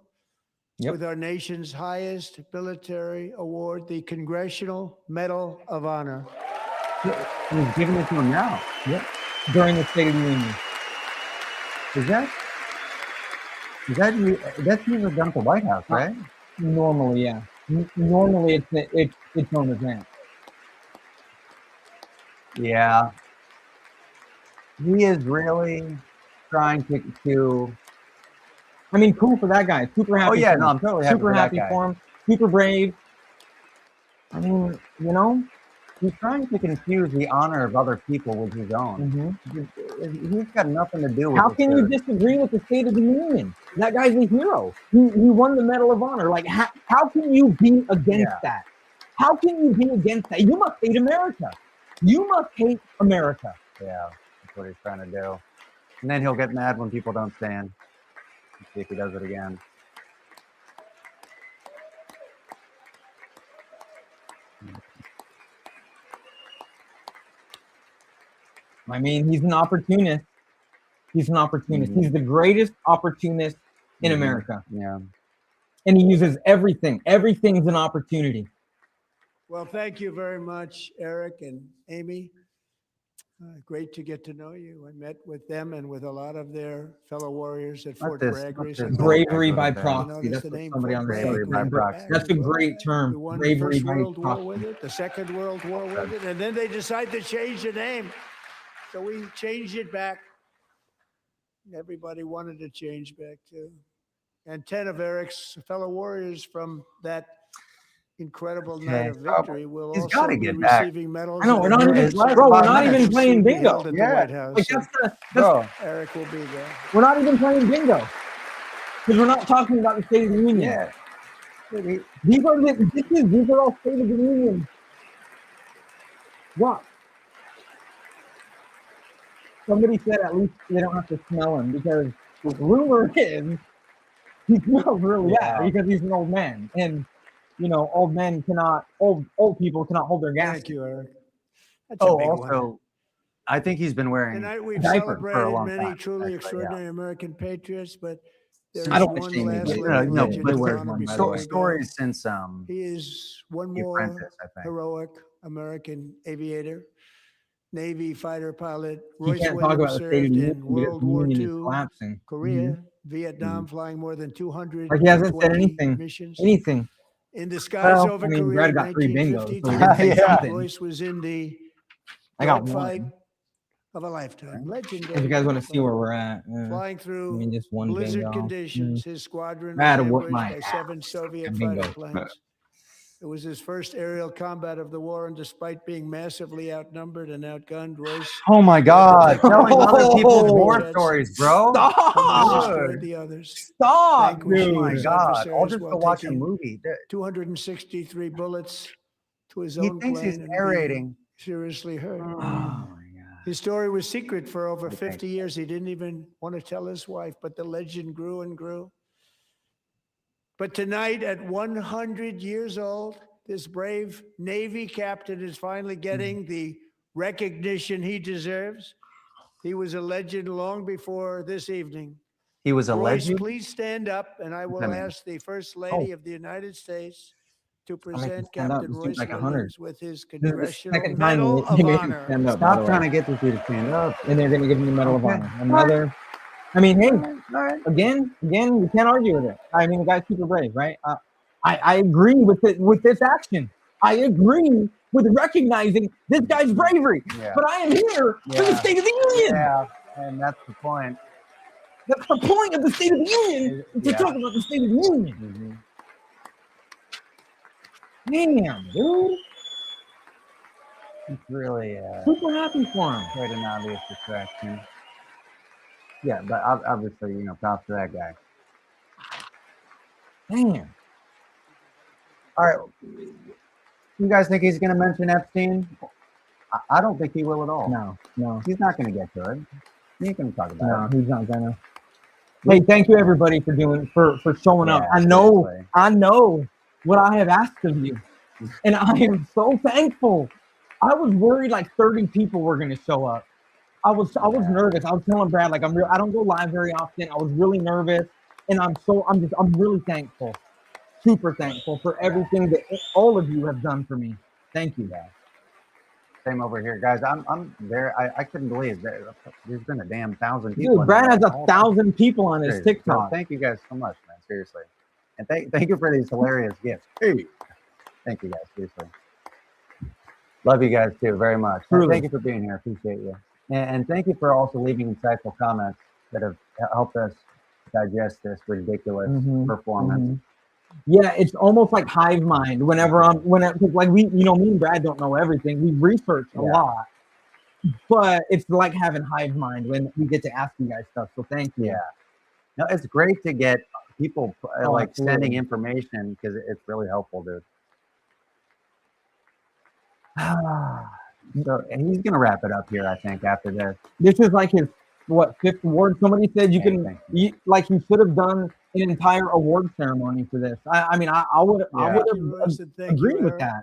with our nation's highest military award, the Congressional Medal of Honor. He's giving it to him now. Yep. During the State of the Union. That's usually done at the White House, right? Normally, yeah. Normally, it's known as that. Yeah. He is really trying to. I mean, cool for that guy. Super happy. Oh yeah, for no, him. I'm totally happy super for happy that guy. for him. Super brave. I mean, you know. He's trying to confuse the honor of other people with his own. He's got nothing to do with. How can you disagree with the State of the Union? That guy's a hero. He won the Medal of Honor. Like, how can you be against that? How can you be against that? You must hate America. You must hate America. Yeah, that's what he's trying to do. And then he'll get mad when people don't stand. Let's see if he does it again. I mean, he's an opportunist. He's an opportunist. Mhm. He's the greatest opportunist in Mhm. America. Yeah. And he uses everything. Everything's an opportunity. Well, thank you very much, Eric and Amy. Great to get to know you. I met with them and with a lot of their fellow warriors at Fort Bragg recently. Bravery by You proxy. notice That's the what name somebody Fort on the Bragg. Bravery by stage. proxy. That's a Well, great we term. won the Bravery First by World War proxy. with it, the Second World War with it, and then they decided to change the name. So we changed it back. Everybody wanted to change back too. And 10 of Eric's fellow warriors from that incredible night of victory will He's also gotta be get back. receiving medals. I know, at we're a not parade even, last bro, we're 5 not minutes even to playing be bingo. held at the Yeah. White House. Like, So that's Bro. Eric will be there. we're not even playing bingo. Because we're not talking about the State of the Union. Yeah. Dude, These are all State of the Union. What? Somebody said at least they don't have to smell him because rumor is he smells really bad Yeah. because he's an old man. And you know, old people cannot hold their gas. Thank you, Eric. That's a Oh, big one. also, I think he's been wearing Tonight we've diaper for a celebrated long many time, truly actually, extraordinary American patriots, but there I is don't one understand last it. living No, legend but to where's honor one, by the before way? we go. stories since He is one The more Apprentice, I think. heroic American aviator, Navy fighter pilot. You Royce can't talk Williams about the State of served the in Union because World the War Union is II, collapsing. Korea, Vietnam, flying more than Like he hasn't said 220 anything. missions. Anything. In the skies Well, over I mean, Korea Brad in got 3 bingos, 1950 so he to can say Yeah. something. Royce was in the I got dogfight one. of a lifetime. If Legendary. you guys want to see dogfight. where we're at, Flying I through mean, just one blizzard bingo. conditions, his squadron I had was to whoop ambushed my by 7 Soviet bingo. fighter planes. It was his first aerial combat of the war, and despite being massively outnumbered and outgunned, Royce Oh my God. Telling other people's Oh. war Jets. stories, bro. Stop! destroyed the others. Stop, Vanquishing Oh my his dude. God. I'll adversaries just while go watch a taking movie. 263 bullets to his He own thinks he's plane and narrating. being seriously hurt. Oh my God. His story was secret for over Okay. 50 years. He didn't even want to tell his wife, but the legend grew and grew. But tonight, at 100 years old, this brave Navy captain is finally getting the recognition he deserves. He was a legend long before this evening. He was a Royce, legend. please stand up, and I will that mean? ask the First Lady of the United States to make him present stand up. Captain This dude's Royce like 100. Williams with his This is the Congressional second time Medal they of made him Honor. stand up. by the Stop trying way. to get this dude to stand up. And they're going to give him the Medal of Okay. Honor. Another. I mean, hey, All right. again, you can't argue with it. I mean, the guy's super brave, right? I agree with it with this action. I agree with recognizing this guy's bravery. Yeah. But I am here for the Yeah. State of the Union. Yeah, and that's the point. That's the point of the State of the Union, is to Yeah. talk about the State of the Union. Damn, dude. It's really Super happy for him. quite an obvious distraction. Yeah, but obviously, props to that guy. Damn. All right. You guys think he's going to mention Epstein? I don't think he will at all. No. He's not going to get to it. He ain't going to talk about it. No, he's not gonna. Hey, thank you everybody for showing up. Yeah, I know seriously. what I have asked of you, and I am so thankful. I was worried like 30 people were gonna show up. I was nervous. I was telling Brad like I don't go live very often. I was really nervous, and I'm really thankful, super thankful for everything that all of you have done for me. Thank you, guys. Same over here, guys. I'm there. I couldn't believe that there's been a damn 1,000 people. Dude, Brad has 1,000 people on his Crazy. TikTok. So thank you guys so much, man. Seriously, and thank you for these hilarious gifts. Hey, thank you guys. Seriously, love you guys too very much. Truly. Thank you for being here. Appreciate you, and thank you for also leaving insightful comments that have helped us digest this ridiculous performance. Yeah, it's almost like hive mind. Because like me and Brad don't know everything. We research a lot, but it's like having hive mind when we get to ask you guys stuff. So thank you. Yeah, no, it's great to get people like absolutely. sending information because it's really helpful, dude. So and he's gonna wrap it up here, I think, after this. This is like his fifth award. Somebody said you should have done an entire award ceremony for this. I would have agreed with that.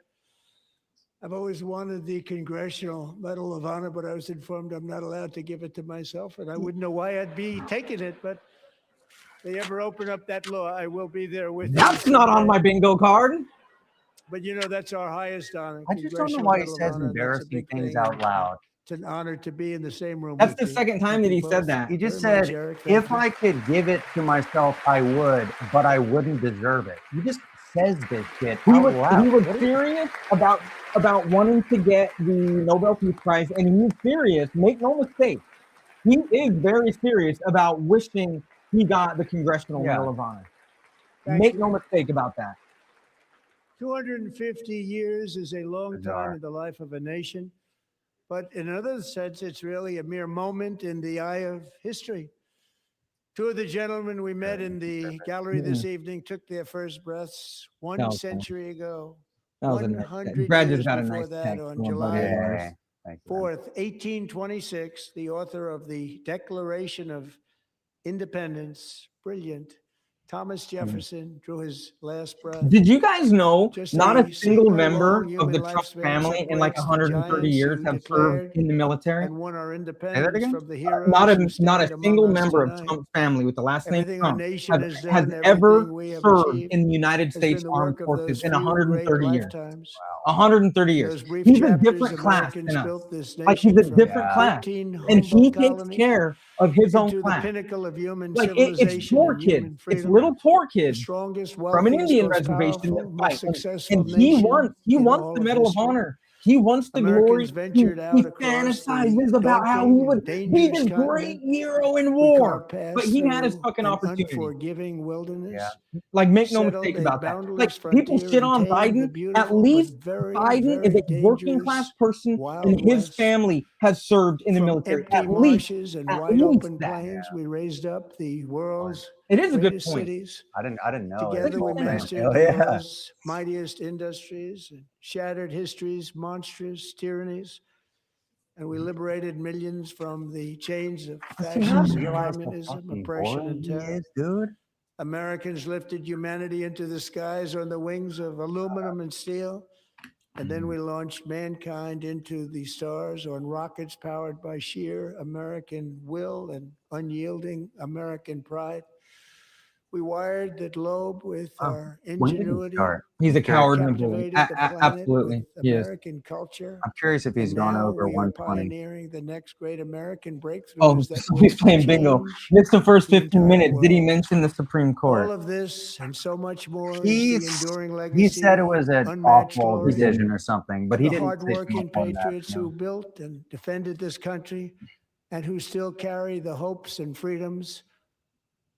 I've always wanted the Congressional Medal of Honor, but I was informed I'm not allowed to give it to myself, and I wouldn't know why I'd be taking it, but if they ever open up that law, I will be there with you That's not on someday. my bingo card. But you know, that's our highest honor. I just don't know Congressional why he Medal of says Honor, and that's a embarrassing big things thing, out and loud. It's an honor to be in the same room That's with the you. second time Thank that you he said both that. He just very much, said, Eric. Thank if you. I could give it to myself, I would, but I wouldn't deserve it. He just says this shit He out was loud. he was What is- serious about wanting to get the Nobel Peace Prize, and he's serious. Make no mistake, he is very serious about wishing he got the Congressional Yeah. Medal of Honor. Thank Make you. no mistake about that. 250 years is a long Bizarre. time in the life of a nation, but in another sense, it's really a mere moment in the eye of history. Two of the gentlemen we met in the gallery this evening took their first breaths one That was century ago. That was a nice 100 Brad years just got a before nice that, text on from a buddy of July ours. Hey, thank you. 4th, 1826, the author of the Declaration of Independence, brilliant, Thomas Jefferson, drew his last breath. Did you guys know Just not a a single single member long of the human Trump lifespan family in like separates the 130 giants years who have declared served in the military? and won our Say that independence again? from the heroes Not who a stand single among us member of tonight. Trump's family with the last name Everything our Trump nation has has done, ever everything we have served achieved in the United has been States the Armed work of Forces those in few great 130 years. lifetimes. 130 In years. those brief He's a chapters, different class Americans than us. built this Like he's nation a from different Yeah. class, 13 and humble he takes colonies care of his own into the class. pinnacle of human Like it's civilization poor and kids. human It's freedom. little poor The kids strongest, from an wealthiest, Indian most reservation powerful, that most fight. successful And he nation in wants all the of Medal of history. Honor. He wants the glory. Americans ventured He out across the fantasizes about how daunting he and would be dangerous this great continent. hero in We war. carved paths But he had his through fucking an opportunity. unforgiving wilderness. Yeah. Like, make no Settled mistake a about that. Like, boundless people frontier shit and on tamed the Biden. beautiful, At but least very, Biden is very a working class dangerous person, Wild and his West. family has served in the From military. empty At least, marshes and at wide least open that. plains, we raised up the world's It is a good greatest point. cities. I didn't know. Together, his we whole thing. mastered Hell the yeah. world's mightiest industries, and shattered history's monstrous tyrannies, and we liberated millions from the chains of Does he not fascism, realize how communism, fucking oppression, boring and he terror. is, dude? Americans lifted humanity into the skies on the wings of aluminum and steel. And then we launched mankind into the stars on rockets powered by sheer American will and unyielding American pride. We wired the globe with our When did he ingenuity. start? He's a coward and a bully. Captivated the planet Absolutely, with he is. American culture. I'm curious if he's And gone now over we are 120. pioneering the next great American breakthroughs Oh, that so will he's playing bingo. change Missed the first the 15 entire minutes. Did he world. mention the Supreme Court? All of this and so much more is the He's, enduring legacy. he said it was an unmatched awful glory decision or something, but of he the didn't say hardworking more than that, patriots you know. who built and defended this country and who still carry the hopes and freedoms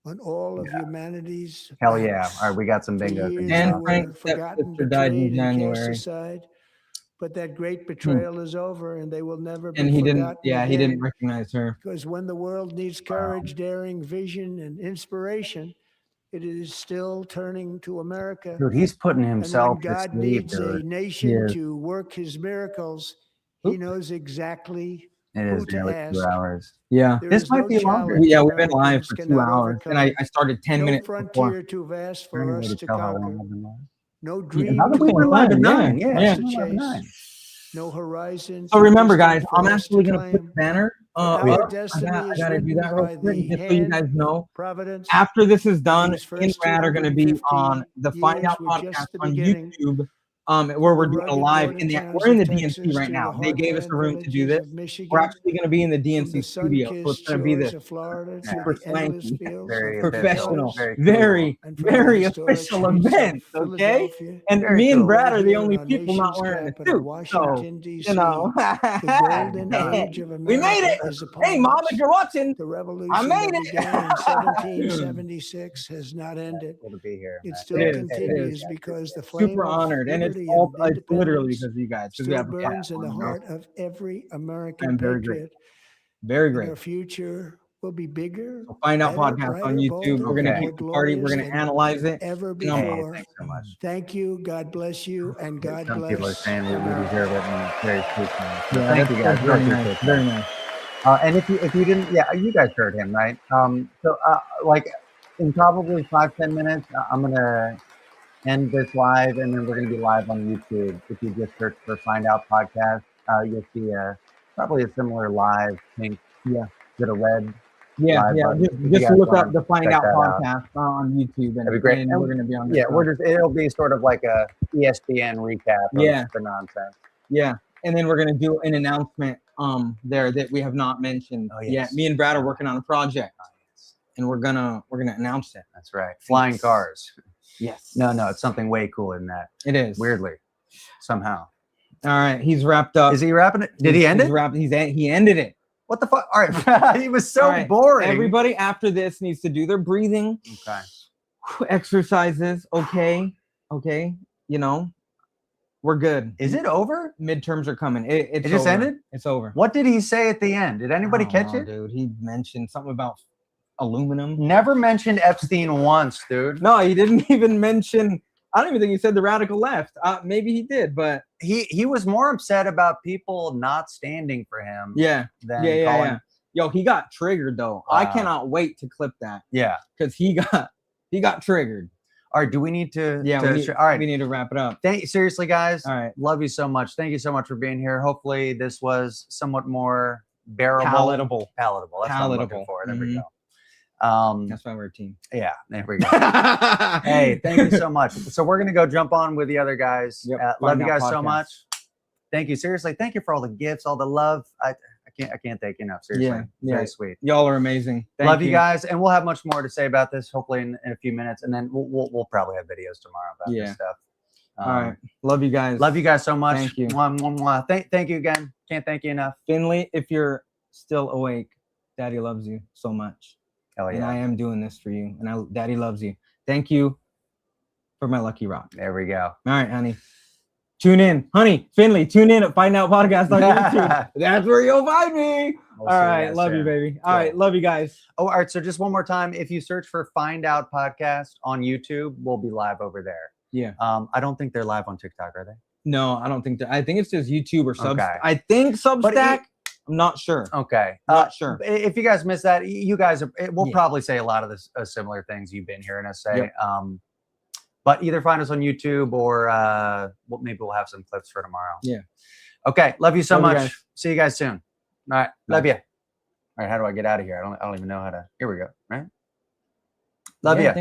on all of humanity's Hell yeah. backs. All right, we got some For bingos. years in And they now. Frank's were forgotten, stepsister died in betrayed, and cast January. aside. But that great betrayal is over, and they will never be And he didn't, forgotten yeah, he again. didn't recognize her. Because when the world needs courage, daring, vision, and inspiration, it is still turning to America. Dude, he's putting And himself when to God sleep, needs a dude. nation is. to work his miracles, he Oop. knows exactly It who is to nearly 2 ask. hours. Yeah. There This is might no be longer. challenge Yeah, we've been live Americans for 2 cannot hours, and I overcome. started 10 No minutes before. frontier too vast Is there for any way us to to tell how long conquer. I've been live? No Yeah, dream that was too we were big live at for 9. us Yeah. to chase. No horizon So too remember, distant guys, for I'm us actually to gonna put claim. the banner For up. our I destiny gotta is do written that real by quick, the just so you hand guys know. of Providence. After this is done, These me and first Brad are going to be 250 on the Find years Out were podcast just the on beginning. YouTube, where we're The doing a rugged live border in the. towns We're in the of DNC Texas right to now. the They gave us heartland a room to do villages this. of Michigan, We're actually going to be in the from DNC the studio, so sun-kissed it's going to be shores this of Florida to super the endless swanky, fields Very of official, professional, potatoes, very cool. and from the very historic official streets of event. Okay, Philadelphia, and Very me and cool. Brad right are the here in only our people not nation's wearing a capital, suit. So Washington, D.C. you know, The golden age of we made America it. is upon Hey, Mom, us. if you're watching, The I revolution made that it. began in 1776 has not ended. Cool to be here. It man. still It is, continues it because the flame Super of honored, and it's liberty all and it's literally independence because of you guys. Because we still have a burns in the platform, you know? heart of every American I'm very patriot. Very And great. our future will be bigger, So Find Out better, podcast on brighter, YouTube. We're bolder, gonna Okay. more keep the party. We're glorious gonna than analyze it. ever You know, Hey, before. thanks so much. Thank you. God bless you, and God Some people are bless saying we America. deserve it, and it's very sweet. So yeah, thank you guys. that's very Really nice. appreciate Very that. nice. And if you didn't, yeah, you guys heard him, right? So like in probably 5-10 minutes, I'm gonna end this live, and then we're going to be live on YouTube. If you just search for Find Out Podcast, you'll see probably a similar live pink, with a red. Yeah, live button. If you just guys look wanna up the Find check Out that out. podcast on YouTube, and, That'd be great. and And we're going to be on this. Yeah, it'll be sort of like a ESPN recap of the nonsense. Yeah, and then we're going to do an announcement there that we have not mentioned. Oh, yes. Yeah, me and Brad are working on a project, and we're gonna announce it. That's right. Flying cars. Yes. No, it's something way cooler than that. It is. Weirdly, somehow. All right, he's wrapped up. Is he wrapping it? Did he end it? He ended it. What the fuck? All right. He was so All right, boring. Everybody after this needs to do their breathing Okay. exercises. Okay. You know, we're good. Is it over? Midterms are coming. It just over. ended? It's over. What did he say at the end? Did anybody I don't catch know, it? dude? He mentioned something about aluminum. Never mentioned Epstein once, dude. No, he didn't even mention. I don't even think he said the radical left. Maybe he did, but He was more upset about people not standing for him. yeah. Than calling. Yo, he got triggered though. Wow. I cannot wait to clip that Yeah. because he got triggered. All right. Do we need to? Yeah. All right. We need to wrap it up. Seriously, guys. All right. Love you so much. Thank you so much for being here. Hopefully, this was somewhat more bearable. Palatable. That's what I'm looking Palatable. for. There we Mhm. go. That's why we're a team. Yeah. There we go. Hey, thank you so much. So we're gonna go jump on with the other guys. Yep, Love Find you Out guys so Podcast. much. Thank you. Seriously, thank you for all the gifts, all the love. I can't thank you enough. Seriously, Yeah. very sweet. Y'all are amazing. Thank Love you guys, and we'll have much more to say about this hopefully in a few minutes, and then we'll probably have videos tomorrow about this stuff. All right. Love you guys. Love you guys so much. Thank you. Mwah, mwah, mwah. Thank you again. Can't thank you enough. Finley, if you're still awake, Daddy loves you so much. Hell And yeah. I am doing this for you. And Daddy loves you. Thank you for my lucky rock. There we go. All right, honey. Tune in. Honey, Finley, tune in at Find Out Podcast on YouTube. That's where you'll find me. We'll All see right. guys Love you, soon. baby. All right. Love you guys. Oh, all right. So just one more time, if you search for Find Out Podcast on YouTube, we'll be live over there. Yeah. I don't think they're live on TikTok, are they? No, I don't think that. I think it's just YouTube or Substack. Okay. I think Substack. But I'm not sure. Okay. Not sure. If you guys missed that, you guys we'll Yeah. probably say a lot of the similar things you've been hearing us say. Yep. But either find us on YouTube or maybe we'll have some clips for tomorrow. Yeah. Okay. Love you so Love you much. guys. See you guys soon. All right. Bye. Love you. All right. How do I get out of here? I don't even know how to. Here we go. Right. Love Yeah, you.